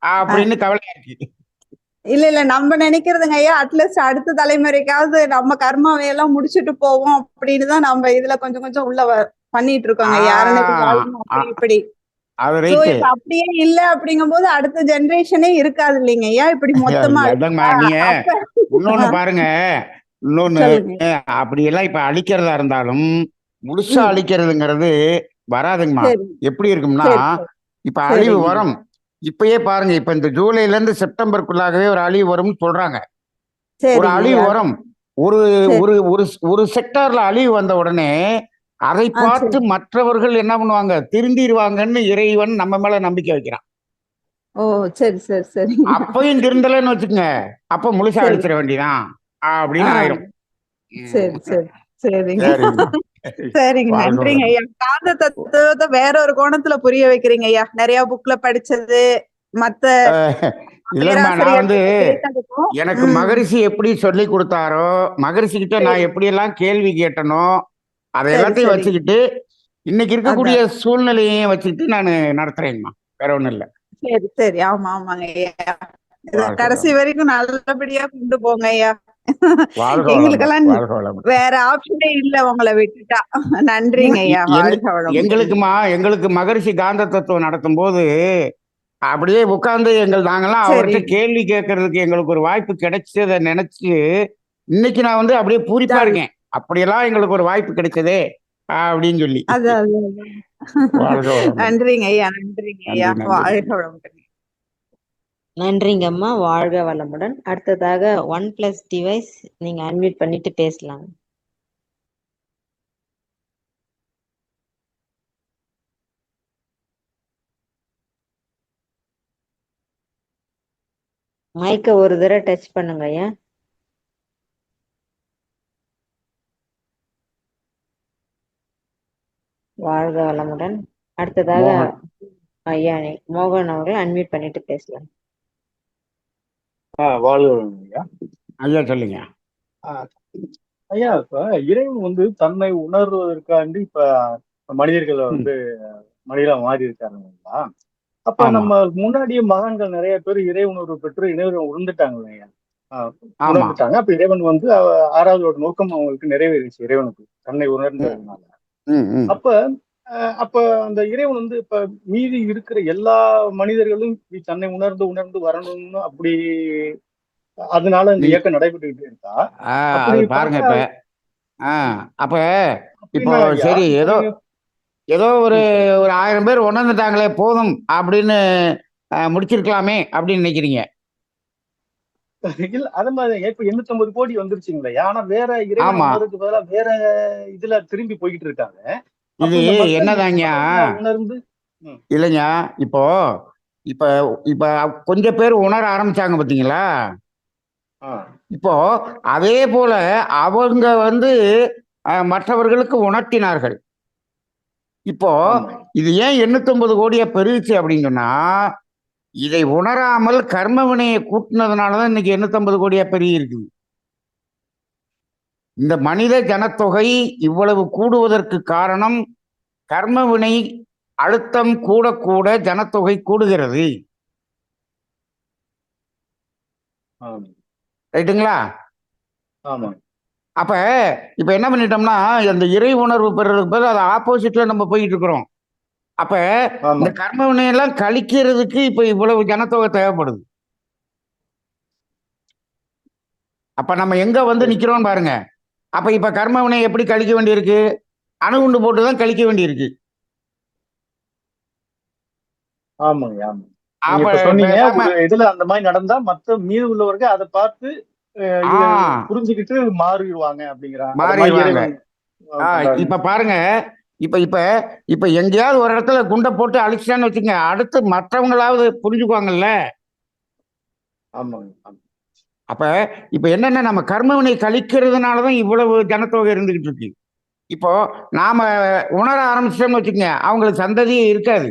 அப்படின்னு கவலையா இருக்கு. இல்ல நம்ம நினைக்கிறதுங்க ஐயா, அட்லீஸ்ட் அடுத்த தலைமுறைக்காவது நம்ம கர்மாவை எல்லாம் முடிச்சுட்டு போவோம் அப்படின்னு தான் நம்ம இதுல கொஞ்சம் கொஞ்சம் உள்ள பண்ணிட்டு இருக்கோங்க இப்படி. இப்ப அப்படியே இல்ல அப்படிங்கும் போது அடுத்த ஜெனரேஷனே இருக்காது இல்லைங்க ஐயா. இப்படி மொத்தமா நீங்க இன்னொன்னு பாருங்க, இன்னொன்னு அப்படி எல்லாம் இப்ப அழிக்கிறதா இருந்தாலும் முழுசா அழிக்கிறதுங்கிறது வராதுங்கம்மா. எப்படி இருக்கும்னா, இப்ப அழிவு வரும். இப்பயே பாருங்க, இப்ப இந்த ஜூலைல இருந்து செப்டம்பருக்குள்ளாகவே ஒரு அழிவு வரும்னு சொல்றாங்க. ஒரு அழிவு வரும். ஒரு ஒரு ஒரு செக்டார்ல அழிவு வந்த உடனே அதை பார்த்து மற்றவர்கள் என்ன பண்ணுவாங்க, திருந்திடுவாங்கன்னு இறைவன் நம்ம மேல நம்பிக்கை வைக்கிறான். அப்பயும் திருந்தலன்னு வச்சுக்கோங்க, அப்ப முழுசா அழிச்சிட வேண்டியதான் அப்படின்னு ஆயிரும். சரிங்க. நன்றிங்க ஐயா. காந்த தத்துவத்தை வேற ஒரு கோணத்துல புரிய வைக்கிறீங்க ஐயா. நிறைய புக்ல படிச்சது மத்த இல்லம்மா, நான் வந்து எனக்கு மகரிஷி எப்படி சொல்லி கொடுத்தாரோ, மகரிஷி கிட்ட நான் எப்படி எல்லாம் கேள்வி கேட்டனோ அதை எல்லாத்தையும் வச்சுக்கிட்டு இன்னைக்கு இருக்கக்கூடிய சூழ்நிலையையும் வச்சுக்கிட்டு நான் நடத்துறேங்கம்மா. வேற ஒண்ணும் இல்ல. சரி. ஆமாங்க ஐயா. கடைசி வரைக்கும் நல்லபடியா கொண்டு போங்க ஐயா. எங்களுக்கெல்லாம் வேற ஆப்ஷனே இல்ல உங்களை விட்டுட்டா. நன்றிங்க ஐயா. எங்களுக்கு மகரிஷி காந்த தத்துவம் நடத்தும் போது அப்படியே உட்கார்ந்து நாங்கெல்லாம் அவர்கிட்ட கேள்வி கேட்கறதுக்கு எங்களுக்கு ஒரு வாய்ப்பு கிடைச்சதை நினைச்சு இன்னைக்கு நான் வந்து அப்படியே பூரிப்பா இருக்கேன். அப்படியெல்லாம் எங்களுக்கு ஒரு வாய்ப்பு கிடைச்சதே அப்படின்னு சொல்லி. நன்றிங்க ஐயா. நன்றிங்க ஐயா. வாழ்க வளமுடன். நன்றிங்க அம்மா. வாழ்க வளமுடன். அடுத்ததாக 1+ டிவைஸ், நீங்க அன்மியூட் பண்ணிட்டு பேசலாம். மைக்க ஒரு தடவை டச் பண்ணுங்க ஐயா. வாழ்க வளமுடன். அடுத்ததாக மோகன். ஐயா மோகன் அவர்கள் அன்மியூட் பண்ணிட்டு பேசலாம். வாழ்க வளமுடன் ஐயா. ஐயா சொல்லுங்க. ஆ, ஐயா இப்ப இறைவன் வந்து தன்னை உணர்வதற்காண்டி இப்ப மனிதர்களை ம், வந்து மனிதரா மாறி இருக்காருங்களா? அப்ப ஆமா நம்ம முன்னாடியே மகான்கள் நிறைய பேர் இறை உணர்வு பெற்று இறைவன் உணர்ந்துட்டாங்க இல்லையா? ஆமா உணர்ந்துட்டாங்க. அப்ப இறைவன் வந்து ஆறாவதோட நோக்கம் அவங்களுக்கு நிறைவேறிச்சு இறைவனுக்கு தன்னை ம், உணர்ந்ததுனால. ம், ம். அப்ப அப்ப அந்த இறைவன் வந்து இப்ப மீதி இருக்கிற எல்லா மனிதர்களும் தன்னை உணர்ந்து உணர்ந்து வரணும்னு அப்படி அதனால இந்த நீ இயக்கம் நடைபெற்றுக்கிட்டே இருக்கா? அப்படி அது பாருங்க பார்த்தா இப்ப. அப்ப இப்போ அப்படின்னா ஐயா சரி, இப்ப ஏதோ நீங்க ஏதோ ஒரு ம், சொல்லுங்க. ஒரு 1000 பேர் உணர்ந்துட்டாங்களே போதும் அப்படின்னு முடிச்சிருக்கலாமே அப்படின்னு நினைக்கிறீங்க. இல்ல அது மாதிரி இப்ப 850 கோடி வந்துருச்சுங்களே. ஆனா வேற இறைவனை ஆமா, உணர்றதுக்கு பதிலா வேற இதுல திரும்பி போய்கிட்டு இருக்காங்க. அப்ப இது இந்த மக்கள் என்னதாங்கயா மனிதனா உணர்ந்து ம், இல்லைங்க. இப்போ இப்ப இப்ப கொஞ்சம் பேர் உணர ஆரம்பிச்சாங்க பாத்தீங்களா? ஆ, இப்போ அதே போல அவங்க வந்து மற்றவர்களுக்கு உணர்த்தினார்கள். இப்போ ஆமா இது ஏன் 850 கோடியா பெருகுச்சு அப்படின்னு சொன்னா, இதை உணராமல் கர்ம வினையை கூட்டினதுனாலதான் இன்னைக்கு 850 கோடியா பெருகி இருக்குது. இந்த மனித ஜனத்தொகை இவ்வளவு கூடுவதற்கு காரணம் கர்ம வினை அழுத்தம் கூட கூட ஜனத்தொகை கூடுகிறது. ஆமா ரைட்டுங்களா? ஆமா அப்ப இப்ப என்ன பண்ணிட்டோம்னா, அந்த இறை உணர்வு பெறதுக்கு பதிலா அது ஆப்போசிட்ல நம்ம போயிட்டு இருக்கிறோம். அப்ப ஆமா இந்த கர்ம வினையெல்லாம் கழிக்கிறதுக்கு இப்ப இவ்வளவு ஜனத்தொகை தேவைப்படுது. அப்ப நம்ம எங்க வந்து சரி. நிக்கிறோம் பாருங்க. அப்ப இப்ப கர்ம வினை எப்படி கழிக்க வேண்டியிருக்கு? அணுகுண்டு போட்டுதான் கழிக்க வேண்டியிருக்கு. ஆமாங்க ஆமா. நீங்க அப்ப இப்ப சொன்னீங்க பேசாம ஒரு இதுல அந்த மாதிரி நடந்தா மத்த மீது உள்ளவர்கள் அதை பார்த்து ஆ புரிஞ்சுக்கிட்டு மாறிடுவாங்க அப்படிங்கிறாங்க. அது மாதிரி மாறிடுவாங்க. இறைவன் பண்றாருன்னு இப்ப பாருங்க. இப்ப இப்ப இப்ப எங்கேயாவது ஒரு இடத்துல குண்டை போட்டு அழிச்சிட்டான்னு வச்சுங்க, அடுத்து மற்றவங்களாவது புரிஞ்சுக்குவாங்கல்ல. ஆமாங்க ஆமா அப்ப இப்ப என்னன்னா, நம்ம கர்மவினை கழிக்கிறதுனாலதான் இவ்வளவு ஜனத்தொகை இருந்துகிட்டு இருக்கு. இப்போ நாம உணர ஆரம்பிச்சிட்டோம்னு வச்சுக்கோங்க, அவங்களுக்கு சந்ததியே இருக்காது.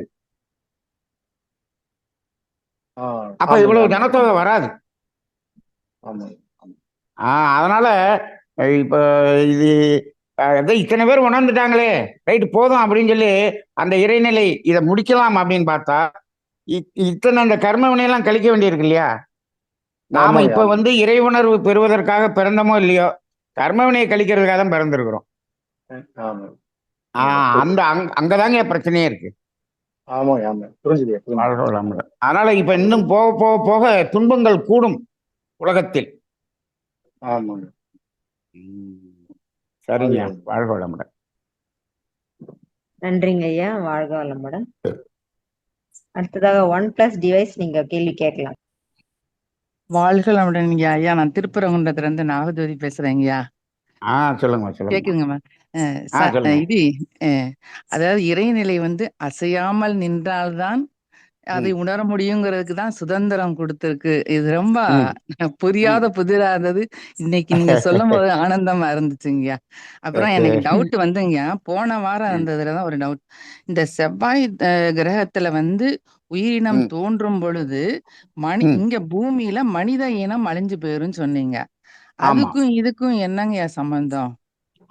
ஆ, அப்ப ஆமாங்க இவ்வளவு ஆமாங்க ஜனத்தொகை வராது. ஆமாங்க ஆமா அதனால இப்ப இது அதான் இத்தனை பேர் உணர்ந்துட்டாங்களே, ரைட்டு போதும் அப்படின்னு சொல்லி அந்த இறைநிலை இதை முடிக்கலாம் அப்படின்னு பார்த்தா, இத்தனை அந்த கர்ம வினையெல்லாம் கழிக்க வேண்டியிருக்கு இல்லையா? நாம ஆமாங்க இப்ப ஆமாங்க வந்து இறை உணர்வு பெறுவதற்காக பிறந்தமோ இல்லையோ, கர்ம வினையை கழிக்கிறதுக்காக தான் பிறந்திருக்கிறோம். ஆமாங்க புரியுது. அந்த அங்கதாங்க என் பிரச்சனையே இருக்கு. ஆமாங்க ஆமா புரிஞ்சுது புரிஞ்சுது. வாழ்க வளமுடன். அதனால இப்ப இன்னும் போக போக போக துன்பங்கள் கூடும் உலகத்தில். ஆமாங்க சரிங்க. வாழ்க வளமுடன். வாழ்க வளமுடன். நன்றிங்க ஐயா. வாழ்க வளமுடன். அடுத்ததாக 1+ டிவைஸ் நீங்க கேள்வி கேட்கலாம். வாழ்க வளமுடன் ஐயா. நான் திருப்பரங்குன்றத்துல இருந்து நாகஜோதி பேசுறேங்கய்யா. சொல்லுங்க சொல்லுங்க. கேக்குதுங்கம்மா? சொல்லுங்க. இது அதாவது இறைநிலை வந்து அசையாமல் நின்றால்தான் அதை ம், உணர முடியுங்கிறதுக்கு தான் சுதந்திரம் கொடுத்திருக்கு. இது ரொம்ப ம், ம். புரியாத புதிரா இருந்தது. இன்னைக்கு நீங்க சொல்லும் போது ஆனந்தமா இருந்துச்சுங்கய்யா. அப்புறம் எனக்கு டவுட் வந்துங்கய்யா, போன வாரம் ம், இருந்ததுலதான் ஒரு டவுட். இந்த செவ்வாய் கிரகத்துல வந்து உயிரினம் ம், தோன்றும் பொழுது ம். இங்க பூமியில மனித இனம் அழிஞ்சு போயிரும்னு சொன்னீங்க. ஆமா. அதுக்கும் இதுக்கும் என்னங்கய்யா சம்பந்தம்?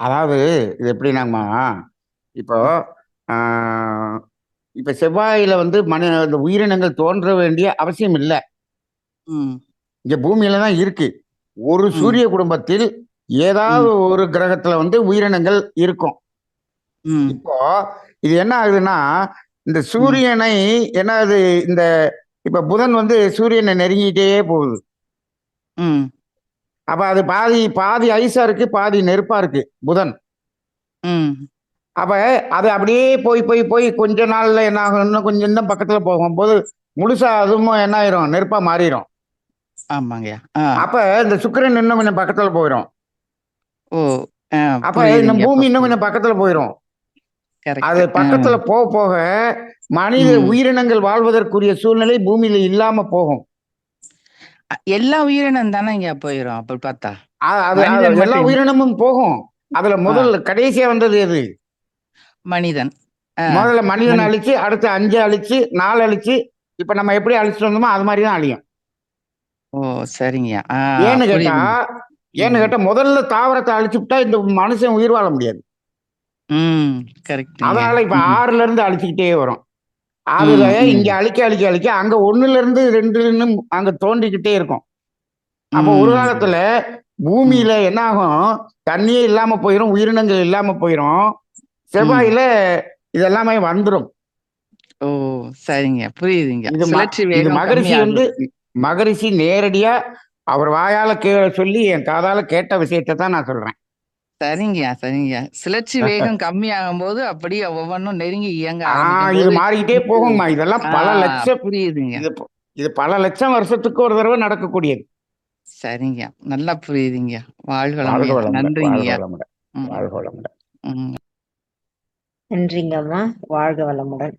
அதாவது இது எப்படின்னாங்கம்மா, இப்போ ம், ஆஹ், இப்ப செவ்வாயில வந்து இந்த உயிரினங்கள் தோன்ற வேண்டிய அவசியம் இல்லை. ம், இங்க பூமியில தான் இருக்கு. ஒரு ம், சூரிய குடும்பத்தில் ஏதாவது ம், ஒரு கிரகத்துல வந்து உயிரினங்கள் இருக்கும். ம், இப்போ இது என்ன ஆகுதுன்னா, இந்த ம், சூரியனை என்ன ஆகுது, இந்த இப்ப புதன் வந்து சூரியனை நெருங்கிட்டே போகுது. ம், அப்ப அது பாதி பாதி ஐஸா இருக்கு, பாதி நெருப்பா இருக்கு புதன். ம். அப்ப அது அப்படியே போய் போய் போய் கொஞ்ச நாள்ல என்ன ஆகும், இன்னும் கொஞ்சம் இன்னும் பக்கத்துல போகும்போது முழுசா அதுவும் என்ன ஆயிரும், நெருப்பா மாறிடும். ஆமாங்கய்யா. அப்ப இந்த சுக்கிரன் இன்னும் கொஞ்சம் பக்கத்துல போயிடும். ஓ! அப்ப இந்த புரியுதுங்க. பூமி அப்ப இன்னும் புரியுது. கொஞ்சம் பக்கத்துல போயிடும். அது கரெக்ட். பக்கத்துல போக போக மனித ம். உயிரினங்கள் வாழ்வதற்குரிய சூழ்நிலை பூமியில இல்லாம போகும். எல்லா உயிரினம் தானேங்க போயிரும் அப்படி பார்த்தா. அது மனிதன் எல்லா மட்டும் உயிரினமும் போகும். அதுல ஆ முதல் கடைசியா வந்தது எது? மனிதன். ஆ முதல்ல மனிதன் மனி அழிச்சு, அடுத்து 5 அழிச்சு, 4 அழிச்சு, இப்ப நம்ம எப்படி அழிச்சிட்டு வந்தோமோ அது மாதிரி தான் அழியும். ஓ சரிங்கய்யா. ஏன்னு கேட்டா புரியுதுங்க. ஏன்னு ம். கேட்டா முதல்ல தாவரத்தை அழிச்சுட்டா இந்த மனுஷன் உயிர் வாழ முடியாது. ம். கரெக்ட்டுங்க. அதனால இப்ப ம். 6ல இருந்து அழிச்சுக்கிட்டே வரும். அதுல ம். இங்க ம். அழிக்க அங்க 1ல இருந்து 2ன்னு அங்க தோண்டிக்கிட்டே இருக்கும். அப்போ ஒரு ம். காலத்துல ம். பூமியில என்ன ஆகும்? தண்ணியே இல்லாம போயிரும், உயிரினங்கள் இல்லாம போயிரும். ம். செவ்வாயில இதெல்லாமே வந்துரும். ஓ சரிங்க. புரியுதுங்க. இது சுழற்சி இது வேகம் மகரிஷி கம்மியாகும். மகரிஷி நேரடியா அவர் வாயால சொல்லி என் காதால கேட்ட விஷயத்தை தான் நான் சொல்றேன். சரிங்கய்யா, சரிங்கய்யா. சுழற்சி வேகம் கம்மியாகும்போது அப்படியே ஒவ்வொன்னும் நெருங்கி இயங்க இது ஆரம்பிக்கும்போது மாறிக்கிட்டே இது போகும்மா. இதெல்லாம் பல லட்சம் புரியுதுங்க. இது பல லட்சம் வருஷத்துக்கு ஒரு தடவை நடக்கக்கூடியது. சரிங்கய்யா. நல்லா புரியுதுங்கய்யா. வாழ்க வாழ்க வளமுடன். வளமுடன், வாழ்க நன்றிங்கய்யா. வளமுடன், ம். வாழ்க வளமுடன். ம். நன்றிங்கம்மா. வாழ்க வளமுடன்.